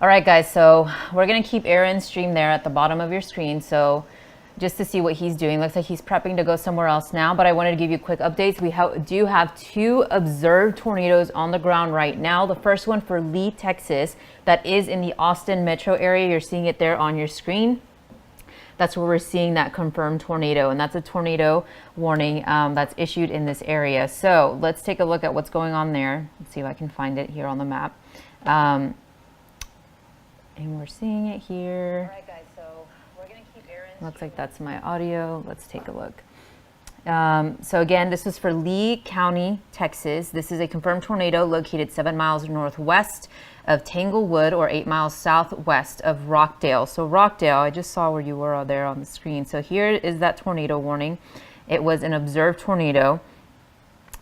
All right, guys, so we're gonna keep Aaron's stream there at the bottom of your screen. So just to see what he's doing, looks like he's prepping to go somewhere else now, but I wanted to give you quick updates. We do have 2 observed tornadoes on the ground right now. The first one for Lee, Texas, that is in the Austin metro area. You're seeing it there on your screen. That's where we're seeing that confirmed tornado, and that's a tornado warning that's issued in this area. So let's take a look at what's going on there. Let's see if I can find it here on the map. And we're seeing it here. All right, guys, so we're going to keep Aaron. Looks like that's my audio. Let's take a look. So again, this is for Lee County, Texas. This is a confirmed tornado located 7 miles northwest of Tanglewood or 8 miles southwest of Rockdale. So Rockdale, I just saw where you were there on the screen. So here is that tornado warning. It was an observed tornado.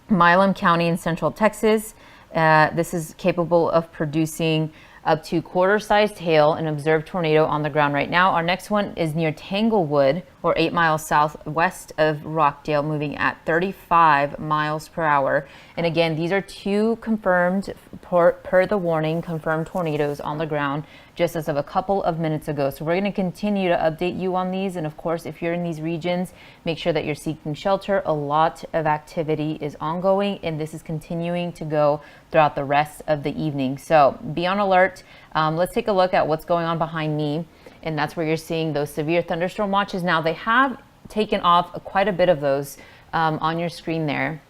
Milam County in central Texas. This is capable of producing up to quarter-sized hail, an observed tornado on the ground right now. Our next one is near Tanglewood, or 8 miles southwest of Rockdale, moving at 35 miles per hour. And again, these are 2 confirmed per the warning, confirmed tornadoes on the ground just as of a couple of minutes ago. So we're going to continue to update you on these. And of course, if you're in these regions, make sure that you're seeking shelter. A lot of activity is ongoing, and this is continuing to go throughout the rest of the evening. So be on alert. Let's take a look at what's going on behind me. And that's where you're seeing those severe thunderstorm watches. Now, they have taken off quite a bit of those on your screen there.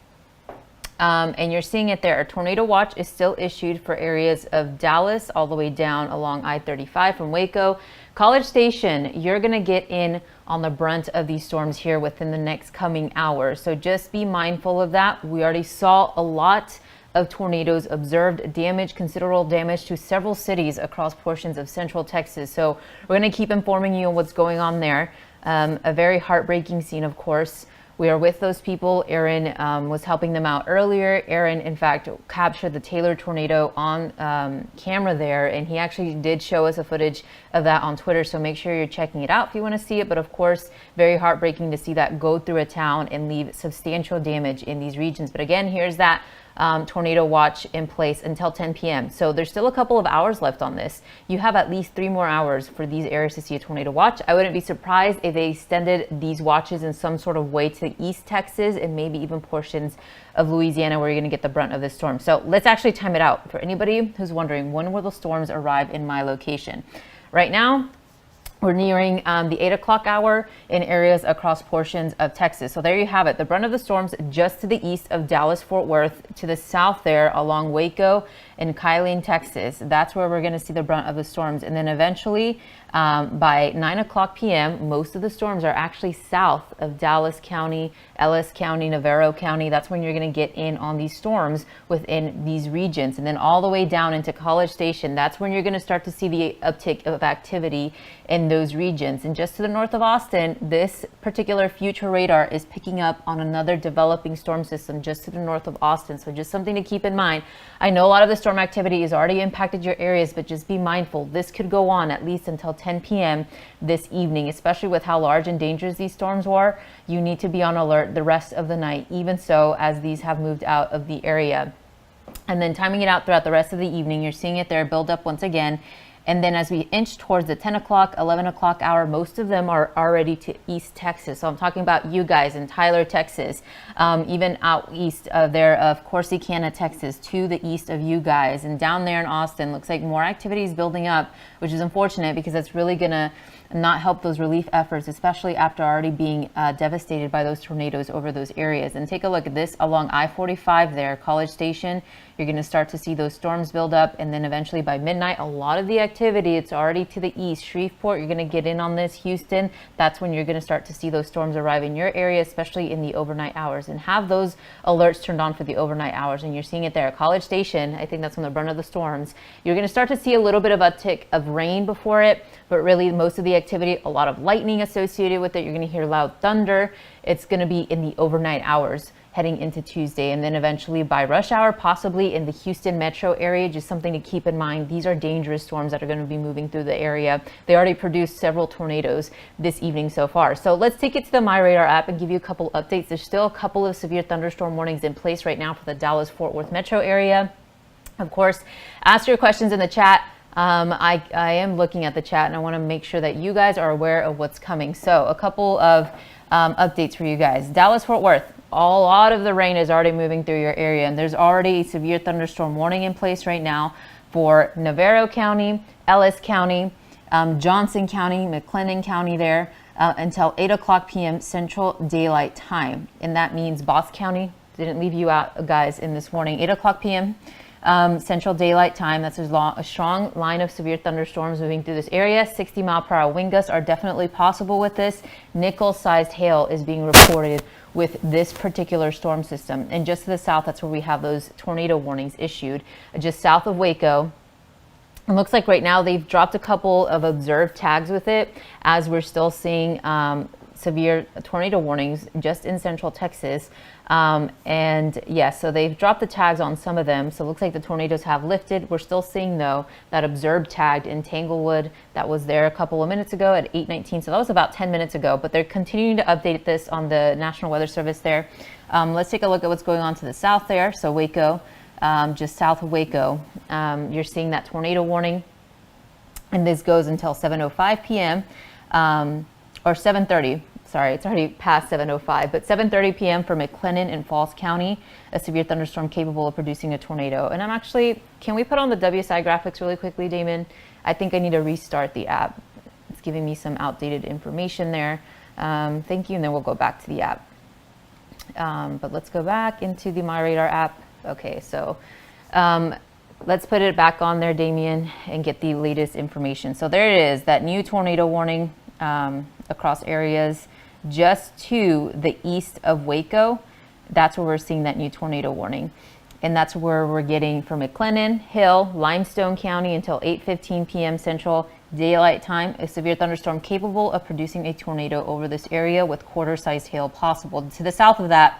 And you're seeing it there. A tornado watch is still issued for areas of Dallas all the way down along I-35 from Waco. College Station, you're going to get in on the brunt of these storms here within the next coming hours. So just be mindful of that. We already saw a lot of tornadoes observed, considerable damage to several cities across portions of central Texas. So we're going to keep informing you on what's going on there. A very heartbreaking scene, of course. We are with those people. Aaron was helping them out earlier. Aaron, in fact, captured the Taylor tornado on camera there, and he actually did show us a footage of that on Twitter, so make sure you're checking it out if you want to see it. But of course, very heartbreaking to see that go through a town and leave substantial damage in these regions. But again, here's that tornado watch in place until 10 p.m. So there's still a couple of hours left on this. You have at least 3 more hours for these areas to see a tornado watch. I wouldn't be surprised if they extended these watches in some sort of way to East Texas and maybe even portions of Louisiana where you're going to get the brunt of this storm. So let's actually time it out. For anybody who's wondering, when will the storms arrive in my location? Right now, we're nearing the 8 o'clock hour in areas across portions of Texas. So there you have it. The brunt of the storms just to the east of Dallas-Fort Worth, to the south there along Waco and Kylie, Texas. That's where we're going to see the brunt of the storms. And then eventually by 9 o'clock p.m., most of the storms are actually south of Dallas County, Ellis County, Navarro County. That's when you're going to get in on these storms within these regions. And then all the way down into College Station, that's when you're going to start to see the uptick of activity in those regions. And just to the north of Austin, this particular future radar is picking up on another developing storm system just to the north of Austin. So just something to keep in mind. I know a lot of the storm activity has already impacted your areas, but just be mindful. This could go on at least until 10 p.m. this evening, especially with how large and dangerous these storms were. You need to be on alert the rest of the night, even so as these have moved out of the area. And then timing it out throughout the rest of the evening, you're seeing it there build up once again. And then as we inch towards the 10 o'clock, 11 o'clock hour, most of them are already to East Texas. So I'm talking about you guys in Tyler, Texas, even out east of there of Corsicana, Texas, to the east of you guys. And down there in Austin, looks like more activity is building up, which is unfortunate because that's really going to not help those relief efforts, especially after already being devastated by those tornadoes over those areas. And take a look at this along I-45 there, College Station. You're going to start to see those storms build up, and then eventually by midnight, a lot of the activity, it's already to the east. Shreveport, you're going to get in on this. Houston, that's when you're going to start to see those storms arrive in your area, especially in the overnight hours, and have those alerts turned on for the overnight hours. And you're seeing it there. College Station, I think that's when the brunt of the storms. You're going to start to see a little bit of uptick of rain before it, but really most of the activity, a lot of lightning associated with it. You're going to hear loud thunder. It's going to be in the overnight hours heading into Tuesday, and then eventually by rush hour, possibly in the Houston metro area. Just something to keep in mind. These are dangerous storms that are going to be moving through the area. They already produced several tornadoes this evening so far. So let's take it to the MyRadar app and give you a couple updates. There's still a couple of severe thunderstorm warnings in place right now for the Dallas-Fort Worth metro area. Of course, ask your questions in the chat. I am looking at the chat, and I want to make sure that you guys are aware of what's coming. So a couple of updates for you guys. Dallas-Fort Worth. A lot of the rain is already moving through your area, and there's already a severe thunderstorm warning in place right now for Navarro County, Ellis County, Johnson County, McLennan County there until 8 o'clock p.m. Central Daylight Time. And that means Boss County didn't leave you out, guys, in this warning. 8 o'clock p.m. Central Daylight Time. That's a strong line of severe thunderstorms moving through this area. 60-mile-per-hour wind gusts are definitely possible with this. Nickel-sized hail is being reported with this particular storm system. And just to the south, that's where we have those tornado warnings issued. Just south of Waco, it looks like right now they've dropped a couple of observed tags with it, as we're still seeing severe tornado warnings just in central Texas. And yeah, so they've dropped the tags on some of them. So it looks like the tornadoes have lifted. We're still seeing, though, that observed tagged in Tanglewood that was there a couple of minutes ago at 8:19. So that was about 10 minutes ago, but they're continuing to update this on the National Weather Service there. Let's take a look at what's going on to the south there. So Waco, just south of Waco. You're seeing that tornado warning, and this goes until 7:05 p.m. Or 7:30. Sorry, it's already past 7:05, but 7:30 p.m. for McLennan and Falls County, a severe thunderstorm capable of producing a tornado. And I'm actually, can we put on the WSI graphics really quickly, Damon? I think I need to restart the app. It's giving me some outdated information there. Thank you, and then we'll go back to the app. But let's go back into the MyRadar app. Okay, so let's put it back on there, Damien, and get the latest information. So there it is, that new tornado warning across areas just to the east of Waco. That's where we're seeing that new tornado warning. And that's where we're getting from McLennan, Hill, Limestone County until 8:15 p.m. Central Daylight Time. A severe thunderstorm capable of producing a tornado over this area with quarter-sized hail possible. To the south of that,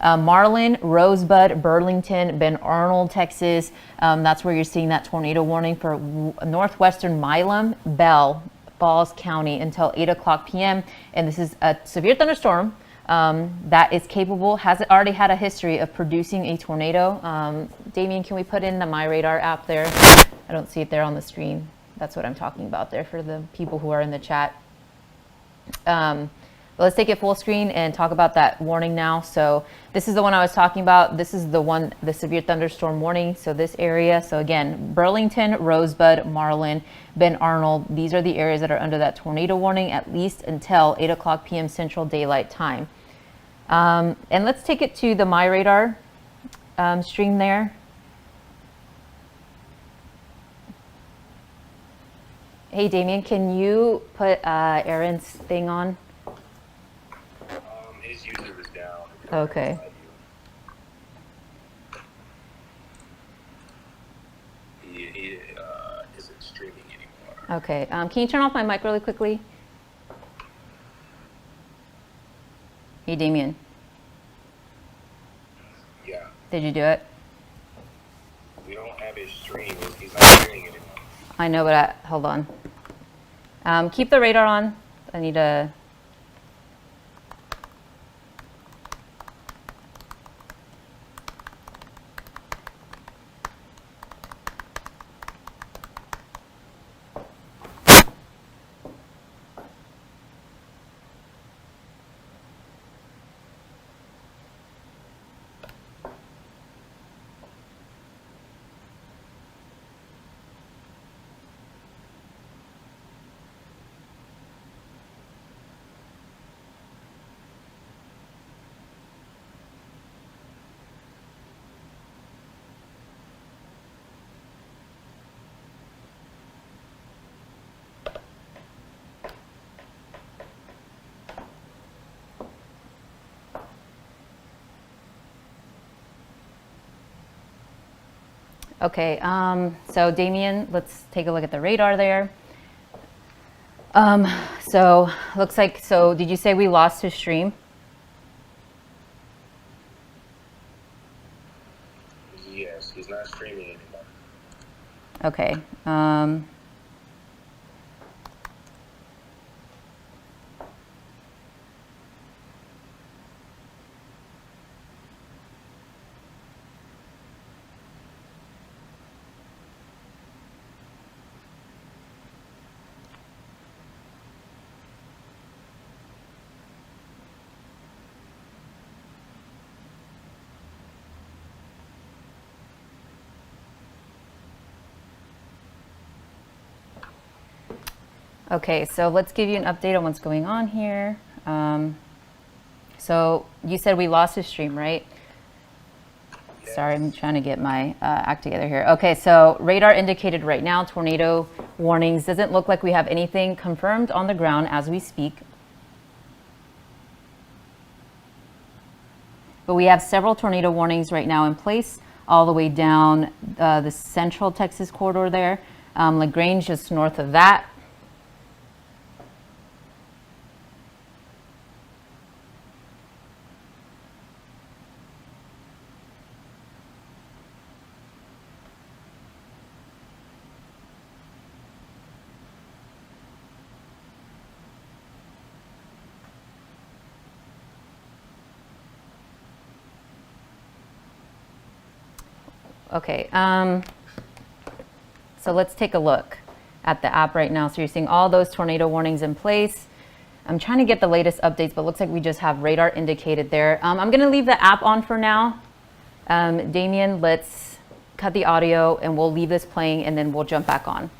Marlin, Rosebud, Burlington, Ben Arnold, Texas. That's where you're seeing that tornado warning for northwestern Milam, Bell, Falls County until 8 o'clock p.m. And this is a severe thunderstorm that is capable, has already had a history of producing a tornado. Damien, can we put in the MyRadar app there? I don't see it there on the screen. That's what I'm talking about there for the people who are in the chat. Let's take it full screen and talk about that warning now. So this is the one I was talking about. This is the one, the severe thunderstorm warning. So this area, so again, Burlington, Rosebud, Marlin, Ben Arnold, these are the areas that are under that tornado warning at least until 8 o'clock p.m. Central Daylight Time. And let's take it to the MyRadar stream there. Hey, Damien, can you put Aaron's thing on?
His user was down.
Okay.
He isn't streaming anymore.
Okay. Can you turn off my mic really quickly? Hey, Damien.
Yeah.
Did you do it?
We don't have his stream. He's not streaming anymore.
I know, but hold on. Keep the radar on. I need to. Okay, so Damien, let's take a look at the radar there. So looks like, so did you say we lost his stream?
Yes, he's not streaming anymore.
Okay. Okay, so let's give you an update on what's going on here. So you said we lost his stream, right?
Yes.
Sorry, I'm trying to get my act together here. Okay, so radar indicated right now, tornado warnings. Doesn't look like we have anything confirmed on the ground as we speak. But we have several tornado warnings right now in place, all the way down the central Texas corridor there. LaGrange just north of that. Okay, so let's take a look at the app right now. So you're seeing all those tornado warnings in place. I'm trying to get the latest updates, but it looks like we just have radar indicated there. I'm gonna leave the app on for now. Damien, let's cut the audio and we'll leave this playing and then we'll jump back on.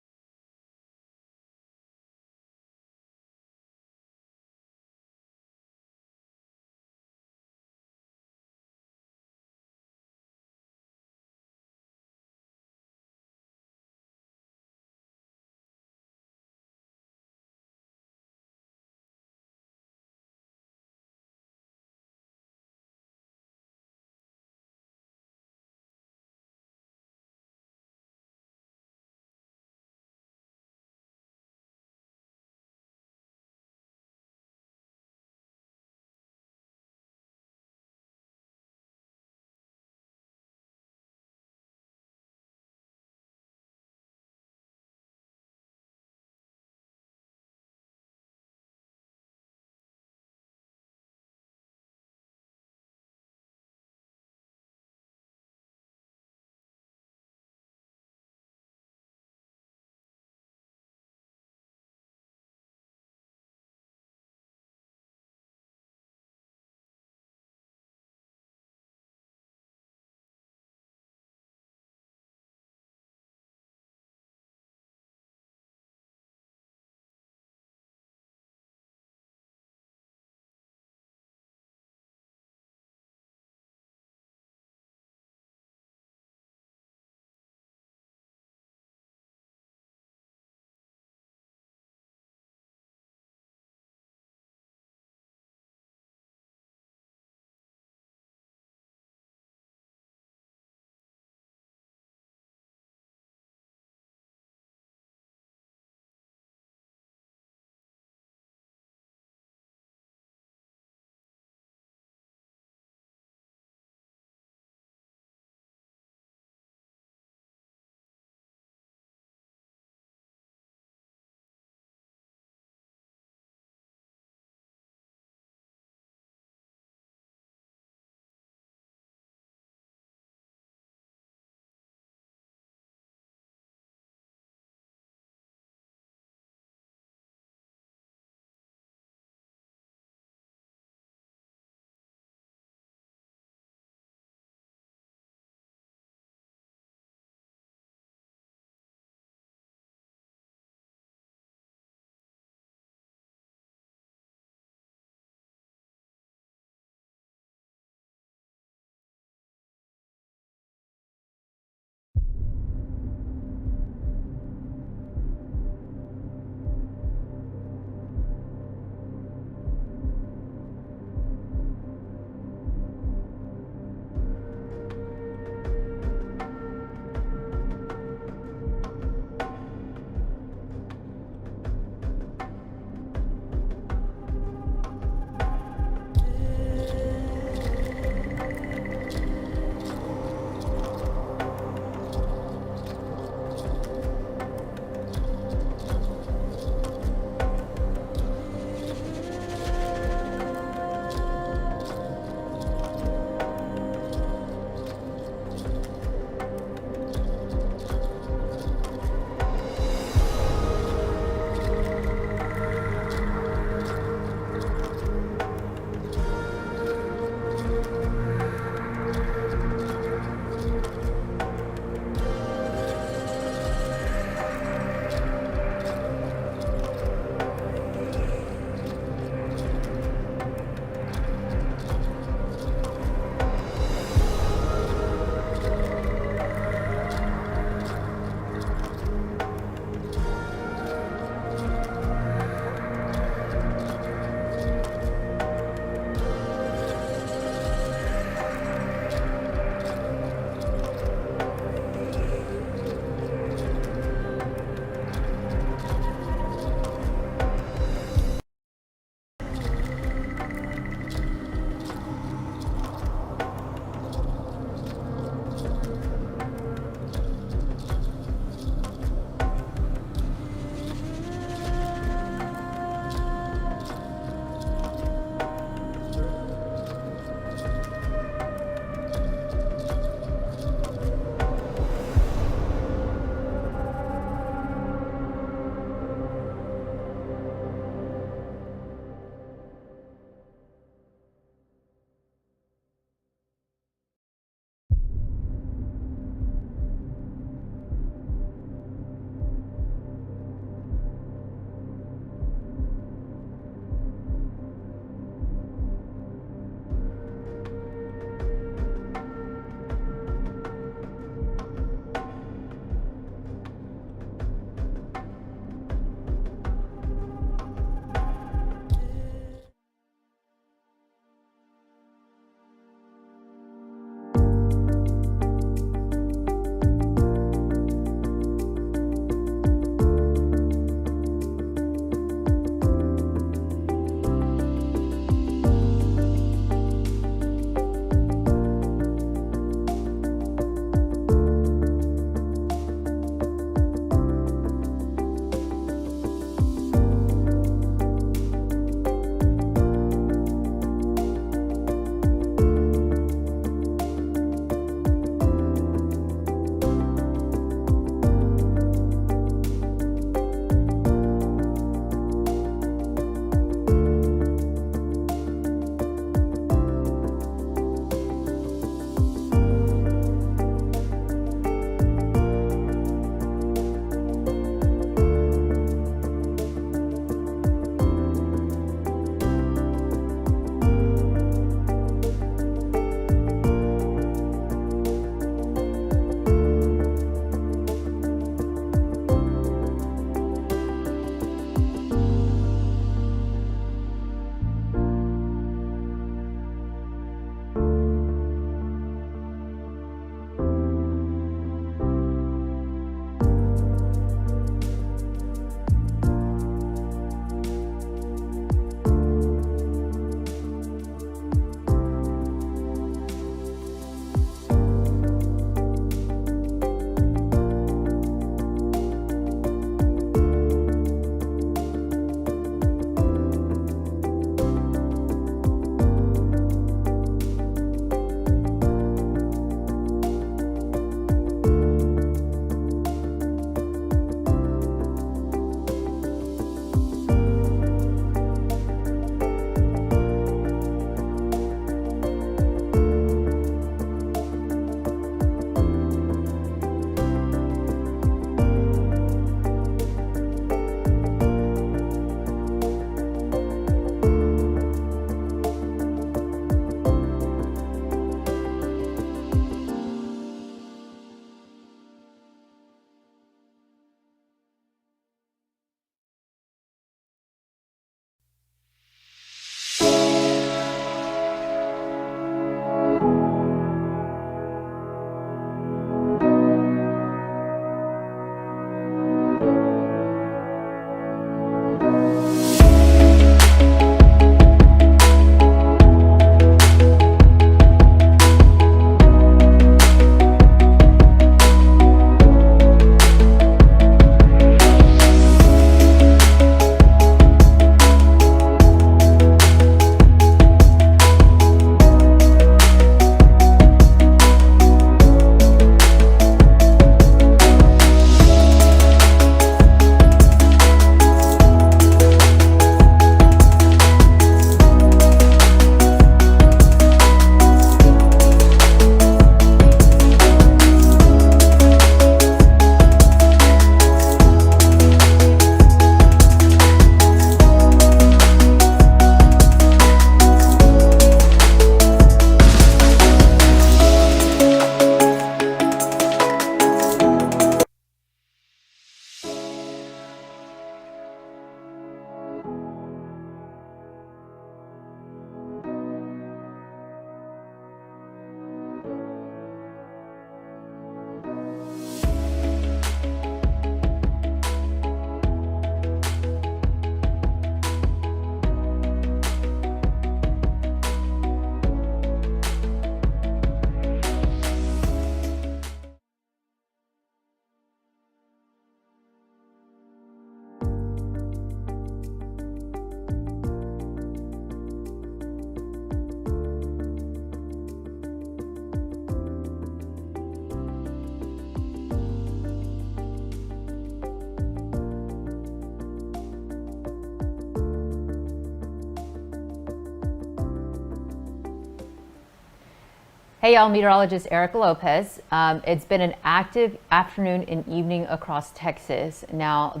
Hey y'all, meteorologist Erica Lopez. It's been an active afternoon and evening across Texas. Now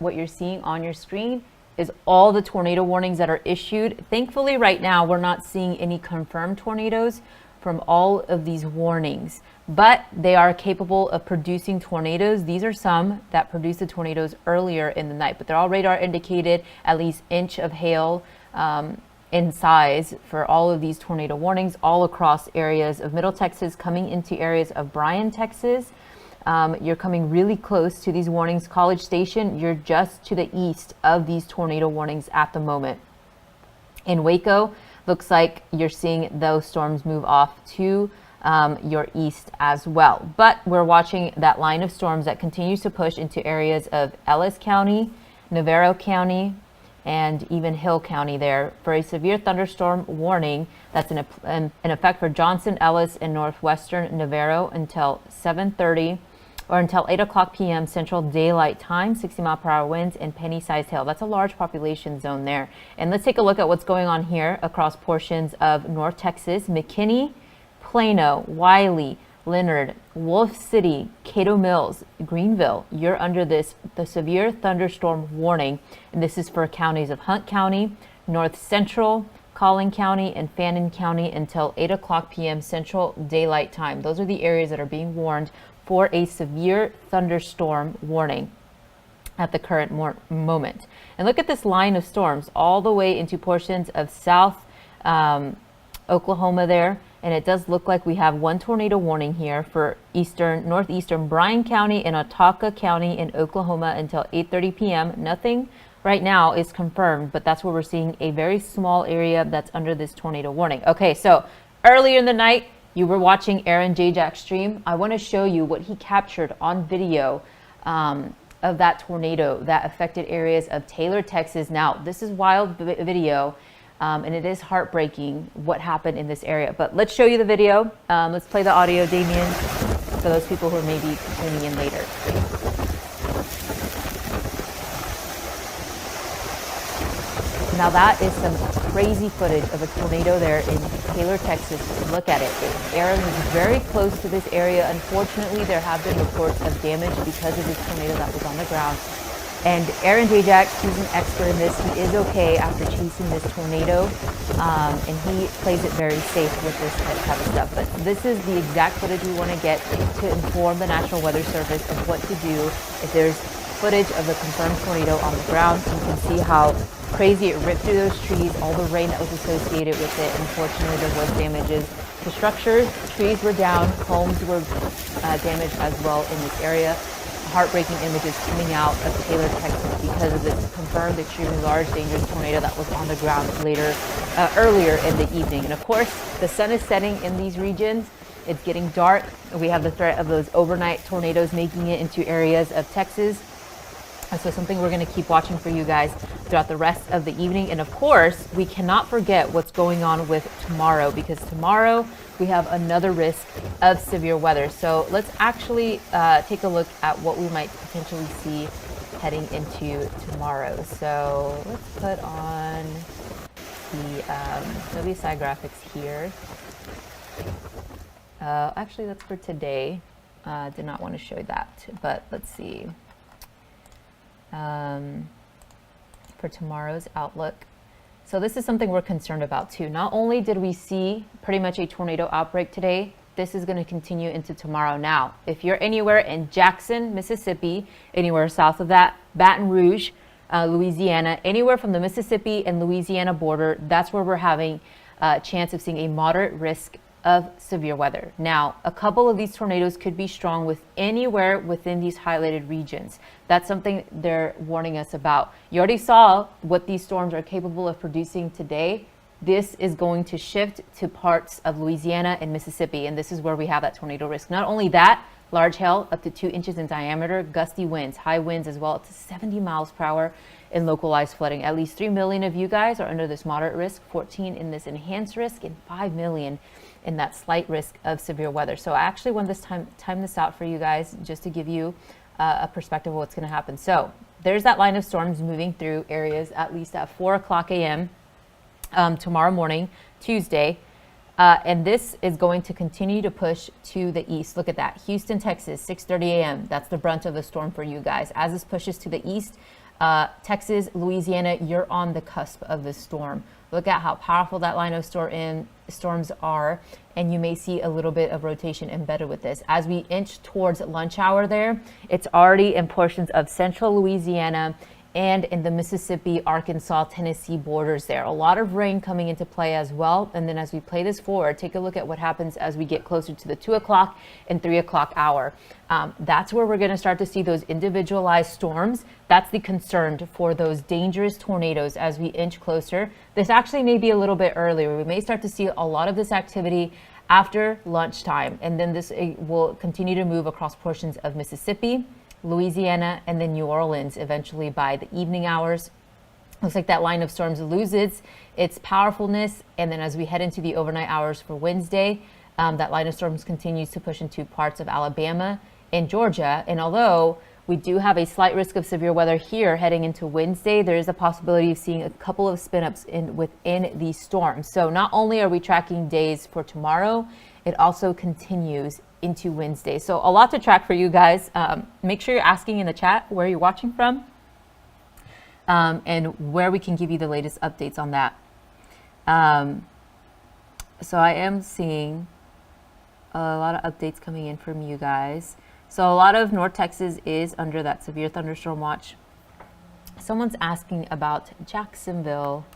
what you're seeing on your screen is all the tornado warnings that are issued. Thankfully right now we're not seeing any confirmed tornadoes from all of these warnings, but they are capable of producing tornadoes. These are some that produce the tornadoes earlier in the night, but they're all radar indicated, at least inch of hail in size for all of these tornado warnings all across areas of Middle Texas, coming into areas of Bryan, Texas. You're coming really close to these warnings. College Station, you're just to the east of these tornado warnings at the moment. In Waco, looks like you're seeing those storms move off to your east as well. But we're watching that line of storms that continues to push into areas of Ellis County, Navarro County, and even Hill County there for a severe thunderstorm warning that's in effect for Johnson, Ellis, and northwestern Navarro until 7:30 or until 8 o'clock p.m. Central Daylight Time, 60-mile-per-hour winds and penny-sized hail. That's a large population zone there. And let's take a look at what's going on here across portions of North Texas. McKinney, Plano, Wiley, Leonard, Wolf City, Cato Mills, Greenville, you're under the severe thunderstorm warning. And this is for counties of Hunt County, North Central, Collin County, and Fannin County until 8 o'clock p.m. Central Daylight Time. Those are the areas that are being warned for a severe thunderstorm warning at the current moment. And look at this line of storms all the way into portions of South Oklahoma there. And it does look like we have one tornado warning here for northeastern Bryan County and Ataka County in Oklahoma until 8:30 p.m. Nothing right now is confirmed, but that's where we're seeing a very small area that's under this tornado warning. Okay, so earlier in the night, you were watching Aaron Jayjack stream. I want to show you what he captured on video of that tornado that affected areas of Taylor, Texas. Now, this is wild video. And it is heartbreaking what happened in this area. But let's show you the video. Let's play the audio, Damien, for those people who are maybe tuning in later. Now that is some crazy footage of a tornado there in Taylor, Texas. Look at it. Aaron was very close to this area. Unfortunately, there have been reports of damage because of this tornado that was on the ground. And Aaron Jayjack, he's an expert in this. He is okay after chasing this tornado, and he plays it very safe with this type of stuff. But this is the exact footage we want to get to inform the National Weather Service of what to do if there's footage of the confirmed tornado on the ground. You can see how crazy it ripped through those trees, all the rain that was associated with it. Unfortunately, there was damages to structures. Trees were down, homes were damaged as well in this area. Heartbreaking images coming out of Taylor, Texas because of this confirmed extremely large dangerous tornado that was on the ground earlier in the evening. And of course, the sun is setting in these regions. It's getting dark. We have the threat of those overnight tornadoes making it into areas of Texas. And so something we're going to keep watching for you guys throughout the rest of the evening. And of course, we cannot forget what's going on with tomorrow, because tomorrow we have another risk of severe weather. So let's actually take a look at what we might potentially see heading into tomorrow. So let's put on the WSI graphics here. Actually, that's for today. Did not want to show that, but let's see. For tomorrow's outlook. So this is something we're concerned about too. Not only did we see pretty much a tornado outbreak today, this is going to continue into tomorrow. Now, if you're anywhere in Jackson, Mississippi, anywhere south of that, Baton Rouge, Louisiana, anywhere from the Mississippi and Louisiana border, that's where we're having a chance of seeing a moderate risk of severe weather. Now, a couple of these tornadoes could be strong with anywhere within these highlighted regions. That's something they're warning us about. You already saw what these storms are capable of producing today. This is going to shift to parts of Louisiana and Mississippi, and this is where we have that tornado risk. Not only that, large hail up to 2 inches in diameter, gusty winds, high winds as well, up to 70 miles per hour, and localized flooding. At least 3 million of you guys are under this moderate risk, 14 in this enhanced risk, and 5 million in that slight risk of severe weather. So I actually want this time this out for you guys just to give you a perspective of what's going to happen. So there's that line of storms moving through areas at least at 4 o'clock a.m. Tomorrow morning, Tuesday. And this is going to continue to push to the east. Look at that. Houston, Texas, 6:30 a.m. That's the brunt of the storm for you guys. As this pushes to the east, Texas, Louisiana, you're on the cusp of the storm. Look at how powerful that line of storms are, and you may see a little bit of rotation embedded with this. As we inch towards lunch hour there, it's already in portions of central Louisiana and in the Mississippi, Arkansas, Tennessee borders there. A lot of rain coming into play as well. And then as we play this forward, take a look at what happens as we get closer to the 2 o'clock and 3 o'clock hour. That's where we're gonna start to see those individualized storms. That's the concern for those dangerous tornadoes as we inch closer. This actually may be a little bit earlier. We may start to see a lot of this activity after lunchtime. And then this will continue to move across portions of Mississippi, Louisiana, and then New Orleans eventually by the evening hours. Looks like that line of storms loses its powerfulness, and then as we head into the overnight hours for Wednesday, that line of storms continues to push into parts of Alabama and Georgia. And although we do have a slight risk of severe weather here heading into Wednesday, there is a possibility of seeing a couple of spin-ups within these storms. So not only are we tracking days for tomorrow, it also continues into Wednesday. So a lot to track for you guys. Make sure you're asking in the chat where you're watching from and where we can give you the latest updates on that. So I am seeing a lot of updates coming in from you guys. So a lot of North Texas is under that severe thunderstorm watch. Someone's asking about Jacksonville,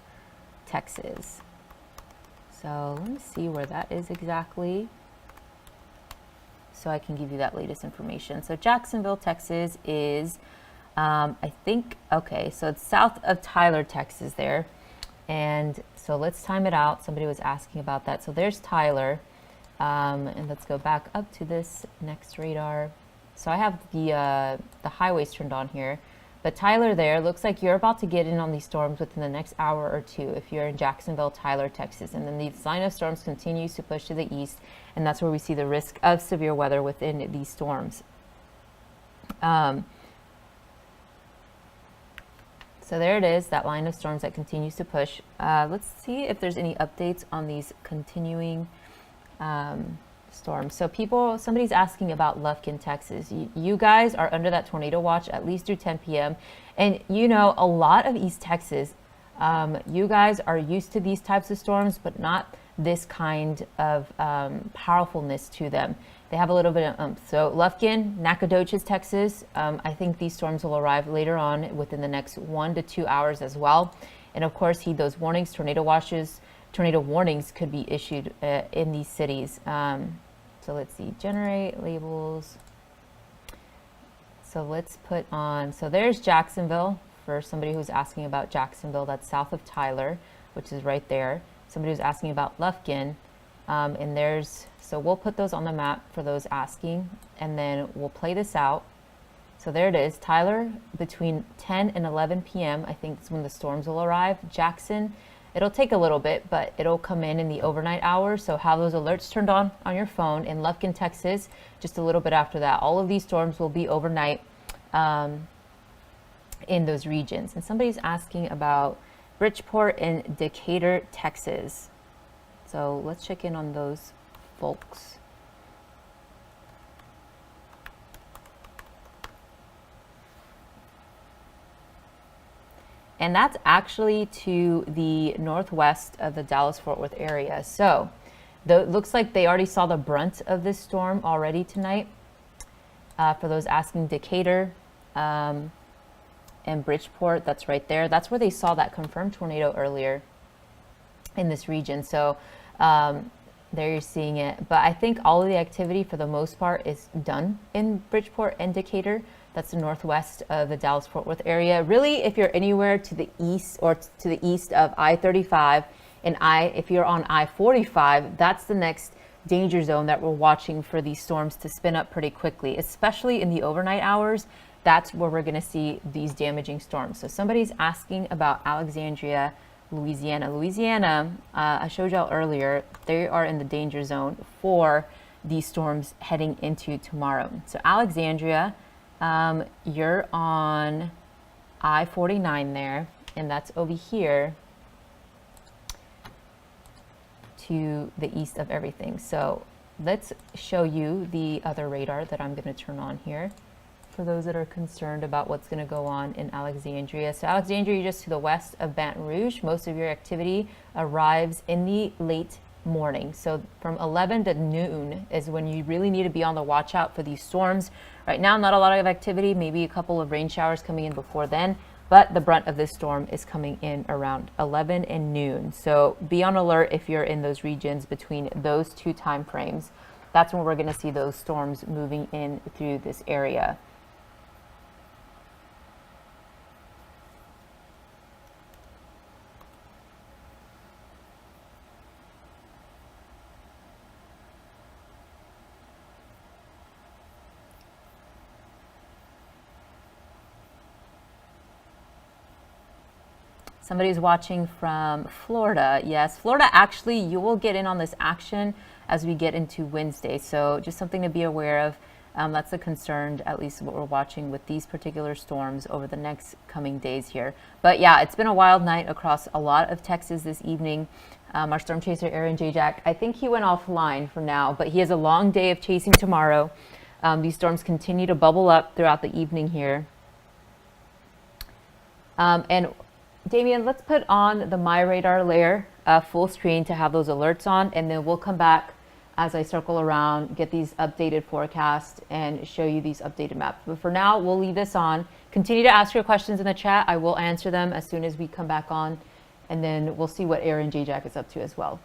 Texas. So let me see where that is exactly, so I can give you that latest information. So Jacksonville, Texas is, I think, okay, so it's south of Tyler, Texas there. And so let's time it out. Somebody was asking about that. So there's Tyler. And let's go back up to this next radar. So I have the highways turned on here. But Tyler there, looks like you're about to get in on these storms within the next hour or two if you're in Jacksonville, Tyler, Texas. And then the line of storms continues to push to the east, and that's where we see the risk of severe weather within these storms. So there it is, that line of storms that continues to push. Let's see if there's any updates on these continuing storms. So somebody's asking about Lufkin, Texas. You guys are under that tornado watch at least through 10 p.m. And you know, a lot of East Texas, you guys are used to these types of storms, but not this kind of powerfulness to them. They have a little bit of So Lufkin, Nacogdoches, Texas, I think these storms will arrive later on within the next 1 to 2 hours as well. And of course, heed those warnings. Tornado warnings could be issued in these cities. So let's see, generate labels. So let's put on, so there's Jacksonville for somebody who's asking about Jacksonville. That's south of Tyler, which is right there. Somebody who's asking about Lufkin. And so we'll put those on the map for those asking, and then we'll play this out. So there it is, Tyler, between 10 and 11 p.m. I think is when the storms will arrive. Jackson, it'll take a little bit, but it'll come in the overnight hours. So have those alerts turned on your phone. In Lufkin, Texas, just a little bit after that. All of these storms will be overnight in those regions. And somebody's asking about Bridgeport and Decatur, Texas. So let's check in on those folks. And that's actually to the northwest of the Dallas-Fort Worth area. So it looks like they already saw the brunt of this storm already tonight. For those asking, Decatur and Bridgeport, that's right there. That's where they saw that confirmed tornado earlier in this region. So there you're seeing it. But I think all of the activity for the most part is done in Bridgeport and Decatur. That's the northwest of the Dallas-Fort Worth area. Really, if you're anywhere to the east or to the east of I-35 and if you're on I-45, that's the next danger zone that we're watching for these storms to spin up pretty quickly, especially in the overnight hours. That's where we're going to see these damaging storms. So somebody's asking about Alexandria, Louisiana. Louisiana, I showed y'all earlier, they are in the danger zone for these storms heading into tomorrow. So Alexandria, you're on I-49 there, and that's over here to the east of everything. So let's show you the other radar that I'm going to turn on here for those that are concerned about what's going to go on in Alexandria. So Alexandria, just to the west of Baton Rouge. Most of your activity arrives in the late morning. So from 11 to noon is when you really need to be on the watch out for these storms. Right now, not a lot of activity, maybe a couple of rain showers coming in before then, but the brunt of this storm is coming in around 11 and noon. So be on alert if you're in those regions between those two time frames. That's when we're going to see those storms moving in through this area. Somebody's watching from Florida. Yes, Florida, actually, you will get in on this action as we get into Wednesday. So just something to be aware of. That's a concern, at least what we're watching with these particular storms over the next coming days here. But yeah, it's been a wild night across a lot of Texas this evening. Our storm chaser, Aaron Jayjack, I think he went offline for now, but he has a long day of chasing tomorrow. These storms continue to bubble up throughout the evening here. And Damien, let's put on the MyRadar layer full screen to have those alerts on, and then we'll come back as I circle around, get these updated forecasts and show you these updated maps. But for now, we'll leave this on. Continue to ask your questions in the chat. I will answer them as soon as we come back on, and then we'll see what Aaron Jayjack is up to as well.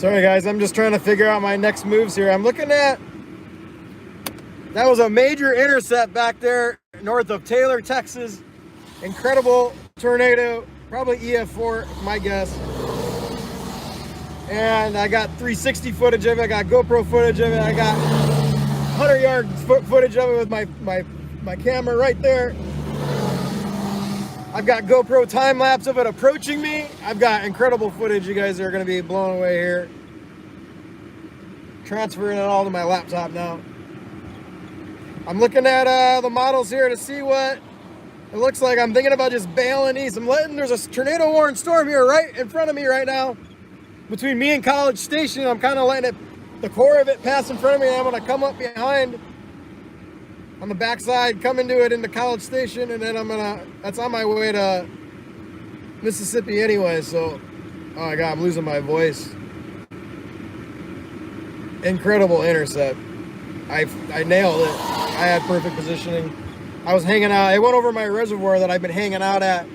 Sorry guys, I'm just trying to figure out my next moves here. I'm looking at, that was a major intercept back there north of Taylor, Texas. Incredible tornado, probably EF4, my guess. And I got 360 footage of it, I got GoPro footage of it, I got 100-yard footage of it with my camera right there. I've got GoPro time lapse of it approaching me. I've got incredible footage. You guys are gonna be blown away here. Transferring it all to my laptop now. I'm looking at the models here to see what it looks like. I'm thinking about just bailing east. There's a tornado warning storm here right in front of me right now. Between me and College Station, I'm kind of letting the core of it pass in front of me, and I'm gonna come up behind on the backside, come into it into College Station, and then that's on my way to Mississippi anyway, so, oh my God, I'm losing my voice. Incredible intercept. I nailed it. I had perfect positioning. I was hanging out, it went over my reservoir that I've been hanging out at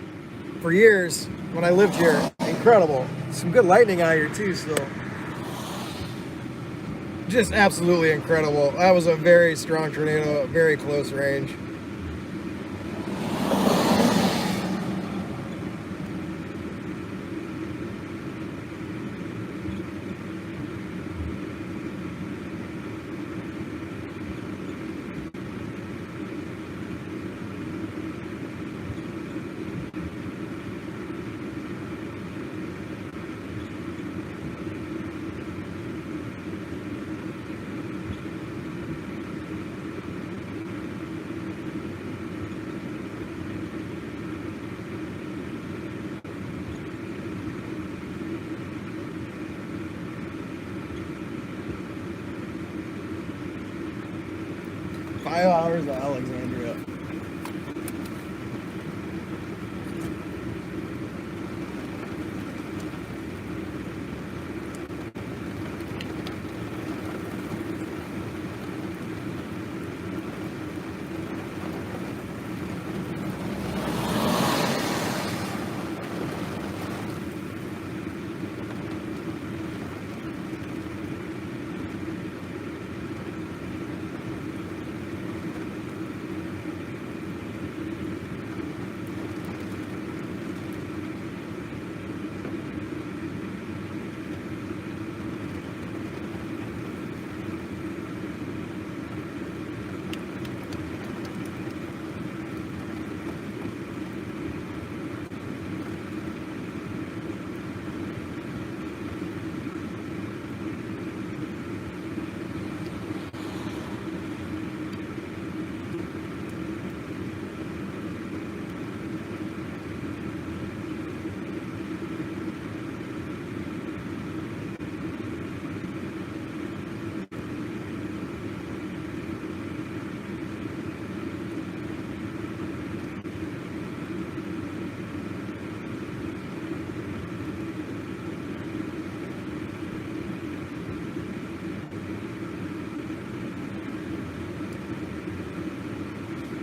for years when I lived here. Incredible. Some good lightning out here too, so. Just absolutely incredible. That was a very strong tornado, very close range. Five hours of Alexandria.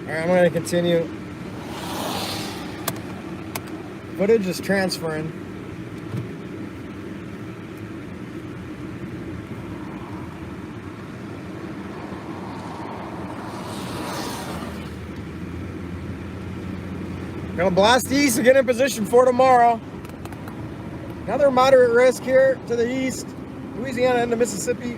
All right, I'm going to continue. Footage is transferring. Gonna blast east and get in position for tomorrow. Another moderate risk here to the east, Louisiana into Mississippi.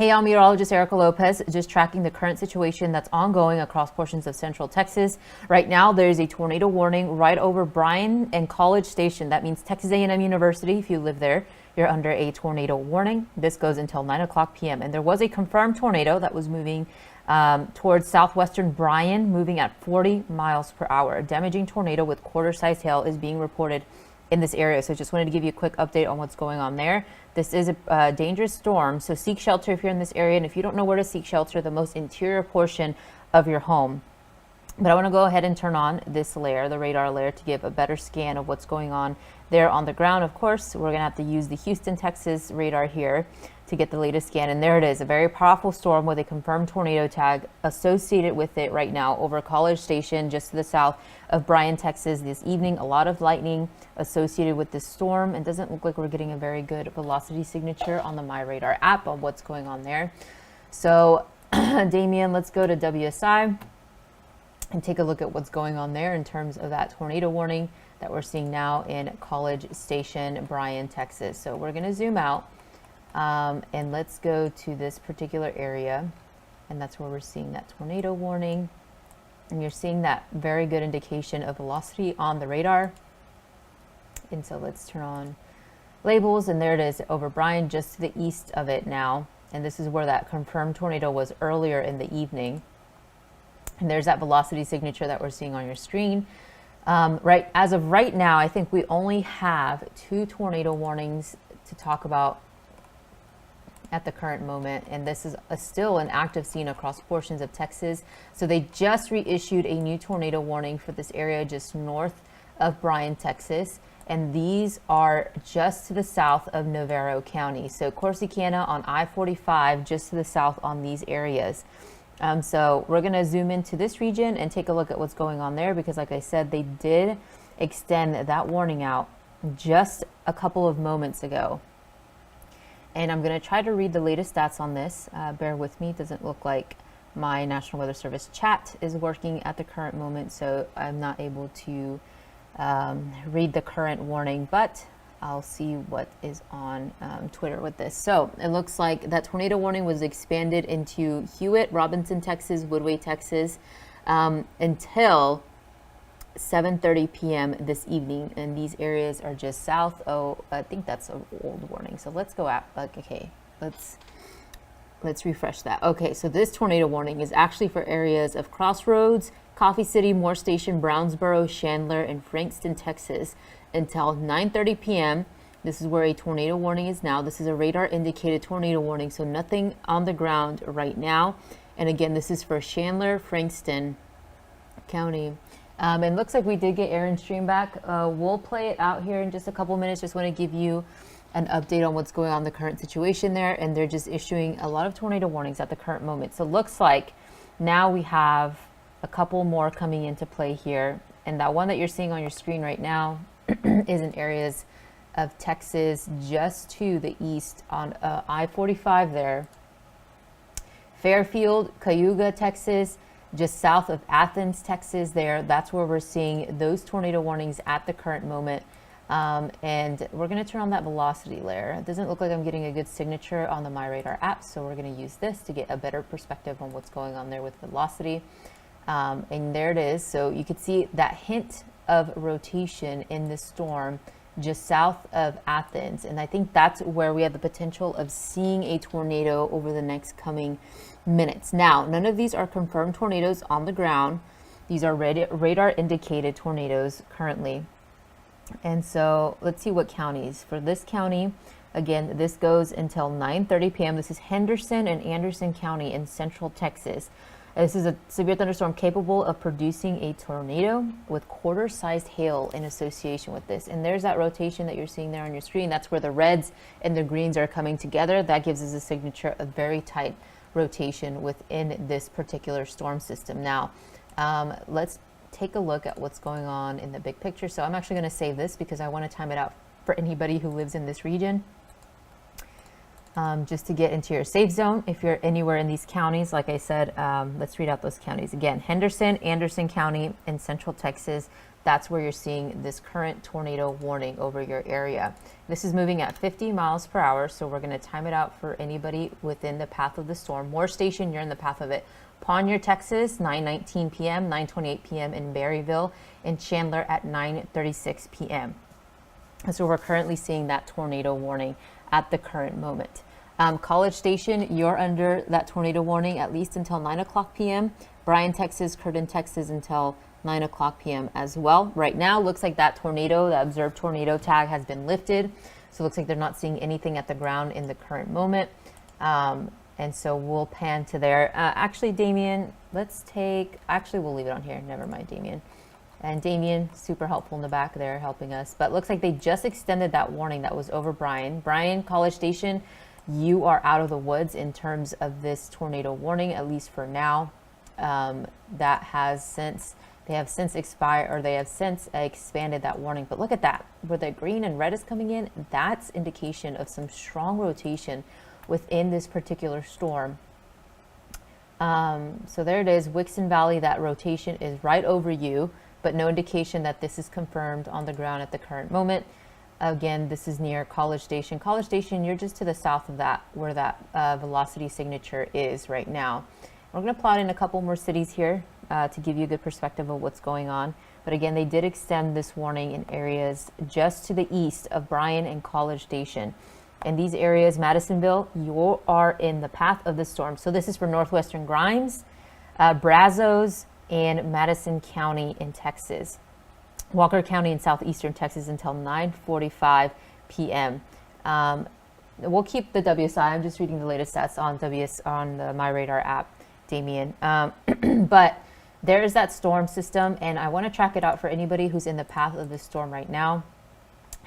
Hey, I'm meteorologist Erica Lopez, just tracking the current situation that's ongoing across portions of central Texas. Right now, there is a tornado warning right over Bryan and College Station. That means Texas A&M University, if you live there, you're under a tornado warning. This goes until 9 o'clock p.m. And there was a confirmed tornado that was moving towards southwestern Bryan, moving at 40 miles per hour. A damaging tornado with quarter-sized hail is being reported in this area. So just wanted to give you a quick update on what's going on there. This is a dangerous storm, so seek shelter if you're in this area. And if you don't know where to seek shelter, the most interior portion of your home. But I want to go ahead and turn on this layer, the radar layer, to give a better scan of what's going on there on the ground. Of course, we're going to have to use the Houston, Texas radar here to get the latest scan. And there it is, a very powerful storm with a confirmed tornado tag associated with it right now over College Station, just to the south of Bryan, Texas this evening. A lot of lightning associated with this storm. It doesn't look like we're getting a very good velocity signature on the MyRadar app on what's going on there. So, Damien, let's go to WSI and take a look at what's going on there in terms of that tornado warning that we're seeing now in College Station, Bryan, Texas. So we're going to zoom out and let's go to this particular area, and that's where we're seeing that tornado warning. And you're seeing that very good indication of velocity on the radar. And so let's turn on labels, and there it is over Bryan, just to the east of it now. And this is where that confirmed tornado was earlier in the evening. And there's that velocity signature that we're seeing on your screen. Right, as of right now, I think we only have 2 tornado warnings to talk about at the current moment, and this is still an active scene across portions of Texas. So they just reissued a new tornado warning for this area just north of Bryan, Texas, and these are just to the south of Navarro County. So Corsicana on I-45, just to the south on these areas. So we're going to zoom into this region and take a look at what's going on there, because like I said, they did extend that warning out just a couple of moments ago. And I'm going to try to read the latest stats on this. Bear with me. It doesn't look like my National Weather Service chat is working at the current moment, so I'm not able to read the current warning, but I'll see what is on Twitter with this. So it looks like that tornado warning was expanded into Hewitt, Robinson, Texas, Woodway, Texas, until 7:30 p.m. this evening, and these areas are just south. Oh, I think that's an old warning. So let's go out. Okay, let's refresh that. Okay, so this tornado warning is actually for areas of Crossroads, Coffee City, Moore Station, Brownsboro, Chandler, and Frankston, Texas, until 9:30 p.m. This is where a tornado warning is now. This is a radar indicated tornado warning, so nothing on the ground right now. And again, this is for Chandler, Frankston County. It looks like we did get Aaron's stream back. We'll play it out here in just a couple minutes. Just want to give you an update on what's going on in the current situation there. And they're just issuing a lot of tornado warnings at the current moment. So it looks like now we have a couple more coming into play here. And that one that you're seeing on your screen right now is in areas of Texas just to the east on I-45 there. Fairfield, Cayuga, Texas, just south of Athens, Texas there. That's where we're seeing those tornado warnings at the current moment. And we're going to turn on that velocity layer. It doesn't look like I'm getting a good signature on the MyRadar app, so we're going to use this to get a better perspective on what's going on there with velocity. And there it is. So you can see that hint of rotation in this storm just south of Athens. And I think that's where we have the potential of seeing a tornado over the next coming minutes. Now, none of these are confirmed tornadoes on the ground. These are radar indicated tornadoes currently. And so let's see what counties. For this county, again, this goes until 9:30 p.m. This is Henderson and Anderson County in central Texas. This is a severe thunderstorm capable of producing a tornado with quarter-sized hail in association with this. And there's that rotation that you're seeing there on your screen. That's where the reds and the greens are coming together. That gives us a signature of very tight rotation within this particular storm system. Now, let's take a look at what's going on in the big picture. So I'm actually going to save this because I want to time it out for anybody who lives in this region. Just to get into your safe zone. If you're anywhere in these counties, like I said, let's read out those counties again. Henderson, Anderson County in central Texas. that's where you're seeing this current tornado warning over your area. This is moving at 50 miles per hour, so we're going to time it out for anybody within the path of the storm. Moore Station, you're in the path of it. Ponier, Texas, 9:19 p.m., 9:28 p.m. in Berryville, and Chandler at 9:36 p.m. So we're currently seeing that tornado warning at the current moment. College Station, you're under that tornado warning at least until 9 o'clock p.m. Bryan, Texas, Curtin, Texas until 9 o'clock p.m. as well. Right now, looks like that tornado, the observed tornado tag has been lifted. So it looks like they're not seeing anything at the ground in the current moment. And so we'll pan to there. Actually, Damien, we'll leave it on here. Never mind, Damien. And Damien, super helpful in the back there, helping us. But it looks like they just extended that warning that was over Bryan. Bryan, College Station, you are out of the woods in terms of this tornado warning, at least for now. They have since expired, or they have since expanded that warning. But look at that, where the green and red is coming in, that's indication of some strong rotation within this particular storm. So there it is, Wixon Valley, that rotation is right over you, but no indication that this is confirmed on the ground at the current moment. Again, this is near College Station. College Station, you're just to the south of that, where that velocity signature is right now. We're going to plot in a couple more cities here to give you a good perspective of what's going on. But again, they did extend this warning in areas just to the east of Bryan and College Station. In these areas, Madisonville, you are in the path of the storm. So this is for northwestern Grimes, Brazos, and Madison County in Texas. Walker County in southeastern Texas until 9:45 p.m. We'll keep the WSI. I'm just reading the latest stats on the MyRadar app, Damien. But there is that storm system, and I want to track it out for anybody who's in the path of this storm right now.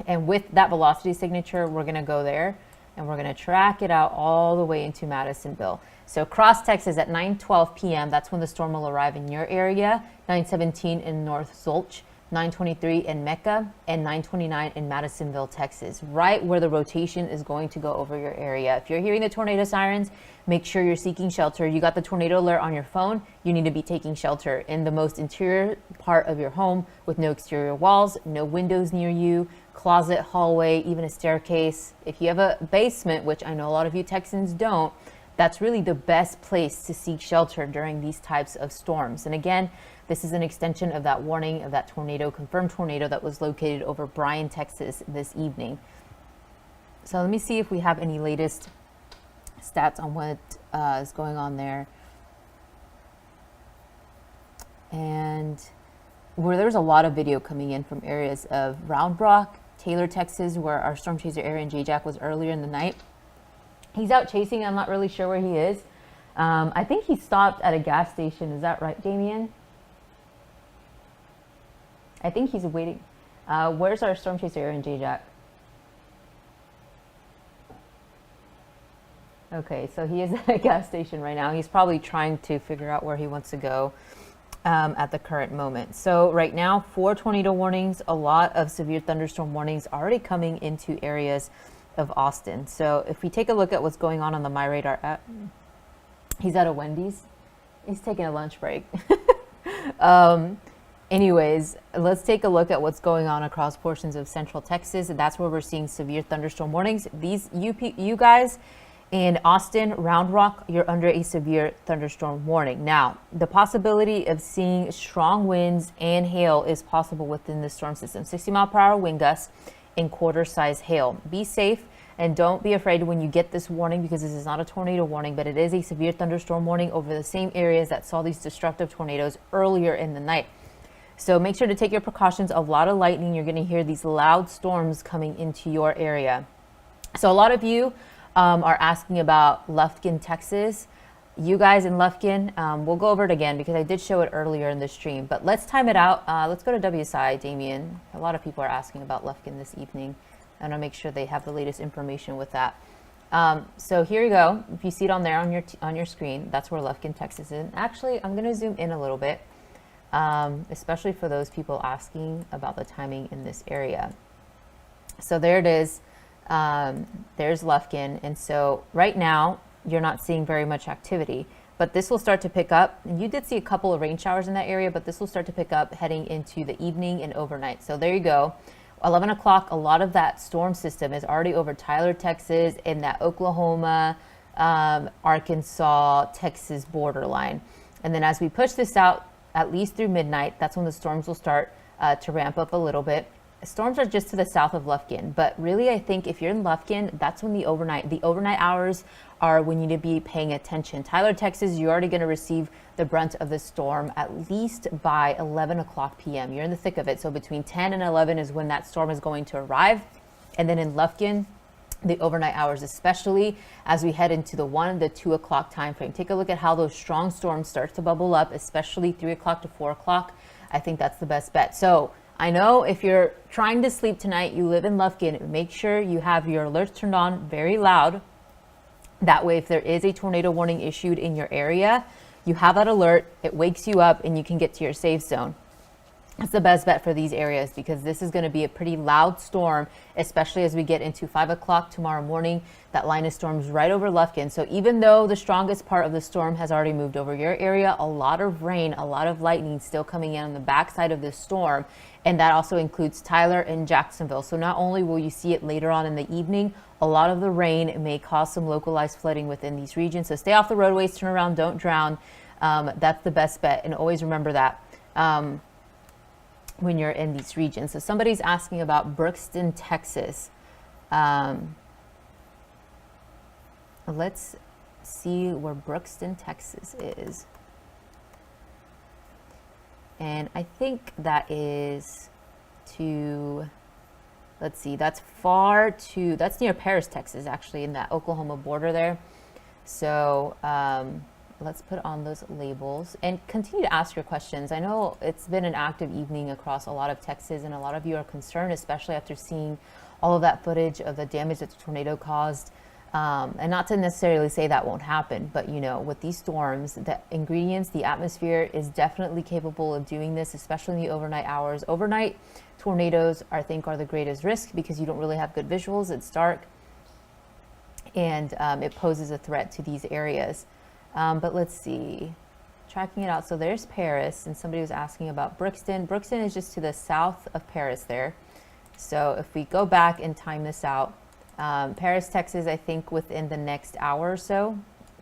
And with that velocity signature, we're going to go there, and we're going to track it out all the way into Madisonville. So cross Texas at 9:12 p.m., that's when the storm will arrive in your area, 9:17 in North Zolch, 9:23 in Mecca, and 9:29 in Madisonville, Texas, right where the rotation is going to go over your area. If you're hearing the tornado sirens, make sure you're seeking shelter. You got the tornado alert on your phone, you need to be taking shelter in the most interior part of your home with no exterior walls, no windows near you, closet, hallway, even a staircase. If you have a basement, which I know a lot of you Texans don't, that's really the best place to seek shelter during these types of storms. And again, this is an extension of that warning of that tornado, confirmed tornado that was located over Bryan, Texas this evening. So let me see if we have any latest stats on what is going on there. And where there's a lot of video coming in from areas of Round Rock, Taylor, Texas, where our storm chaser Aaron Jayjack was earlier in the night. He's out chasing. I'm not really sure where he is. I think he stopped at a gas station. Is that right, Damien? I think he's waiting. Where's our storm chaser Aaron Jayjack? Okay, so he is at a gas station right now. He's probably trying to figure out where he wants to go at the current moment. So right now, 4 tornado warnings, a lot of severe thunderstorm warnings already coming into areas of Austin. So if we take a look at what's going on the MyRadar app, he's at a Wendy's. He's taking a lunch break. Anyways, let's take a look at what's going on across portions of central Texas. And that's where we're seeing severe thunderstorm warnings. These you guys in Austin, Round Rock, you're under a severe thunderstorm warning. Now, the possibility of seeing strong winds and hail is possible within the storm system. 60-mile-per-hour wind gusts and quarter-size hail. Be safe and don't be afraid when you get this warning, because this is not a tornado warning, but it is a severe thunderstorm warning over the same areas that saw these destructive tornadoes earlier in the night. So make sure to take your precautions. A lot of lightning. You're going to hear these loud storms coming into your area. So a lot of you are asking about Lufkin, Texas. You guys in Lufkin, we'll go over it again because I did show it earlier in the stream. But let's time it out. Let's go to WSI, Damien. A lot of people are asking about Lufkin this evening. I want to make sure they have the latest information with that. So here you go. If you see it on there on your screen, that's where Lufkin, Texas is. And actually, I'm going to zoom in a little bit, especially for those people asking about the timing in this area. So there it is. There's Lufkin. And so right now, you're not seeing very much activity. but this will start to pick up. And you did see a couple of rain showers in that area, but this will start to pick up heading into the evening and overnight. So there you go. 11 o'clock, a lot of that storm system is already over Tyler, Texas, in that Oklahoma, Arkansas, Texas borderline. And then as we push this out, at least through midnight, that's when the storms will start to ramp up a little bit. Storms are just to the south of Lufkin, but really I think if you're in Lufkin, that's when the overnight hours are when you need to be paying attention. Tyler, Texas, you're already going to receive the brunt of the storm at least by 11 o'clock p.m. You're in the thick of it. So between 10 and 11 is when that storm is going to arrive. And then in Lufkin, the overnight hours, especially as we head into the 1 to 2 o'clock time frame. Take a look at how those strong storms start to bubble up, especially 3 o'clock to 4 o'clock. I think that's the best bet. So I know if you're trying to sleep tonight, you live in Lufkin, make sure you have your alerts turned on very loud. That way, if there is a tornado warning issued in your area, you have that alert, it wakes you up, and you can get to your safe zone. That's the best bet for these areas because this is going to be a pretty loud storm, especially as we get into 5 o'clock tomorrow morning. That line of storms right over Lufkin. So even though the strongest part of the storm has already moved over your area, a lot of rain, a lot of lightning still coming in on the backside of this storm. And that also includes Tyler and Jacksonville. So not only will you see it later on in the evening, a lot of the rain may cause some localized flooding within these regions. So stay off the roadways, turn around, don't drown. That's the best bet. And always remember that. When you're in these regions. So somebody's asking about Brookston, Texas. Let's see where Brookston, Texas is. And I think that is to, let's see, that's that's near Paris, Texas, actually, in that Oklahoma border there. So, let's put on those labels and continue to ask your questions. I know it's been an active evening across a lot of Texas, and a lot of you are concerned, especially after seeing all of that footage of the damage that the tornado caused. And not to necessarily say that won't happen, but you know, with these storms, the ingredients, the atmosphere is definitely capable of doing this, especially in the overnight hours. Overnight tornadoes, I think, are the greatest risk because you don't really have good visuals. It's dark, and it poses a threat to these areas. But let's see, tracking it out. So there's Paris, and somebody was asking about Brookston. Brookston is just to the south of Paris there. So if we go back and time this out, Paris, Texas, I think within the next hour or so,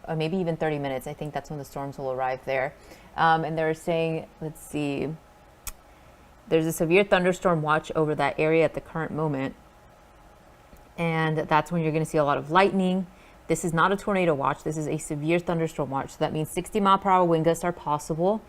or maybe even 30 minutes, I think that's when the storms will arrive there. And they're saying, let's see, there's a severe thunderstorm watch over that area at the current moment. And that's when you're going to see a lot of lightning. This is not a tornado watch. This is a severe thunderstorm watch. So that means 60-mile-per-hour wind gusts are possible,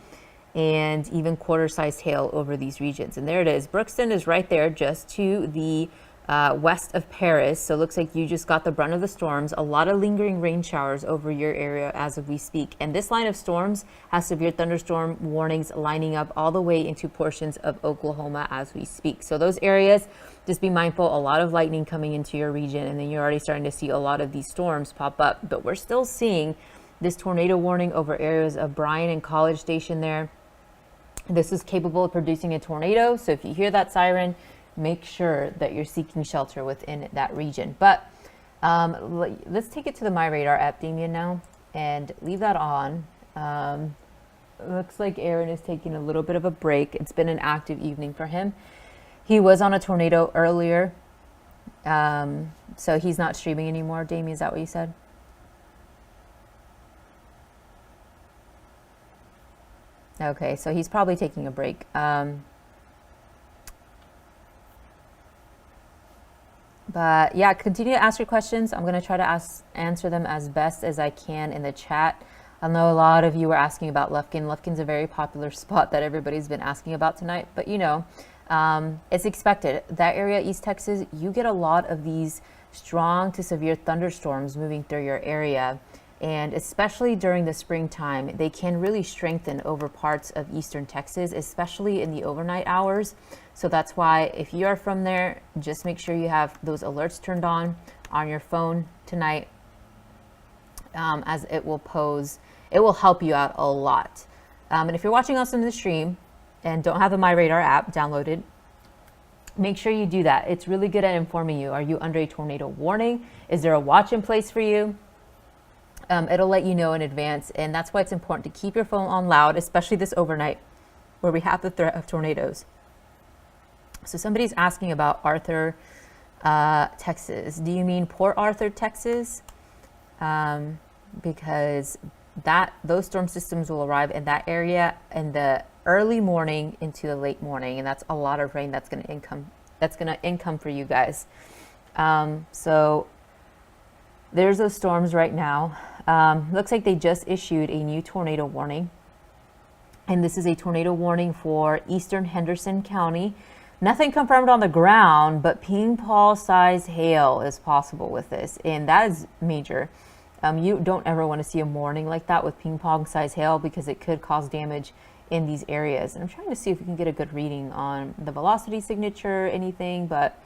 and even quarter-sized hail over these regions. And there it is. Brookston is right there, just to the west of Paris. So it looks like you just got the brunt of the storms. A lot of lingering rain showers over your area as of we speak. And this line of storms has severe thunderstorm warnings lining up all the way into portions of Oklahoma as we speak. So those areas, just be mindful, a lot of lightning coming into your region, and then you're already starting to see a lot of these storms pop up. But we're still seeing this tornado warning over areas of Bryan and College Station there. This is capable of producing a tornado. So if you hear that siren, make sure that you're seeking shelter within that region. But let's take it to the MyRadar app, Damien, now, and leave that on. Looks like Aaron is taking a little bit of a break. It's been an active evening for him. He was on a tornado earlier, so he's not streaming anymore. Damien, is that what you said? Okay, so he's probably taking a break. But yeah, continue to ask your questions. I'm going to try to answer them as best as I can in the chat. I know a lot of you were asking about Lufkin. Lufkin's a very popular spot that everybody's been asking about tonight. But you know, it's expected. That area, East Texas, you get a lot of these strong to severe thunderstorms moving through your area. And especially during the springtime, they can really strengthen over parts of eastern Texas, especially in the overnight hours. So that's why if you are from there, just make sure you have those alerts turned on your phone tonight, as it will help you out a lot. And if you're watching us on the stream and don't have the MyRadar app downloaded, make sure you do that. It's really good at informing you. Are you under a tornado warning? Is there a watch in place for you? It'll let you know in advance, and that's why it's important to keep your phone on loud, especially this overnight where we have the threat of tornadoes. So somebody's asking about Arthur, Texas. Do you mean Port Arthur, Texas? Because those storm systems will arrive in that area in the early morning into the late morning, and that's a lot of rain that's going to income for you guys. So there's those storms right now. Looks like they just issued a new tornado warning, and this is a tornado warning for eastern Henderson County. Nothing confirmed on the ground, but ping pong size hail is possible with this, and that is major. You don't ever want to see a warning like that with ping pong size hail, because it could cause damage in these areas. And I'm trying to see if we can get a good reading on the velocity signature, anything, but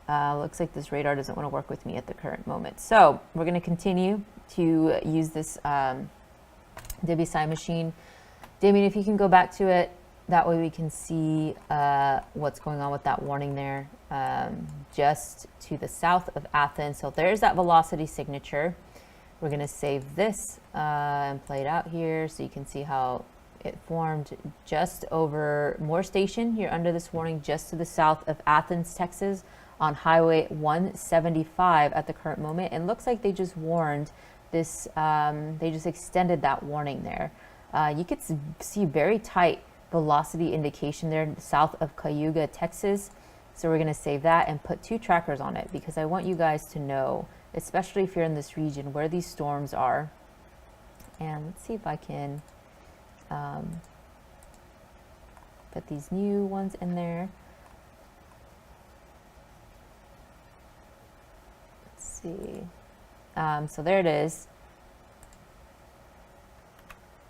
looks like this radar doesn't want to work with me at the current moment. So we're going to continue to use this WSI machine. Damien, if you can go back to it, that way we can see what's going on with that warning there, just to the south of Athens. So there's that velocity signature. We're going to save this and play it out here so you can see how it formed just over Moore Station here under this warning, just to the south of Athens, Texas, on Highway 175 at the current moment. And looks like they just warned this, they just extended that warning there. You could see very tight velocity indication there south of Cayuga, Texas. So we're going to save that and put 2 trackers on it, because I want you guys to know, especially if you're in this region, where these storms are. And let's see if I can put these new ones in there. Let's see. So there it is.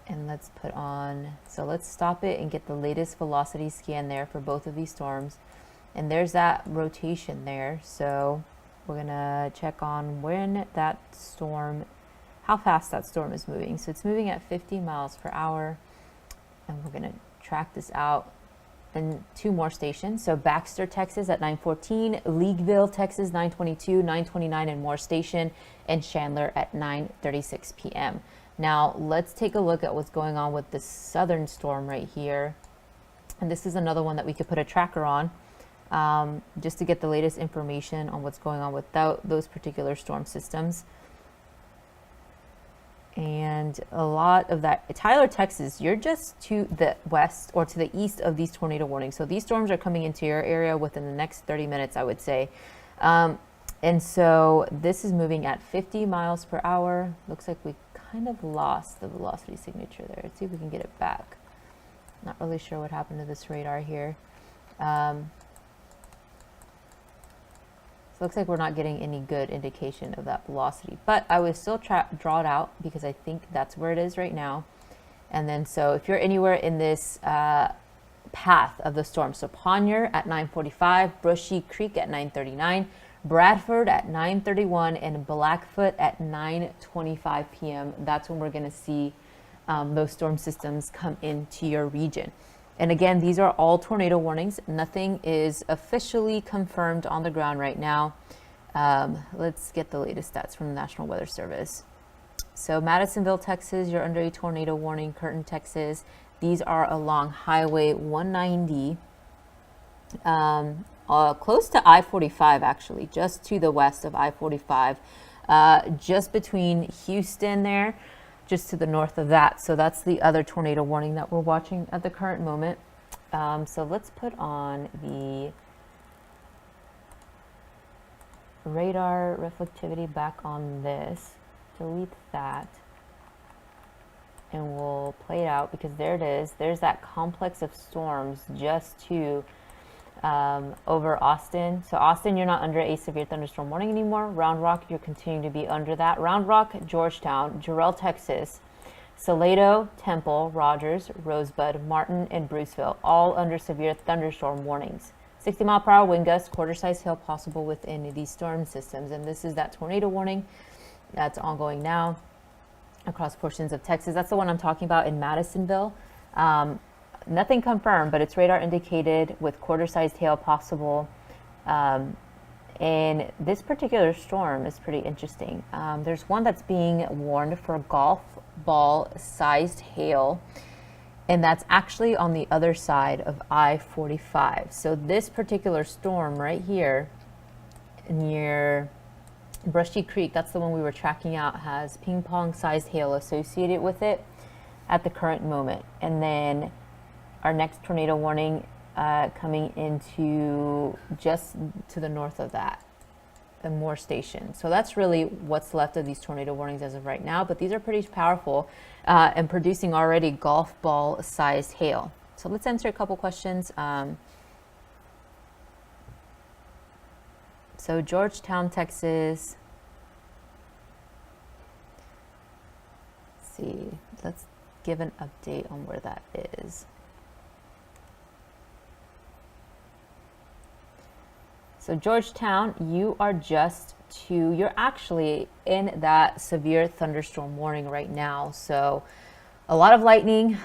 And let's put on, so let's stop it and get the latest velocity scan there for both of these storms. And there's that rotation there. So we're gonna check on when that storm, how fast that storm is moving. So it's moving at 50 miles per hour. And we're gonna track this out in 2 more stations. So Baxter, Texas at 9:14, Leagueville, Texas 9:22, 9:29 in Moore Station, and Chandler at 9:36 p.m. Now let's take a look at what's going on with this southern storm right here. And this is another one that we could put a tracker on, just to get the latest information on what's going on with those particular storm systems. And a lot of that, Tyler, Texas, you're just to the west or to the east of these tornado warnings. So these storms are coming into your area within the next 30 minutes, I would say. And so this is moving at 50 miles per hour. Looks like we kind of lost the velocity signature there. Let's see if we can get it back. Not really sure what happened to this radar here. So it looks like we're not getting any good indication of that velocity, but I would still draw it out, because I think that's where it is right now. And then, so if you're anywhere in this path of the storm, so Ponier at 9:45, Brushy Creek at 9:39, Bradford at 9:31, and Blackfoot at 9:25 p.m. That's when we're going to see those storm systems come into your region. And again, these are all tornado warnings. Nothing is officially confirmed on the ground right now. Let's get the latest stats from the National Weather Service. So Madisonville, Texas, you're under a tornado warning. Curtin, Texas, these are along Highway 190, close to I-45 actually, just to the west of I-45, just between Houston there, just to the north of that. So that's the other tornado warning that we're watching at the current moment. So let's put on the radar reflectivity back on this, delete that, and we'll play it out, because there it is. There's that complex of storms just to over Austin. So Austin, you're not under a severe thunderstorm warning anymore. Round Rock, you're continuing to be under that. Round Rock, Georgetown, Jarrell, Texas, Salado, Temple, Rogers, Rosebud, Martin, and Bruceville, all under severe thunderstorm warnings. 60-mile-per-hour wind gusts, quarter-size hail possible within these storm systems. And this is that tornado warning that's ongoing now across portions of Texas. That's the one I'm talking about in Madisonville. Nothing confirmed, but it's radar indicated with quarter-sized hail possible And this particular storm is pretty interesting. There's one that's being warned for golf ball sized hail, and that's actually on the other side of I-45. So this particular storm right here near Brushy Creek, that's the one we were tracking out, has ping pong sized hail associated with it at the current moment. And then our next tornado warning coming into just to the north of that, and more stations. So that's really what's left of these tornado warnings as of right now, but these are pretty powerful and producing already golf ball sized hail. So let's answer a couple questions. So Georgetown, Texas. Let's see, let's give an update on where that is. So Georgetown, you're actually in that severe thunderstorm warning right now. So a lot of lightning,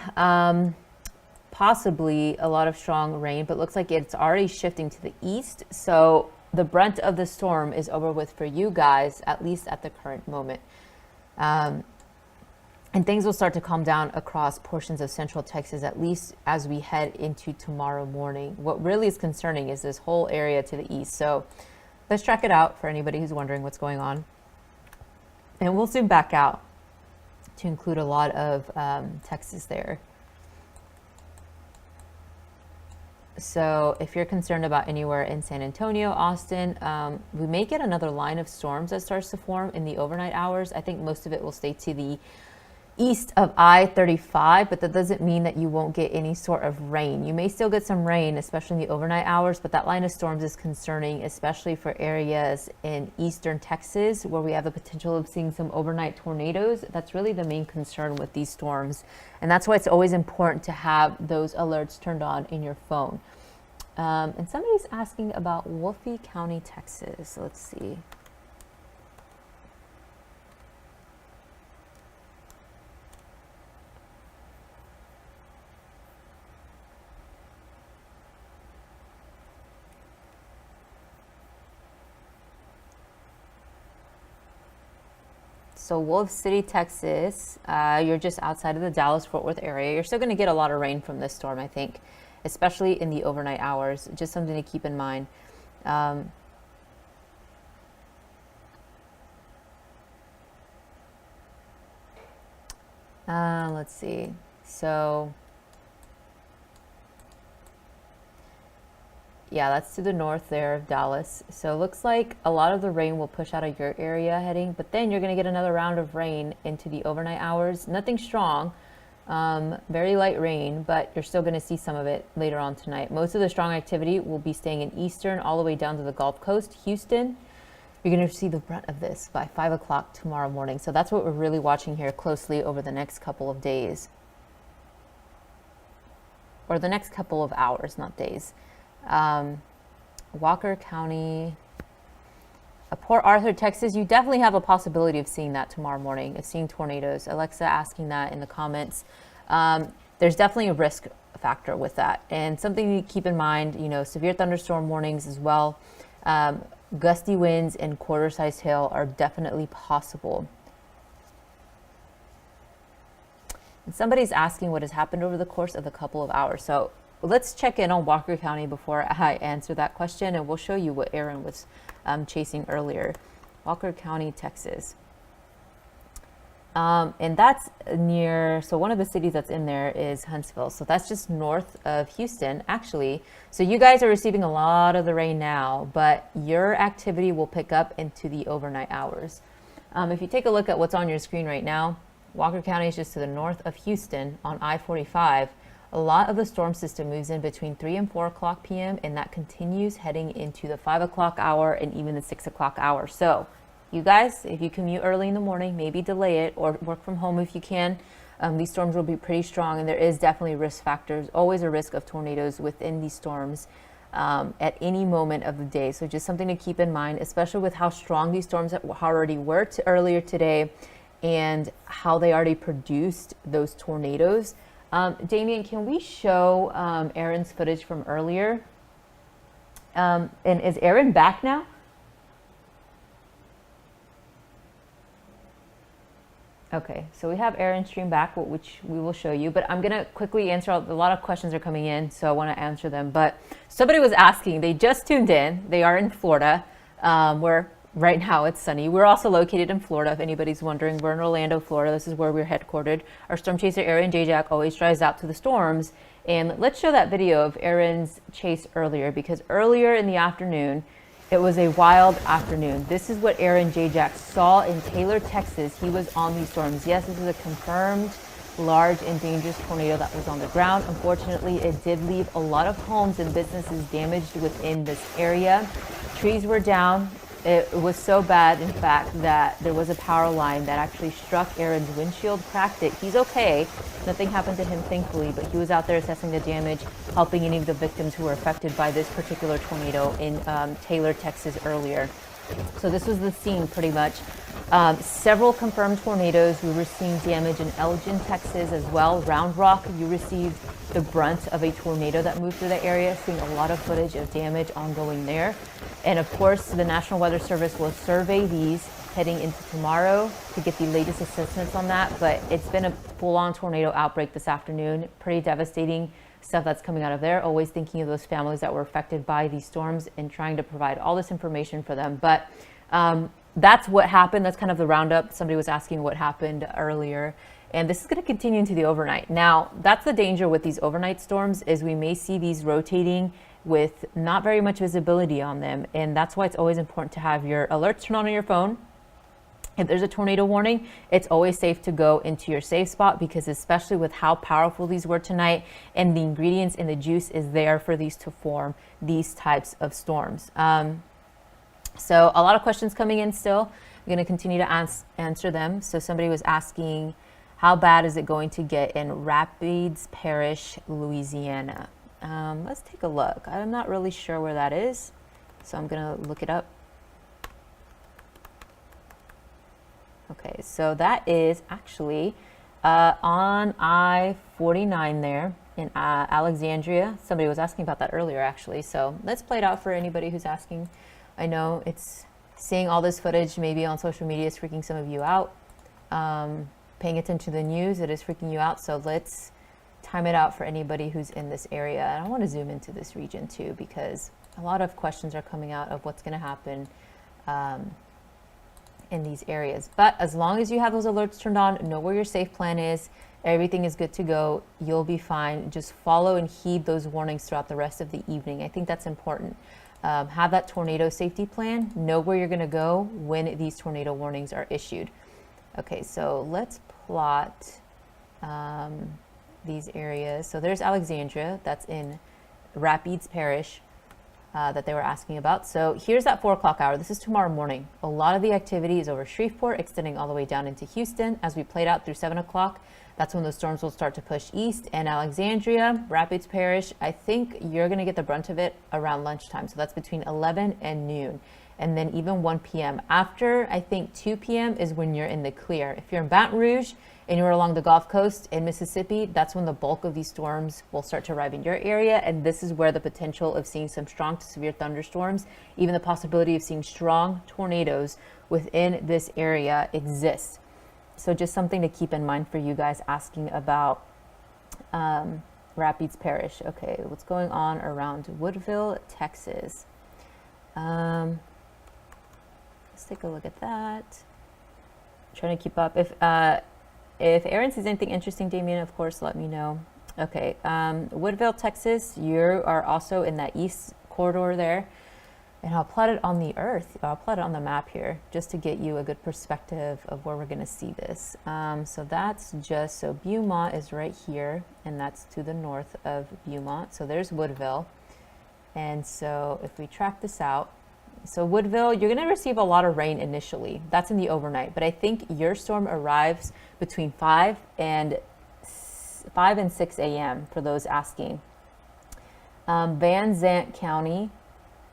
possibly a lot of strong rain, but looks like it's already shifting to the east. So the brunt of the storm is over with for you guys, at least at the current moment. And things will start to calm down across portions of central Texas, at least as we head into tomorrow morning. What really is concerning is this whole area to the east. So let's track it out for anybody who's wondering what's going on. And we'll zoom back out to include a lot of Texas there. So if you're concerned about anywhere in San Antonio, Austin, we may get another line of storms that starts to form in the overnight hours. I think most of it will stay to the east of I-35, but that doesn't mean that you won't get any sort of rain. You may still get some rain, especially in the overnight hours, but that line of storms is concerning, especially for areas in eastern Texas where we have the potential of seeing some overnight tornadoes. That's really the main concern with these storms. And that's why it's always important to have those alerts turned on in your phone. And somebody's asking about Wolfe County, Texas. Let's see. So Wolf City, Texas, you're just outside of the Dallas-Fort Worth area. You're still going to get a lot of rain from this storm, I think, especially in the overnight hours. Just something to keep in mind. Let's see. So yeah, that's to the north there of Dallas. So it looks like a lot of the rain will push out of your area heading, but then you're going to get another round of rain into the overnight hours. Nothing strong, very light rain, but you're still going to see some of it later on tonight. Most of the strong activity will be staying in eastern all the way down to the Gulf Coast. Houston, you're going to see the brunt of this by 5 o'clock tomorrow morning. So that's what we're really watching here closely over the next couple of days. Or the next couple of hours, not days. Walker County, Port Arthur, Texas, you definitely have a possibility of seeing that tomorrow morning, of seeing tornadoes. Alexa asking that in the comments. There's definitely a risk factor with that, and something to keep in mind, you know, severe thunderstorm warnings as well. Gusty winds and quarter-sized hail are definitely possible. And somebody's asking what has happened over the course of a couple of hours. So let's check in on Walker County before I answer that question, and we'll show you what Aaron was chasing earlier. Walker County, Texas. And that's near, so one of the cities that's in there is Huntsville. So that's just north of Houston, actually. So you guys are receiving a lot of the rain now, but your activity will pick up into the overnight hours. If you take a look at what's on your screen right now, Walker County is just to the north of Houston on I-45. A lot of the storm system moves in between 3 and 4 o'clock p.m. and that continues heading into the 5 o'clock hour and even the 6 o'clock hour. So you guys, if you commute early in the morning, maybe delay it or work from home if you can. These storms will be pretty strong, and there is definitely risk factors, always a risk of tornadoes within these storms at any moment of the day. So just something to keep in mind, especially with how strong these storms already were earlier today and how they already produced those tornadoes. Damien, can we show Aaron's footage from earlier? And is Aaron back now? Okay, so we have Aaron stream back, which we will show you, but I'm gonna quickly answer. A lot of questions are coming in, so I want to answer them. But somebody was asking, they just tuned in. They are in Florida, where right now it's sunny. We're also located in Florida, if anybody's wondering. We're in Orlando, Florida. This is where we're headquartered. Our storm chaser, Aaron Jayjack, always drives out to the storms. And let's show that video of Aaron's chase earlier, because earlier in the afternoon, it was a wild afternoon. This is what Aaron Jayjack saw in Taylor, Texas. He was on these storms. Yes, this is a confirmed large and dangerous tornado that was on the ground. Unfortunately, it did leave a lot of homes and businesses damaged within this area. Trees were down. It was so bad, in fact, that there was a power line that actually struck Aaron's windshield, cracked it. He's okay. Nothing happened to him, thankfully, but he was out there assessing the damage, helping any of the victims who were affected by this particular tornado in Taylor, Texas earlier. So this was the scene pretty much. Several confirmed tornadoes. We were seeing damage in Elgin, Texas as well. Round Rock, you received the brunt of a tornado that moved through the area, seeing a lot of footage of damage ongoing there. And of course, the National Weather Service will survey these heading into tomorrow to get the latest assessments on that. But it's been a full-on tornado outbreak this afternoon. Pretty devastating stuff that's coming out of there. Always thinking of those families that were affected by these storms and trying to provide all this information for them. But that's what happened. That's kind of the roundup. Somebody was asking what happened earlier. And this is going to continue into the overnight. Now, that's the danger with these overnight storms, is we may see these rotating with not very much visibility on them. And that's why it's always important to have your alerts turned on your phone. If there's a tornado warning, it's always safe to go into your safe spot, because especially with how powerful these were tonight, and the ingredients in the juice is there for these to form these types of storms. So a lot of questions coming in still. I'm going to continue to answer them. So somebody was asking, how bad is it going to get in Rapides Parish, Louisiana? Let's take a look. I'm not really sure where that is, so I'm going to look it up. Okay, so that is actually on I-49 there in Alexandria. Somebody was asking about that earlier, actually. So let's play it out for anybody who's asking. I know it's seeing all this footage maybe on social media is freaking some of you out. Paying attention to the news, it is freaking you out. So let's time it out for anybody who's in this area. And I want to zoom into this region too, because a lot of questions are coming out of what's going to happen in these areas. But as long as you have those alerts turned on, know where your safe plan is, everything is good to go, you'll be fine. Just follow and heed those warnings throughout the rest of the evening. I think that's important. Have that tornado safety plan. Know where you're going to go when these tornado warnings are issued. Okay, so let's plot these areas. So there's Alexandria, that's in Rapides Parish that they were asking about. So here's that 4 o'clock hour. This is tomorrow morning. A lot of the activity is over Shreveport, extending all the way down into Houston. As we played out through 7 o'clock, that's when the storms will start to push east. And Alexandria, Rapides Parish, I think you're going to get the brunt of it around lunchtime. So that's between 11 and noon. And then even 1 p.m. After, I think 2 p.m. is when you're in the clear. If you're in Baton Rouge and you're along the Gulf Coast in Mississippi, that's when the bulk of these storms will start to arrive in your area. And this is where the potential of seeing some strong to severe thunderstorms, even the possibility of seeing strong tornadoes within this area exists. So just something to keep in mind for you guys asking about Rapides Parish. Okay, what's going on around Woodville, Texas? Let's take a look at that. I'm trying to keep up. If Aaron sees anything interesting, Damien, of course, let me know. Okay, Woodville, Texas, you are also in that east corridor there. And I'll plot it on the earth. I'll plot it on the map here just to get you a good perspective of where we're going to see this. So that's just, so Beaumont is right here, and that's to the north of Beaumont. So there's Woodville. And so if we track this out, so Woodville, you're going to receive a lot of rain initially. That's in the overnight. But I think your storm arrives between 5 and 6 a.m. for those asking. Van Zant County,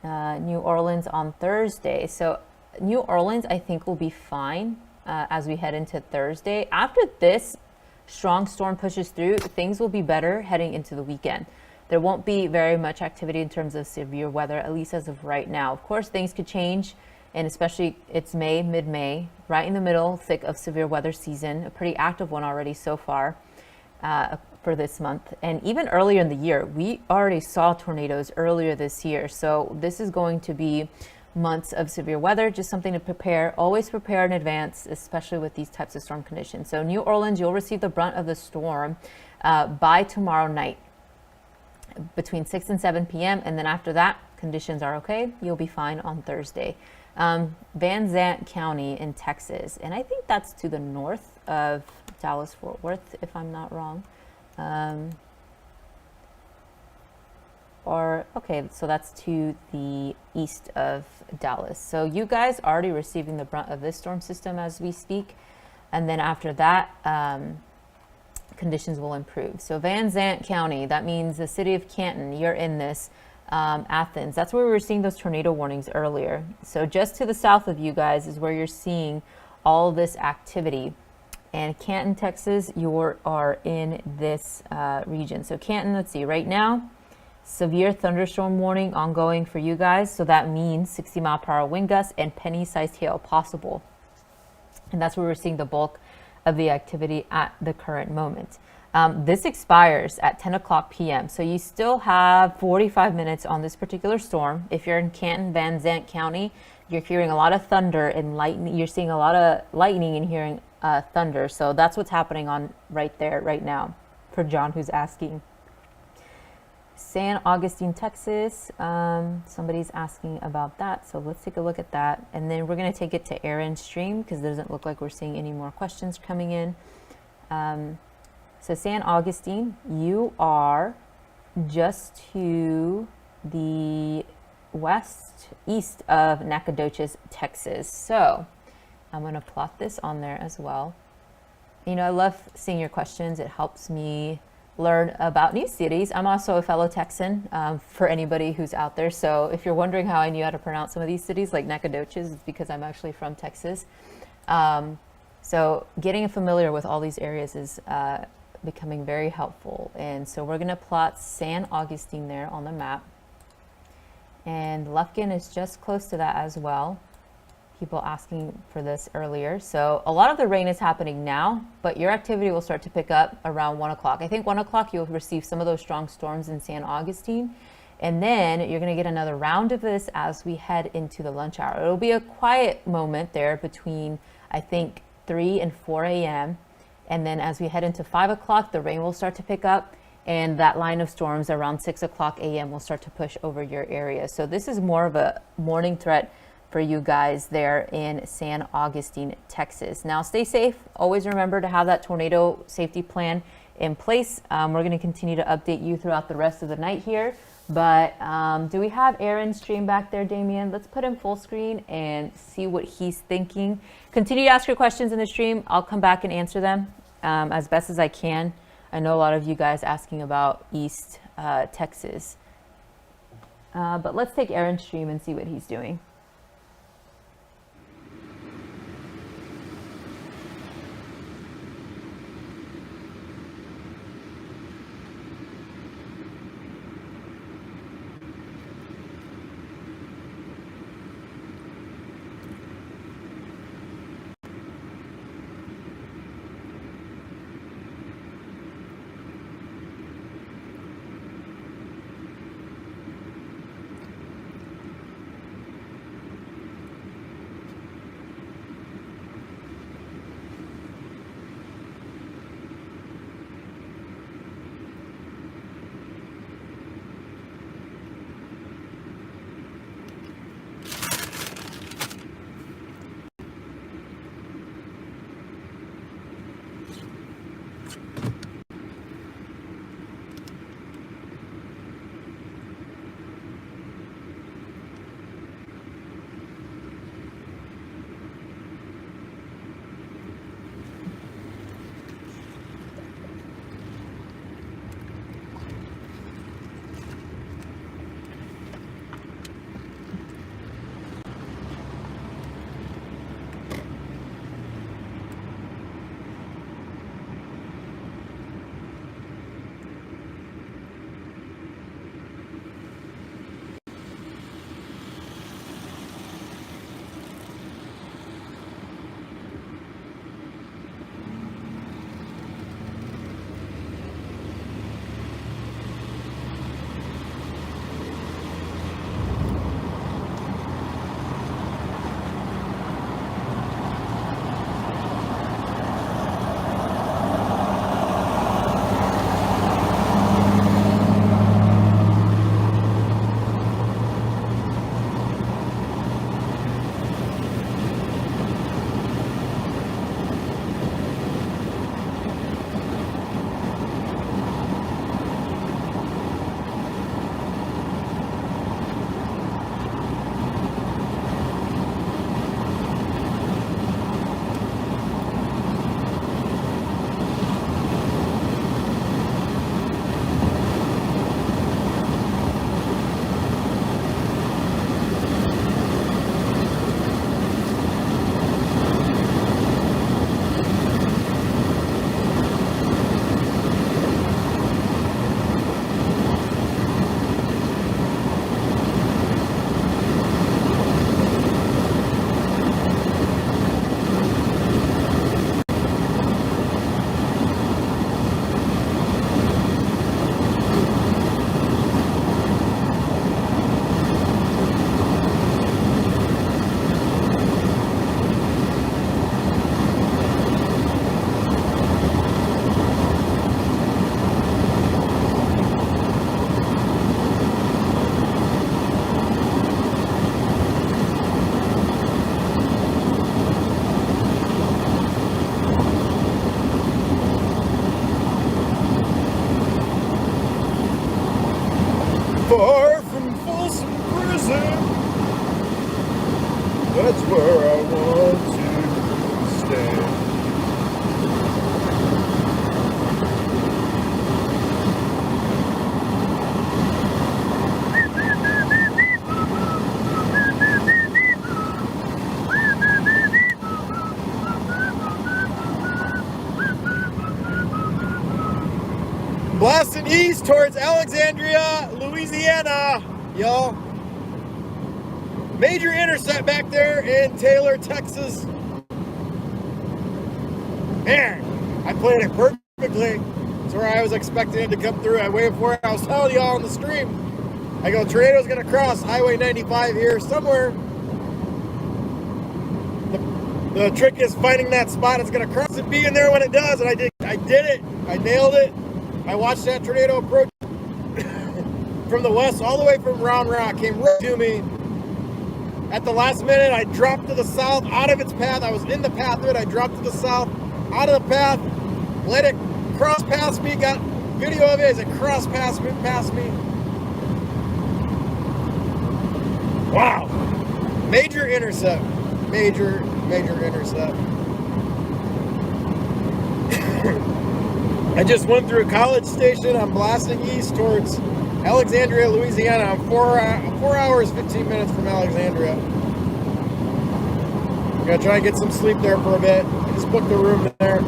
New Orleans on Thursday. So New Orleans, I think, will be fine as we head into Thursday. After this strong storm pushes through, things will be better heading into the weekend. There won't be very much activity in terms of severe weather, at least as of right now. Of course, things could change And especially it's May, mid-May, right in the middle, thick of severe weather season, a pretty active one already so far for this month. And even earlier in the year, we already saw tornadoes earlier this year. So this is going to be months of severe weather, just something to prepare. Always prepare in advance, especially with these types of storm conditions. So New Orleans, you'll receive the brunt of the storm by tomorrow night between 6 and 7 p.m. And then after that, conditions are okay. You'll be fine on Thursday. Van Zant County in Texas, and I think that's to the north of Dallas-Fort Worth, if I'm not wrong. Okay, so that's to the east of Dallas. So you guys are already receiving the brunt of this storm system as we speak. And then after that, conditions will improve. So Van Zant County, that means the city of Canton, you're in this. Athens, that's where we were seeing those tornado warnings earlier. So just to the south of you guys is where you're seeing all this activity. And Canton, Texas, you are in this region. So Canton, let's see, right now, severe thunderstorm warning ongoing for you guys. So that means 60-mile-per-hour wind gusts and penny-sized hail possible. And that's where we're seeing the bulk of the activity at the current moment. This expires at 10 o'clock p.m. So you still have 45 minutes on this particular storm. If you're in Canton, Van Zant County, you're hearing a lot of thunder and lightning. You're seeing a lot of lightning and hearing thunder. So that's what's happening on right there, right now, for John, who's asking. San Augustine, Texas. Somebody's asking about that. So let's take a look at that. And then we're going to take it to Aaron's stream because it doesn't look like we're seeing any more questions coming in. So San Augustine, you are just to the east of Nacogdoches, Texas. So I'm going to plot this on there as well. You know, I love seeing your questions. It helps me learn about new cities. I'm also a fellow Texan, for anybody who's out there. So if you're wondering how I knew how to pronounce some of these cities like Nacogdoches, it's because I'm actually from Texas. So getting familiar with all these areas is becoming very helpful. And so we're going to plot San Augustine there on the map. And Lufkin is just close to that as well. People asking for this earlier. So a lot of the rain is happening now, but your activity will start to pick up around 1 o'clock. I think 1 o'clock you'll receive some of those strong storms in San Augustine. And then you're going to get another round of this as we head into the lunch hour. It'll be a quiet moment there between, I think, 3 and 4 a.m. And then as we head into 5 o'clock, the rain will start to pick up, and that line of storms around 6 o'clock a.m. will start to push over your area. So this is more of a morning threat for you guys there in San Augustine, Texas. Now stay safe. Always remember to have that tornado safety plan in place. We're going to continue to update you throughout the rest of the night here. But do we have Aaron's stream back there, Damien? Let's put him full screen and see what he's thinking. Continue to ask your questions in the stream. I'll come back and answer them as best as I can. I know a lot of you guys asking about East Texas. But let's take Aaron's stream and see what he's doing.
Far from Folsom Prison, that's where I want to stay. Blasting east towards Alexandria, Louisiana, y'all. Major intercept back there in Taylor, Texas. Man, I played it perfectly. That's where I was expecting it to come through. I waited for it. I was telling y'all on the stream. I go, tornado's gonna cross Highway 95 here somewhere. The trick is finding that spot it's gonna cross and being there when it does, and I did it. I nailed it. I watched that tornado approach from the west all the way from Round Rock, came right to me. At the last minute, I dropped to the south out of its path. I was in the path of it. I dropped to the south out of the path, let it cross past me, got video of it as it crossed past me. Wow. Major intercept. Major intercept. I just went through College Station. I'm blasting east towards Alexandria, Louisiana. I'm 4 hours, 15 minutes from Alexandria. I'm gonna try and get some sleep there for a bit. I just booked a room there.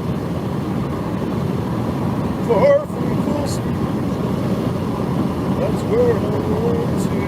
Far from Folsom, that's where I want to stay.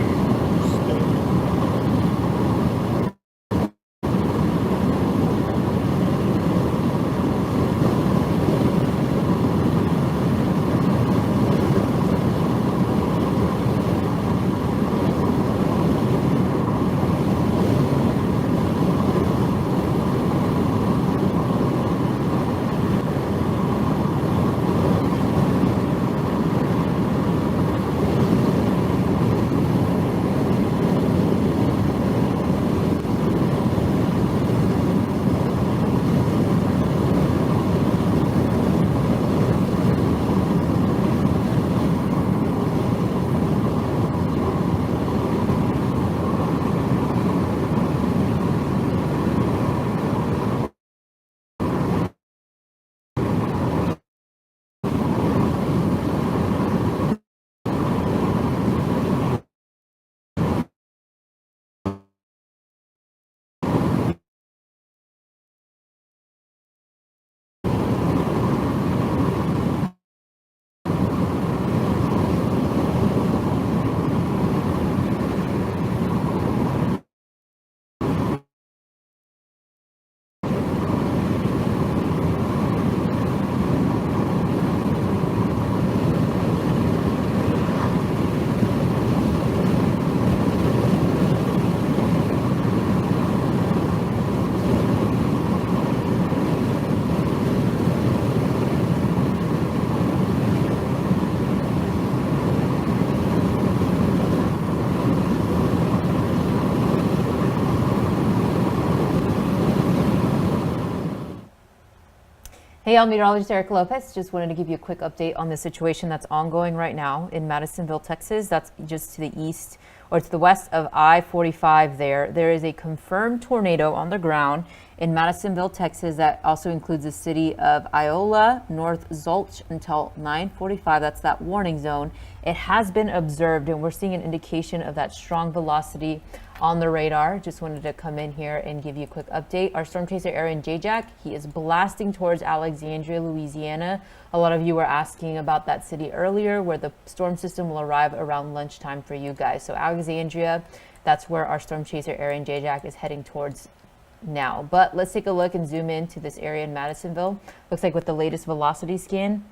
Hey, I'm meteorologist Erica Lopez. Just wanted to give you a quick update on the situation that's ongoing right now in Madisonville, Texas. That's just to the east or to the west of I-45 there. There is a confirmed tornado on the ground in Madisonville, Texas. That also includes the city of Iola, North Zolch until 9:45. That's that warning zone. It has been observed, and we're seeing an indication of that strong velocity on the radar. Just wanted to come in here and give you a quick update. Our storm chaser Aaron Jayjack, he is blasting towards Alexandria, Louisiana. A lot of you were asking about that city earlier, where the storm system will arrive around lunchtime for you guys. So Alexandria, that's where our storm chaser Aaron Jayjack is heading towards now. But let's take a look and zoom in to this area in Madisonville. Looks like with the latest velocity scan,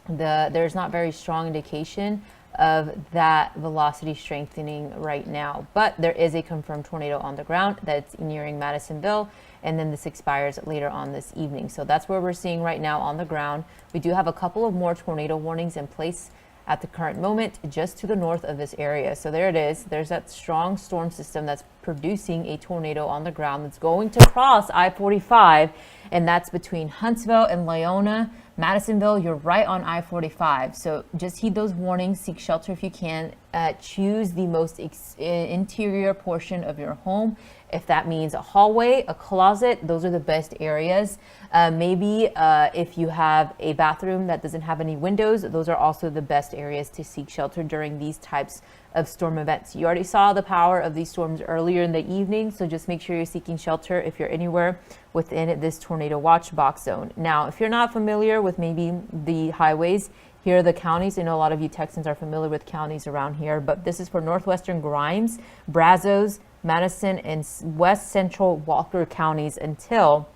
there's not very strong indication of that velocity strengthening right now, but there is a confirmed tornado on the ground that's nearing Madisonville, and then this expires later on this evening. So that's where we're seeing right now on the ground. We do have a couple of more tornado warnings in place at the current moment just to the north of this area. So there it is. There's that strong storm system that's producing a tornado on the ground that's going to cross I-45 and that's between Huntsville and Leona. Madisonville, you're right on I-45. So just heed those warnings, seek shelter if you can. Choose the most interior portion of your home. If that means a hallway, a closet, those are the best areas. Maybe if you have a bathroom that doesn't have any windows, those are also the best areas to seek shelter during these types of storm events. You already saw the power of these storms earlier in the evening, so just make sure you're seeking shelter if you're anywhere within this tornado watch box zone. Now, if you're not familiar with maybe the highways, here are the counties. I know a lot of you Texans are familiar with counties around here, but this is for northwestern Grimes, Brazos, Madison, and west central Walker counties until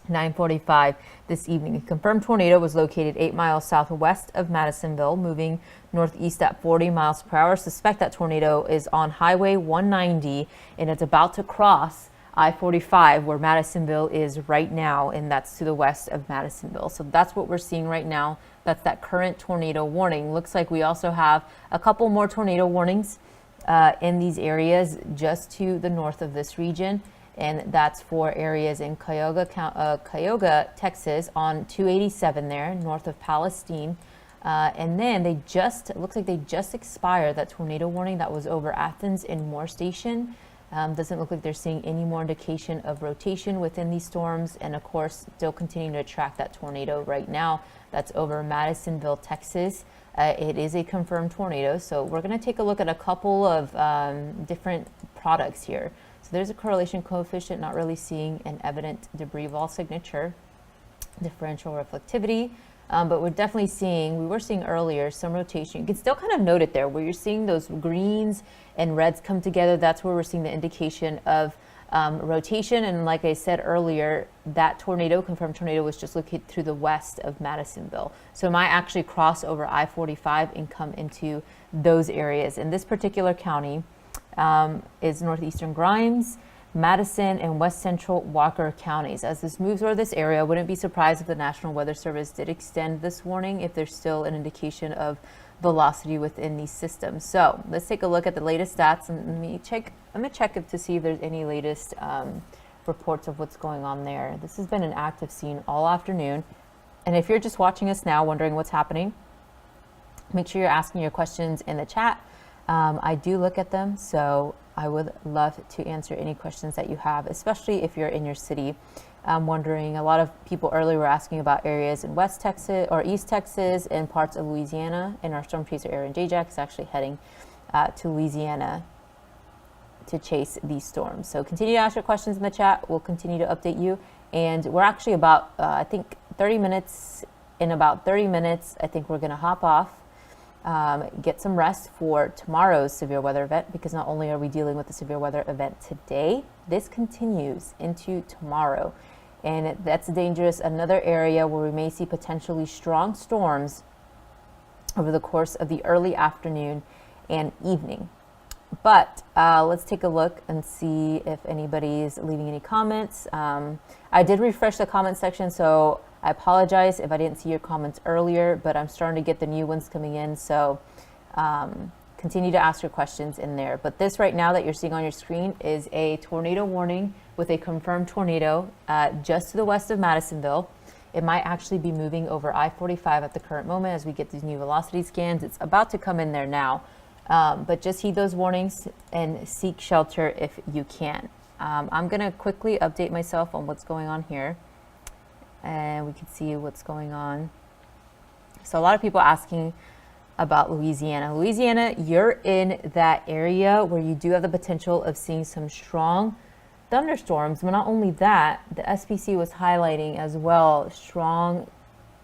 9:45 this evening. A confirmed tornado was located 8 miles southwest of Madisonville, moving northeast at 40 miles per hour. Suspect that tornado is on Highway 190 and it's about to cross I-45 where Madisonville is right now, and that's to the west of Madisonville. So that's what we're seeing right now. That's that current tornado warning. Looks like we also have a couple more tornado warnings in these areas just to the north of this region. And that's for areas in Cuyahoga, Texas on 287 there, north of Palestine. And then it looks like they just expired that tornado warning that was over Athens and Moore Station. Doesn't look like they're seeing any more indication of rotation within these storms. And of course, still continuing to track that tornado right now. That's over Madisonville, Texas. It is a confirmed tornado. So we're going to take a look at a couple of different products here. So there's a correlation coefficient, not really seeing an evident debris vol signature, differential reflectivity, but we're definitely seeing, we were seeing earlier, some rotation. You can still kind of note it there where you're seeing those greens and reds come together. That's where we're seeing the indication of rotation. And like I said earlier, that tornado, confirmed tornado, was just located through the west of Madisonville. So it might actually cross over I-45 and come into those areas. In this particular county, is northeastern Grimes, Madison, and west central Walker counties. As this moves over this area, I wouldn't be surprised if the National Weather Service did extend this warning if there's still an indication of velocity within these systems. So let's take a look at the latest stats, and I'm gonna check to see if there's any latest reports of what's going on there. This has been an active scene all afternoon, and if you're just watching us now wondering what's happening, make sure you're asking your questions in the chat. I do look at them, so I would love to answer any questions that you have, especially if you're in your city. I'm wondering, a lot of people earlier were asking about areas in West Texas or East Texas and parts of Louisiana, and our storm chaser Aaron Jayjack is actually heading to Louisiana to chase these storms. So continue to ask your questions in the chat. We'll continue to update you, and we're actually about, I think 30 minutes, in about 30 minutes, I think we're gonna hop off. Get some rest for tomorrow's severe weather event, because not only are we dealing with the severe weather event today, this continues into tomorrow, and that's dangerous. Another area where we may see potentially strong storms over the course of the early afternoon and evening. But let's take a look and see if anybody's leaving any comments. I did refresh the comment section, so I apologize if I didn't see your comments earlier, but I'm starting to get the new ones coming in. So continue to ask your questions in there. But this right now that you're seeing on your screen is a tornado warning with a confirmed tornado just to the west of Madisonville. It might actually be moving over I-45 at the current moment as we get these new velocity scans. It's about to come in there now. But just heed those warnings and seek shelter if you can. I'm going to quickly update myself on what's going on here, and we can see what's going on. So a lot of people asking about Louisiana. Louisiana, you're in that area where you do have the potential of seeing some strong thunderstorms, but not only that, the SPC was highlighting as well strong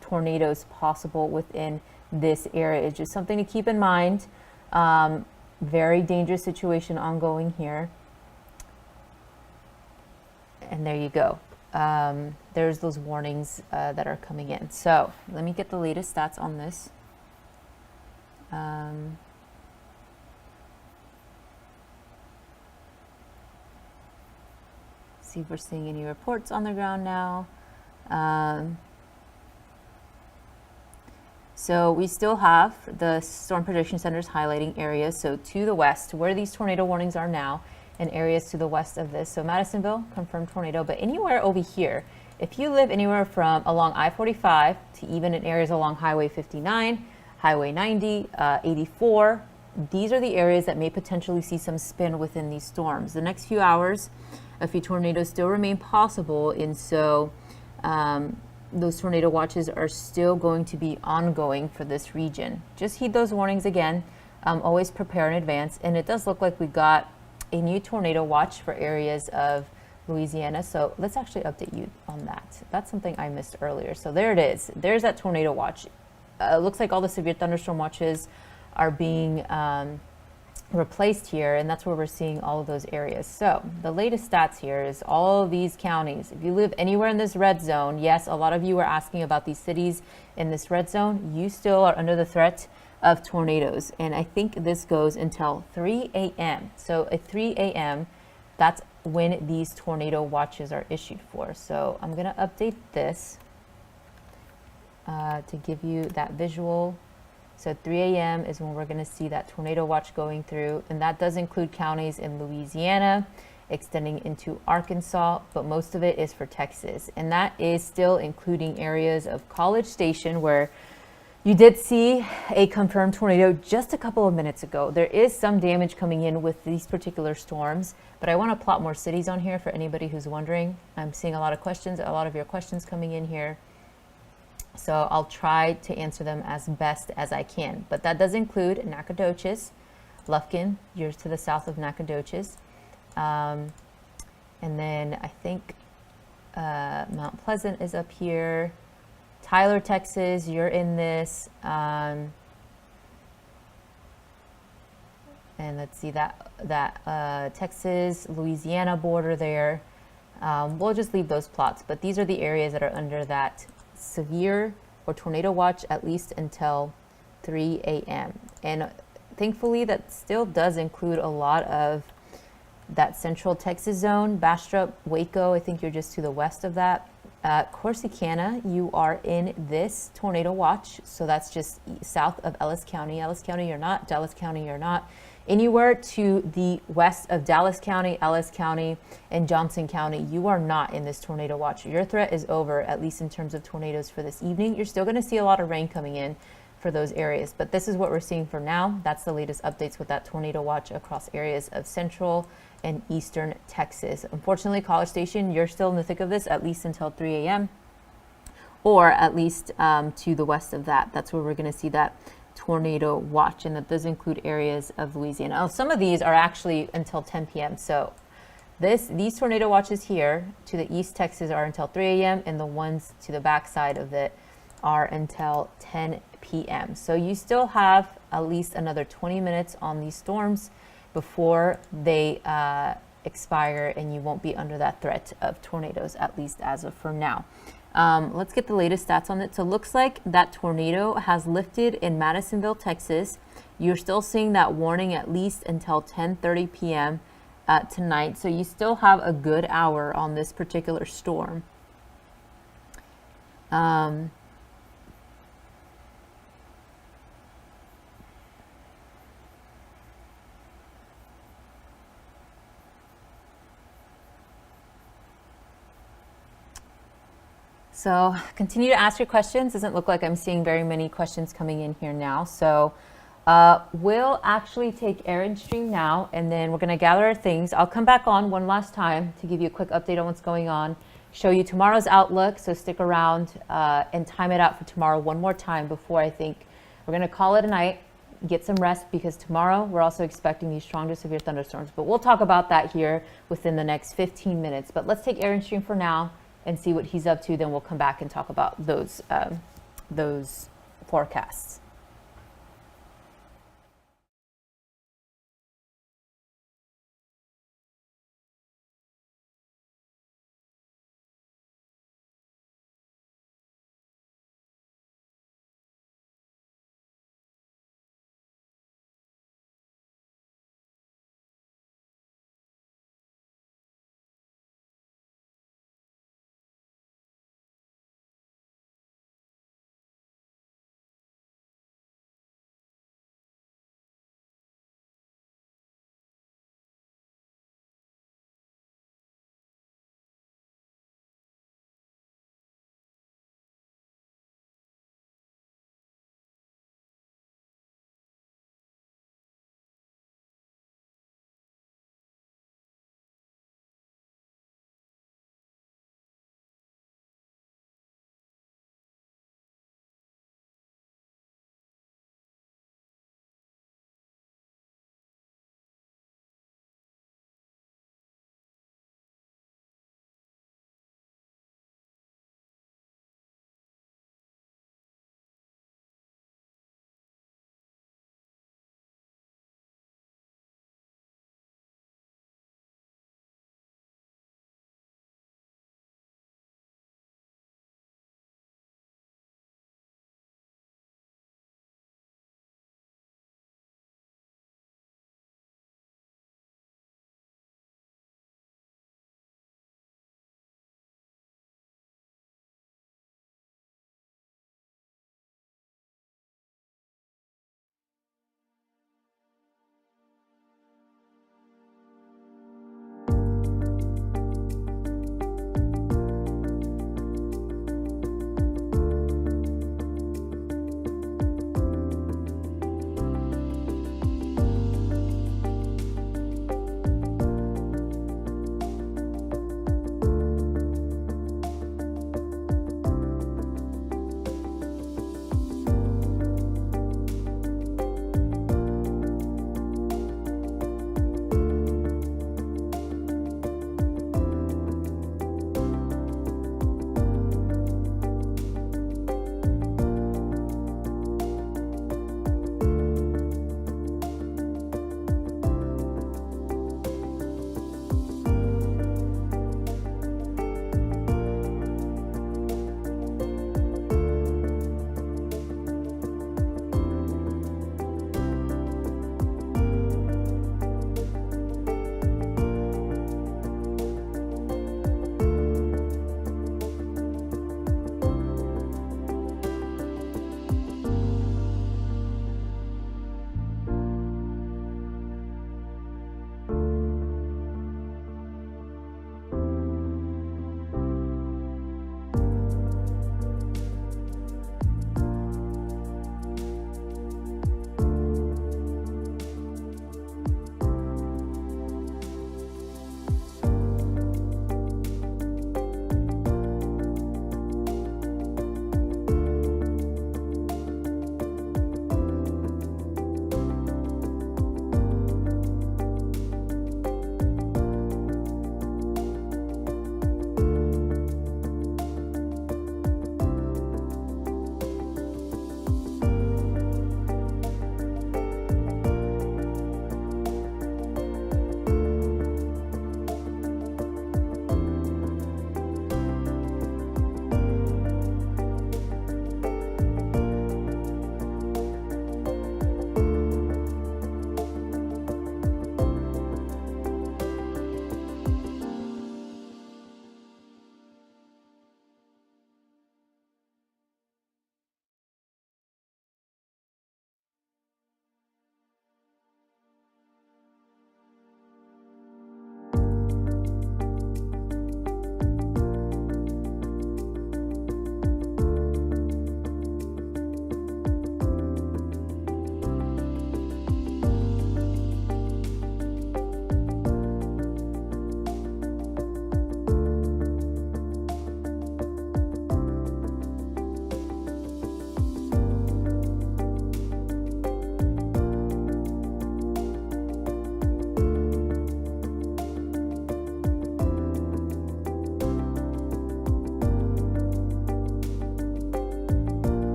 tornadoes possible within this area. It's just something to keep in mind. Very dangerous situation ongoing here. And there you go. There's those warnings that are coming in. So let me get the latest stats on this. See if we're seeing any reports on the ground now. So we still have the Storm Prediction Centers highlighting areas. So to the west, where these tornado warnings are now, and areas to the west of this. So Madisonville, confirmed tornado, but anywhere over here if you live anywhere from along I-45 to even in areas along Highway 59, Highway 90, 84, these are the areas that may potentially see some spin within these storms. The next few hours, a few tornadoes still remain possible, and so those tornado watches are still going to be ongoing for this region. Just heed those warnings again. Always prepare in advance. And it does look like we got a new tornado watch for areas of Louisiana. So let's actually update you on that. That's something I missed earlier. So there it is. There's that tornado watch. Looks like all the severe thunderstorm watches are being replaced here, and that's where we're seeing all of those areas. So the latest stats here is all of these counties. If you live anywhere in this red zone, yes, a lot of you are asking about these cities in this red zone. You still are under the threat of tornadoes, and I think this goes until 3 a.m. So at 3 a.m., that's when these tornado watches are issued for. So I'm going to update this to give you that visual. So 3 a.m. is when we're going to see that tornado watch going through, and that does include counties in Louisiana, extending into Arkansas, but most of it is for Texas. And that is still including areas of College Station, where you did see a confirmed tornado just a couple of minutes ago. There is some damage coming in with these particular storms, but I want to plot more cities on here for anybody who's wondering. I'm seeing a lot of questions, a lot of your questions coming in here. So I'll try to answer them as best as I can. But that does include Nacogdoches, Lufkin, you're to the south of Nacogdoches. And then I think Mount Pleasant is up here. Tyler, Texas, you're in this. And let's see that Texas, Louisiana border there. We'll just leave those plots, but these are the areas that are under that severe or tornado watch at least until 3 a.m. And thankfully that still does include a lot of that central Texas zone. Bastrop, Waco, I think you're just to the west of that. Corsicana, you are in this tornado watch, so that's just south of Ellis County. Ellis County, you're not. Dallas County, you're not. Anywhere to the west of Dallas County, Ellis County, and Johnson County, you are not in this tornado watch. Your threat is over, at least in terms of tornadoes for this evening. You're still going to see a lot of rain coming in for those areas, but this is what we're seeing for now. That's the latest updates with that tornado watch across areas of central and eastern Texas. Unfortunately, College Station, you're still in the thick of this, at least until 3 a.m. or at least to the west of that. That's where we're going to see that tornado watch, and that does include areas of Louisiana. Oh, some of these are actually until 10 p.m. So these tornado watches here to the east Texas are until 3 a.m. and the ones to the backside of it are until 10 p.m. So you still have at least another 20 minutes on these storms before they expire, and you won't be under that threat of tornadoes, at least as of for now. Let's get the latest stats on it. So it looks like that tornado has lifted in Madisonville, Texas. You're still seeing that warning at least until 10:30 p.m. Tonight. So you still have a good hour on this particular storm. So continue to ask your questions. Doesn't look like I'm seeing very many questions coming in here now. So we'll actually take Aaron's stream now, and then we're going to gather our things. I'll come back on one last time to give you a quick update on what's going on, show you tomorrow's outlook. So stick around and time it out for tomorrow one more time before I think we're going to call it a night, get some rest, because tomorrow we're also expecting these strong to severe thunderstorms. But we'll talk about that here within the next 15 minutes. But let's take Aaron's stream for now and see what he's up to. Then we'll come back and talk about those forecasts.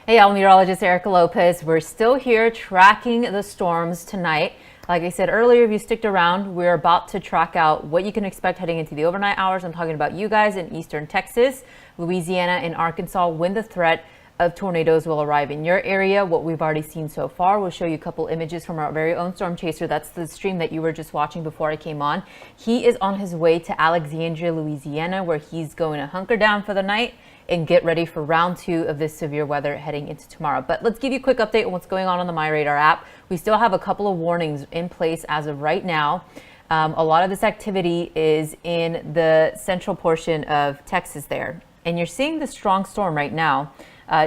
Hey, y'all, meteorologist Erica Lopez. We're still here tracking the storms tonight. Like I said earlier, if you sticked around, we're about to track out what you can expect heading into the overnight hours. I'm talking about you guys in eastern Texas, Louisiana, and Arkansas, when the threat of tornadoes will arrive in your area. What we've already seen so far, we'll show you a couple images from our very own storm chaser. That's the stream that you were just watching before I came on. He is on his way to Alexandria, Louisiana, where he's going to hunker down for the night and get ready for round 2 of this severe weather heading into tomorrow. But let's give you a quick update on what's going on the MyRadar app. We still have a couple of warnings in place as of right now. A lot of this activity is in the central portion of Texas there. And you're seeing the strong storm right now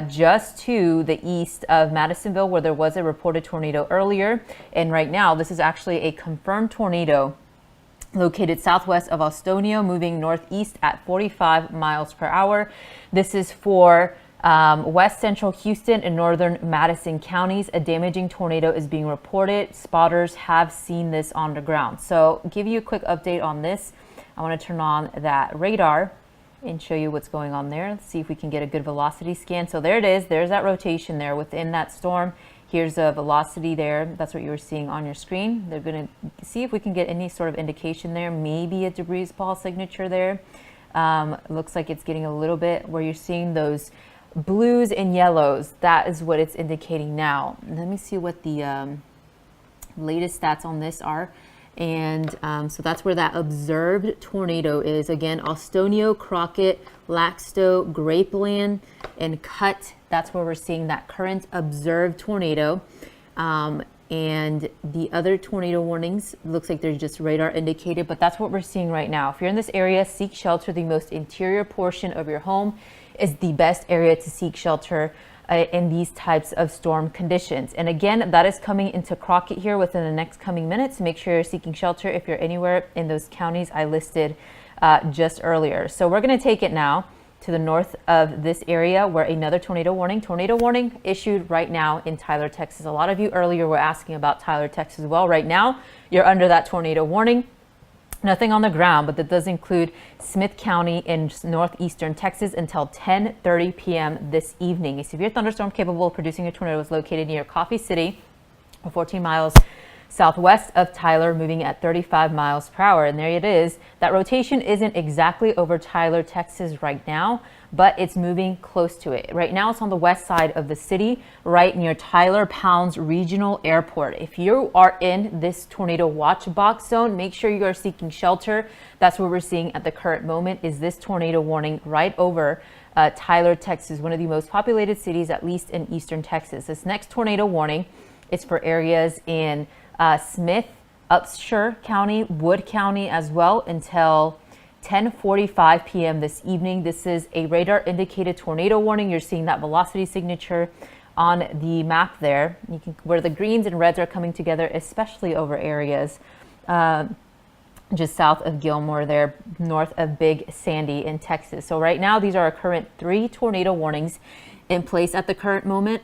just to the east of Madisonville, where there was a reported tornado earlier. And right now, this is actually a confirmed tornado located southwest of Ostonio, moving northeast at 45 miles per hour. This is for west central Houston and northern Madison counties. A damaging tornado is being reported. Spotters have seen this on the ground. So give you a quick update on this. I want to turn on that radar and show you what's going on there. Let's see if we can get a good velocity scan. So there it is. There's that rotation there within that storm. Here's a velocity there. That's what you were seeing on your screen. They're going to see if we can get any sort of indication there. Maybe a debris ball signature there. Looks like it's getting a little bit where you're seeing those blues and yellows. That is what it's indicating now. Let me see what the latest stats on this are. And so that's where that observed tornado is. Again, Ostonio, Crockett, Laxto, Grapeland, and Cut. That's where we're seeing that current observed tornado. And the other tornado warnings, looks like they're just radar indicated, but that's what we're seeing right now. If you're in this area, seek shelter. The most interior portion of your home is the best area to seek shelter in these types of storm conditions. And again, that is coming into Crockett here within the next coming minutes. Make sure you're seeking shelter if you're anywhere in those counties I listed just earlier. So we're going to take it now to the north of this area where another tornado warning issued right now in Tyler, Texas. A lot of you earlier were asking about Tyler, Texas. Well, right now you're under that tornado warning. Nothing on the ground, but that does include Smith County in northeastern Texas until 10:30 p.m. this evening. A severe thunderstorm capable of producing a tornado is located near Coffee City, 14 miles southwest of Tyler, moving at 35 miles per hour. And there it is. That rotation isn't exactly over Tyler, Texas right now, but it's moving close to it. Right now, it's on the west side of the city, right near Tyler Pounds Regional Airport. If you are in this tornado watch box zone, make sure you are seeking shelter. That's what we're seeing at the current moment, is this tornado warning right over Tyler, Texas, one of the most populated cities, at least in eastern Texas. This next tornado warning is for areas in Smith, Upshur County, Wood County as well, until 10:45 p.m. this evening. This is a radar indicated tornado warning. You're seeing that velocity signature on the map there. You can, where the greens and reds are coming together, especially over areas just south of Gilmore there, north of Big Sandy in Texas. So right now, these are our current 3 tornado warnings in place at the current moment.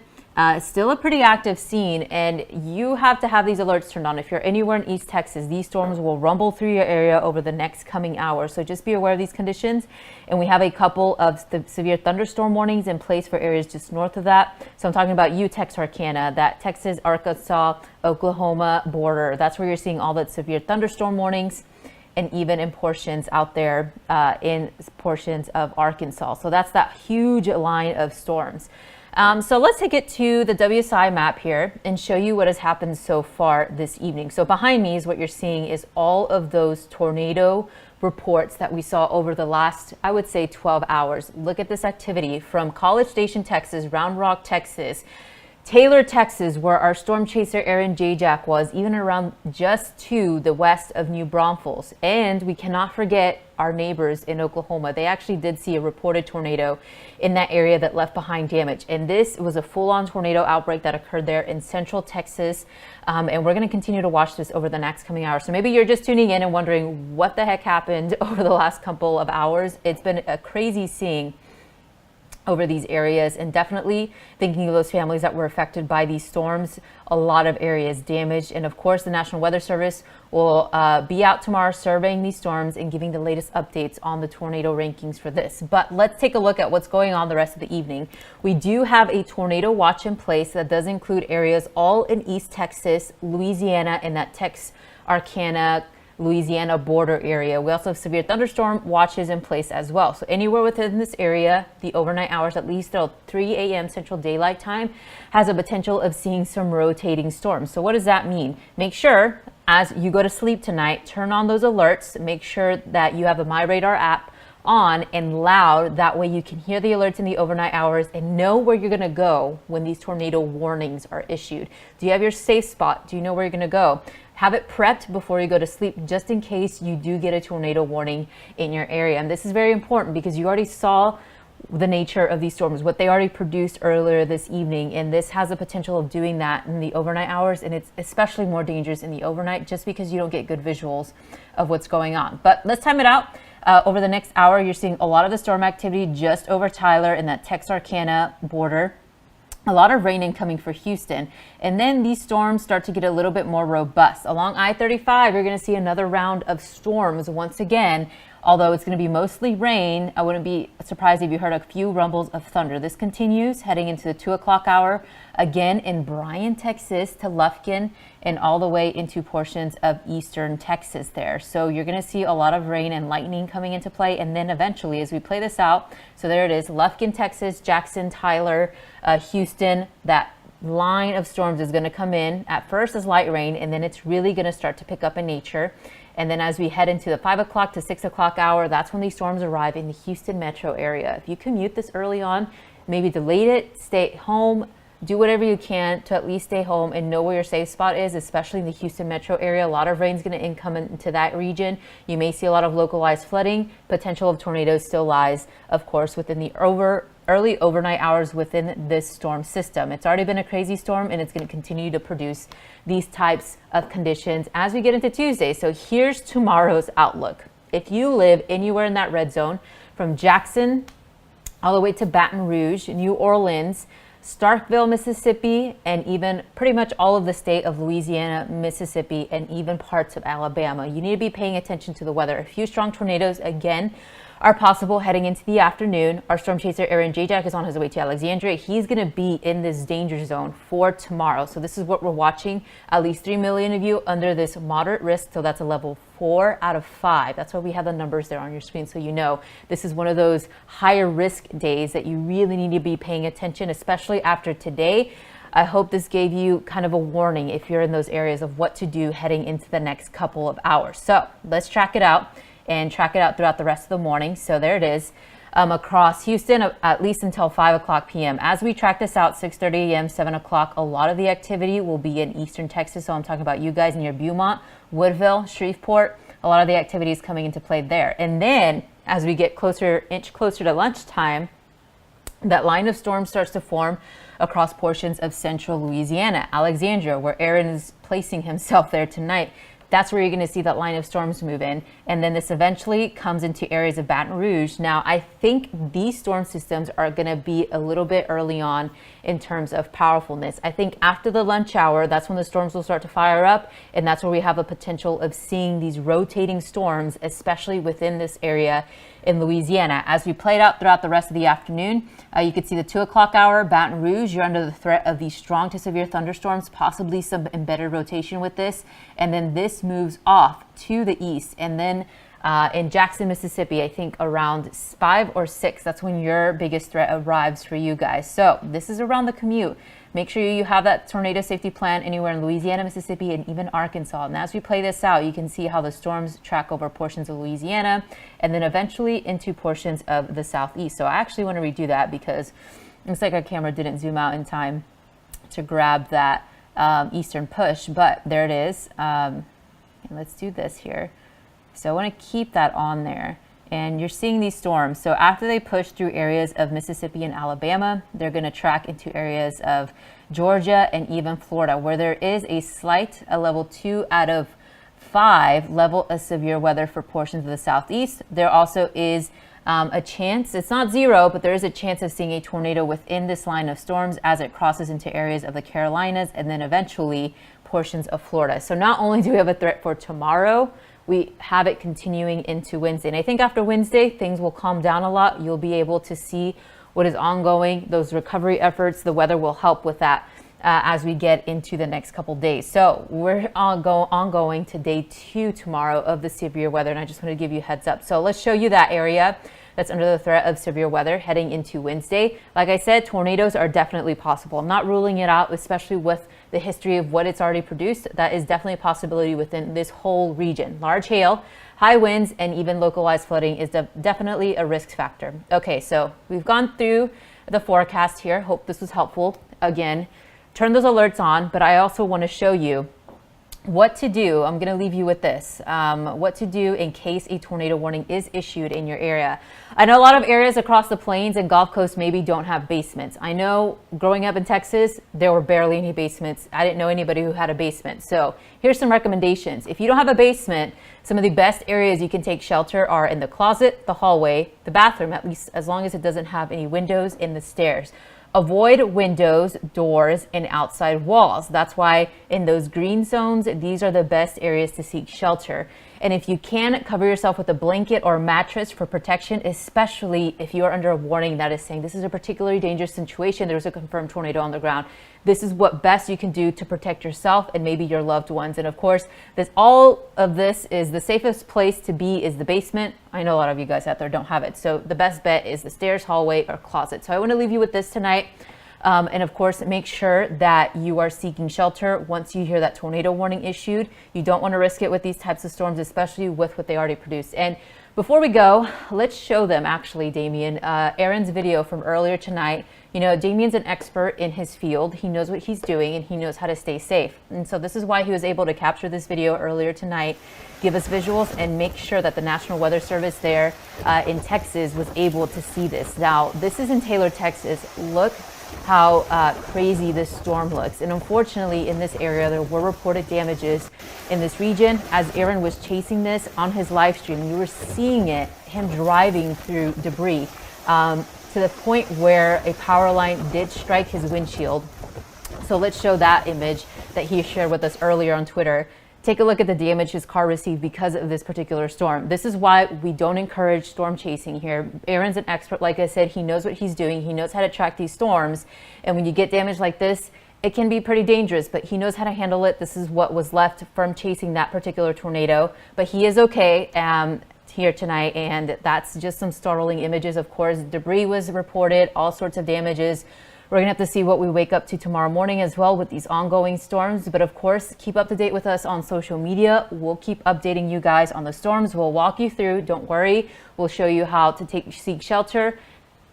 Still a pretty active scene, and you have to have these alerts turned on. If you're anywhere in East Texas, these storms will rumble through your area over the next coming hours. So just be aware of these conditions. And we have a couple of severe thunderstorm warnings in place for areas just north of that. So I'm talking about Texarkana, that Texas, Arkansas, Oklahoma border. That's where you're seeing all that severe thunderstorm warnings, and even in portions out there in portions of Arkansas. So that's that huge line of storms. So let's take it to the WSI map here and show you what has happened so far this evening. So behind me is what you're seeing is all of those tornado reports that we saw over the last, I would say, 12 hours. Look at this activity from College Station, Texas, Round Rock, Texas, Taylor, Texas, where our storm chaser Aaron Jayjack was, even around just to the west of New Braunfels. And we cannot forget our neighbors in Oklahoma. They actually did see a reported tornado in that area that left behind damage. And this was a full-on tornado outbreak that occurred there in central Texas. And we're going to continue to watch this over the next coming hours. So maybe you're just tuning in and wondering what the heck happened over the last couple of hours. It's been a crazy seeing over these areas, and definitely thinking of those families that were affected by these storms. A lot of areas damaged, and of course the National Weather Service will be out tomorrow surveying these storms and giving the latest updates on the tornado rankings for this. But let's take a look at what's going on the rest of the evening. We do have a tornado watch in place that does include areas all in East Texas, Louisiana, and that Texarkana, Louisiana border area. We also have severe thunderstorm watches in place as well. So anywhere within this area, the overnight hours, at least till 3 a.m. Central Daylight Time, has a potential of seeing some rotating storms. So what does that mean? Make sure as you go to sleep tonight, turn on those alerts. Make sure that you have the MyRadar app on and loud. That way you can hear the alerts in the overnight hours and know where you're going to go when these tornado warnings are issued. Do you have your safe spot? Do you know where you're going to go? Have it prepped before you go to sleep, just in case you do get a tornado warning in your area. And this is very important because you already saw the nature of these storms, what they already produced earlier this evening. And this has the potential of doing that in the overnight hours. And it's especially more dangerous in the overnight just because you don't get good visuals of what's going on. But let's time it out. Over the next hour, you're seeing a lot of the storm activity just over Tyler in that Texarkana border. A lot of rain incoming for Houston. And then these storms start to get a little bit more robust. Along I-35, you're going to see another round of storms once again. Although it's going to be mostly rain, I wouldn't be surprised if you heard a few rumbles of thunder. This continues heading into the 2 o'clock hour, again in Bryan, Texas to Lufkin, and all the way into portions of eastern Texas there. So you're going to see a lot of rain and lightning coming into play. And then eventually, as we play this out, so there it is, Lufkin, Texas, Jackson, Tyler, Houston, that line of storms is going to come in at first as light rain, and then it's really going to start to pick up in nature. And then as we head into the 5 o'clock to 6 o'clock hour, that's when these storms arrive in the Houston metro area. If you commute this early on, maybe delay it, stay home, do whatever you can to at least stay home and know where your safe spot is, especially in the Houston metro area. A lot of rain is going to income into that region. You may see a lot of localized flooding. Potential of tornadoes still lies, of course, within the early overnight hours within this storm system. It's already been a crazy storm, and it's going to continue to produce these types of conditions as we get into Tuesday. So here's tomorrow's outlook. If you live anywhere in that red zone, from Jackson all the way to Baton Rouge, New Orleans, Starkville, Mississippi, and even pretty much all of the state of Louisiana, Mississippi, and even parts of Alabama, you need to be paying attention to the weather. A few strong tornadoes, again, are possible heading into the afternoon. Our storm chaser Aaron Jayjack is on his way to Alexandria. He's going to be in this danger zone for tomorrow. So this is what we're watching. At least 3 million of you under this moderate risk. So that's a level 4 out of 5. That's why we have the numbers there on your screen. So you know this is one of those higher risk days that you really need to be paying attention, especially after today. I hope this gave you kind of a warning if you're in those areas of what to do heading into the next couple of hours. So let's track it out and track it out throughout the rest of the morning. So there it is, across Houston, at least until 5 o'clock p.m. As we track this out, 6:30 a.m., 7 o'clock, a lot of the activity will be in eastern Texas. So I'm talking about you guys near Beaumont, Woodville, Shreveport. A lot of the activity is coming into play there. And then as we get inch closer to lunchtime, that line of storms starts to form across portions of central Louisiana, Alexandria, where Aaron is placing himself there tonight. That's where you're going to see that line of storms move in. And then this eventually comes into areas of Baton Rouge. Now, I think these storm systems are going to be a little bit early on in terms of powerfulness. I think after the lunch hour, that's when the storms will start to fire up. And that's where we have a potential of seeing these rotating storms, especially within this area in Louisiana. As we played out throughout the rest of the afternoon, you could see the 2 o'clock hour, Baton Rouge, you're under the threat of these strong to severe thunderstorms, possibly some embedded rotation with this. And then this moves off to the east. And then in Jackson, Mississippi, I think around 5 or 6, that's when your biggest threat arrives for you guys. So this is around the commute. Make sure you have that tornado safety plan anywhere in Louisiana, Mississippi, and even Arkansas. And as we play this out, you can see how the storms track over portions of Louisiana and then eventually into portions of the southeast. So I actually want to redo that because it looks like our camera didn't zoom out in time to grab that eastern push, but there it is. And let's do this here. So I want to keep that on there. And you're seeing these storms. So after they push through areas of Mississippi and Alabama, they're going to track into areas of Georgia and even Florida, where there is a level 2 out of 5 level of severe weather for portions of the southeast. There also is A chance, it's not zero, but there is a chance of seeing a tornado within this line of storms as it crosses into areas of the Carolinas and then eventually portions of Florida. So not only do we have a threat for tomorrow, we have it continuing into Wednesday. And I think after Wednesday, things will calm down a lot. You'll be able to see what is ongoing, those recovery efforts. The weather will help with that as we get into the next couple days. So we're ongoing to day 2 tomorrow of the severe weather, and I just want to give you a heads up. So let's show you that area that's under the threat of severe weather heading into Wednesday. Like I said, tornadoes are definitely possible. I'm not ruling it out, especially with the history of what it's already produced. That is definitely a possibility within this whole region. Large hail, high winds, and even localized flooding is definitely a risk factor. Okay, so we've gone through the forecast here. Hope this was helpful. Again, turn those alerts on, but I also want to show you what to do. I'm going to leave you with this. What to do in case a tornado warning is issued in your area. I know a lot of areas across the plains and Gulf Coast maybe don't have basements. I know growing up in Texas, there were barely any basements. I didn't know anybody who had a basement. So here's some recommendations. If you don't have a basement, some of the best areas you can take shelter are in the closet, the hallway, the bathroom, at least as long as it doesn't have any windows, in the stairs. Avoid windows, doors, and outside walls. That's why in those green zones, these are the best areas to seek shelter. And if you can, cover yourself with a blanket or mattress for protection, especially if you are under a warning that is saying this is a particularly dangerous situation. There's a confirmed tornado on the ground. This is what best you can do to protect yourself and maybe your loved ones. And of course, all of this is the safest place to be is the basement. I know a lot of you guys out there don't have it. So the best bet is the stairs, hallway, or closet. So I want to leave you with this tonight. And of course, make sure that you are seeking shelter once you hear that tornado warning issued. You don't want to risk it with these types of storms, especially with what they already produced. And before we go, let's show them actually, Damien, Aaron's video from earlier tonight. You know, Damien's an expert in his field. He knows what he's doing and he knows how to stay safe. And so this is why he was able to capture this video earlier tonight, give us visuals, and make sure that the National Weather Service there in Texas was able to see this. Now, this is in Taylor, Texas. Look how crazy this storm looks. And unfortunately, in this area, there were reported damages in this region. As Aaron was chasing this on his live stream, you were seeing it, him driving through debris to the point where a power line did strike his windshield. So let's show that image that he shared with us earlier on Twitter. Take a look at the damage his car received because of this particular storm. This is why we don't encourage storm chasing here. Aaron's an expert. Like I said, he knows what he's doing. He knows how to track these storms. And when you get damage like this, it can be pretty dangerous, but he knows how to handle it. This is what was left from chasing that particular tornado. But he is okay here tonight, and that's just some startling images. Of course, debris was reported, all sorts of damages. We're gonna have to see what we wake up to tomorrow morning as well with these ongoing storms. But of course, keep up to date with us on social media. We'll keep updating you guys on the storms. We'll walk you through, don't worry. We'll show you how to seek shelter.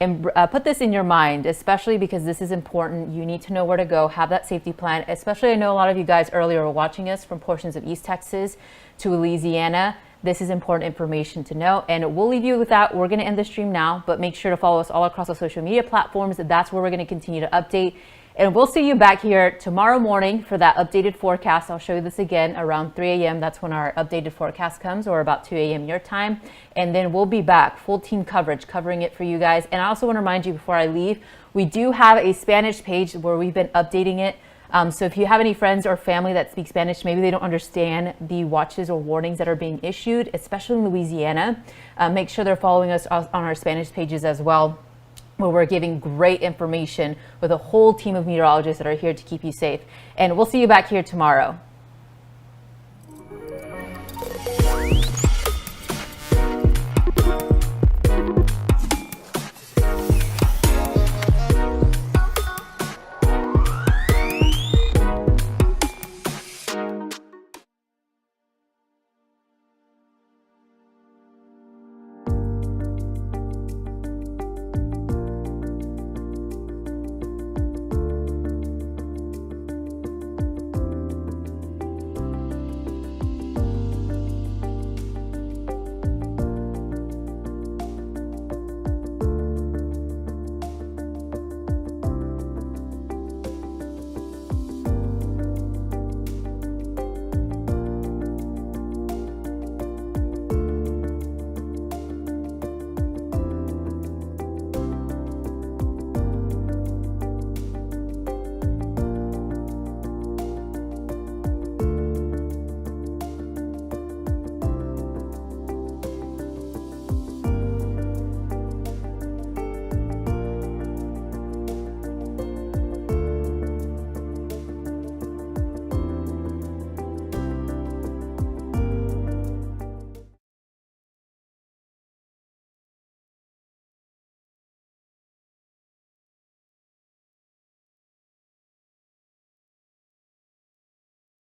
And put this in your mind, especially because this is important. You need to know where to go, have that safety plan. Especially, I know a lot of you guys earlier were watching us from portions of East Texas to Louisiana. This is important information to know, and we'll leave you with that. We're going to end the stream now, but make sure to follow us all across the social media platforms. That's where we're going to continue to update. And we'll see you back here tomorrow morning for that updated forecast. I'll show you this again around 3 a.m. That's when our updated forecast comes, or about 2 a.m. your time. And then we'll be back, full team coverage, covering it for you guys. And I also want to remind you before I leave, we do have a Spanish page where we've been updating it. So if you have any friends or family that speak Spanish, maybe they don't understand the watches or warnings that are being issued, especially in Louisiana, make sure they're following us on our Spanish pages as well, where we're giving great information with a whole team of meteorologists that are here to keep you safe. And we'll see you back here tomorrow.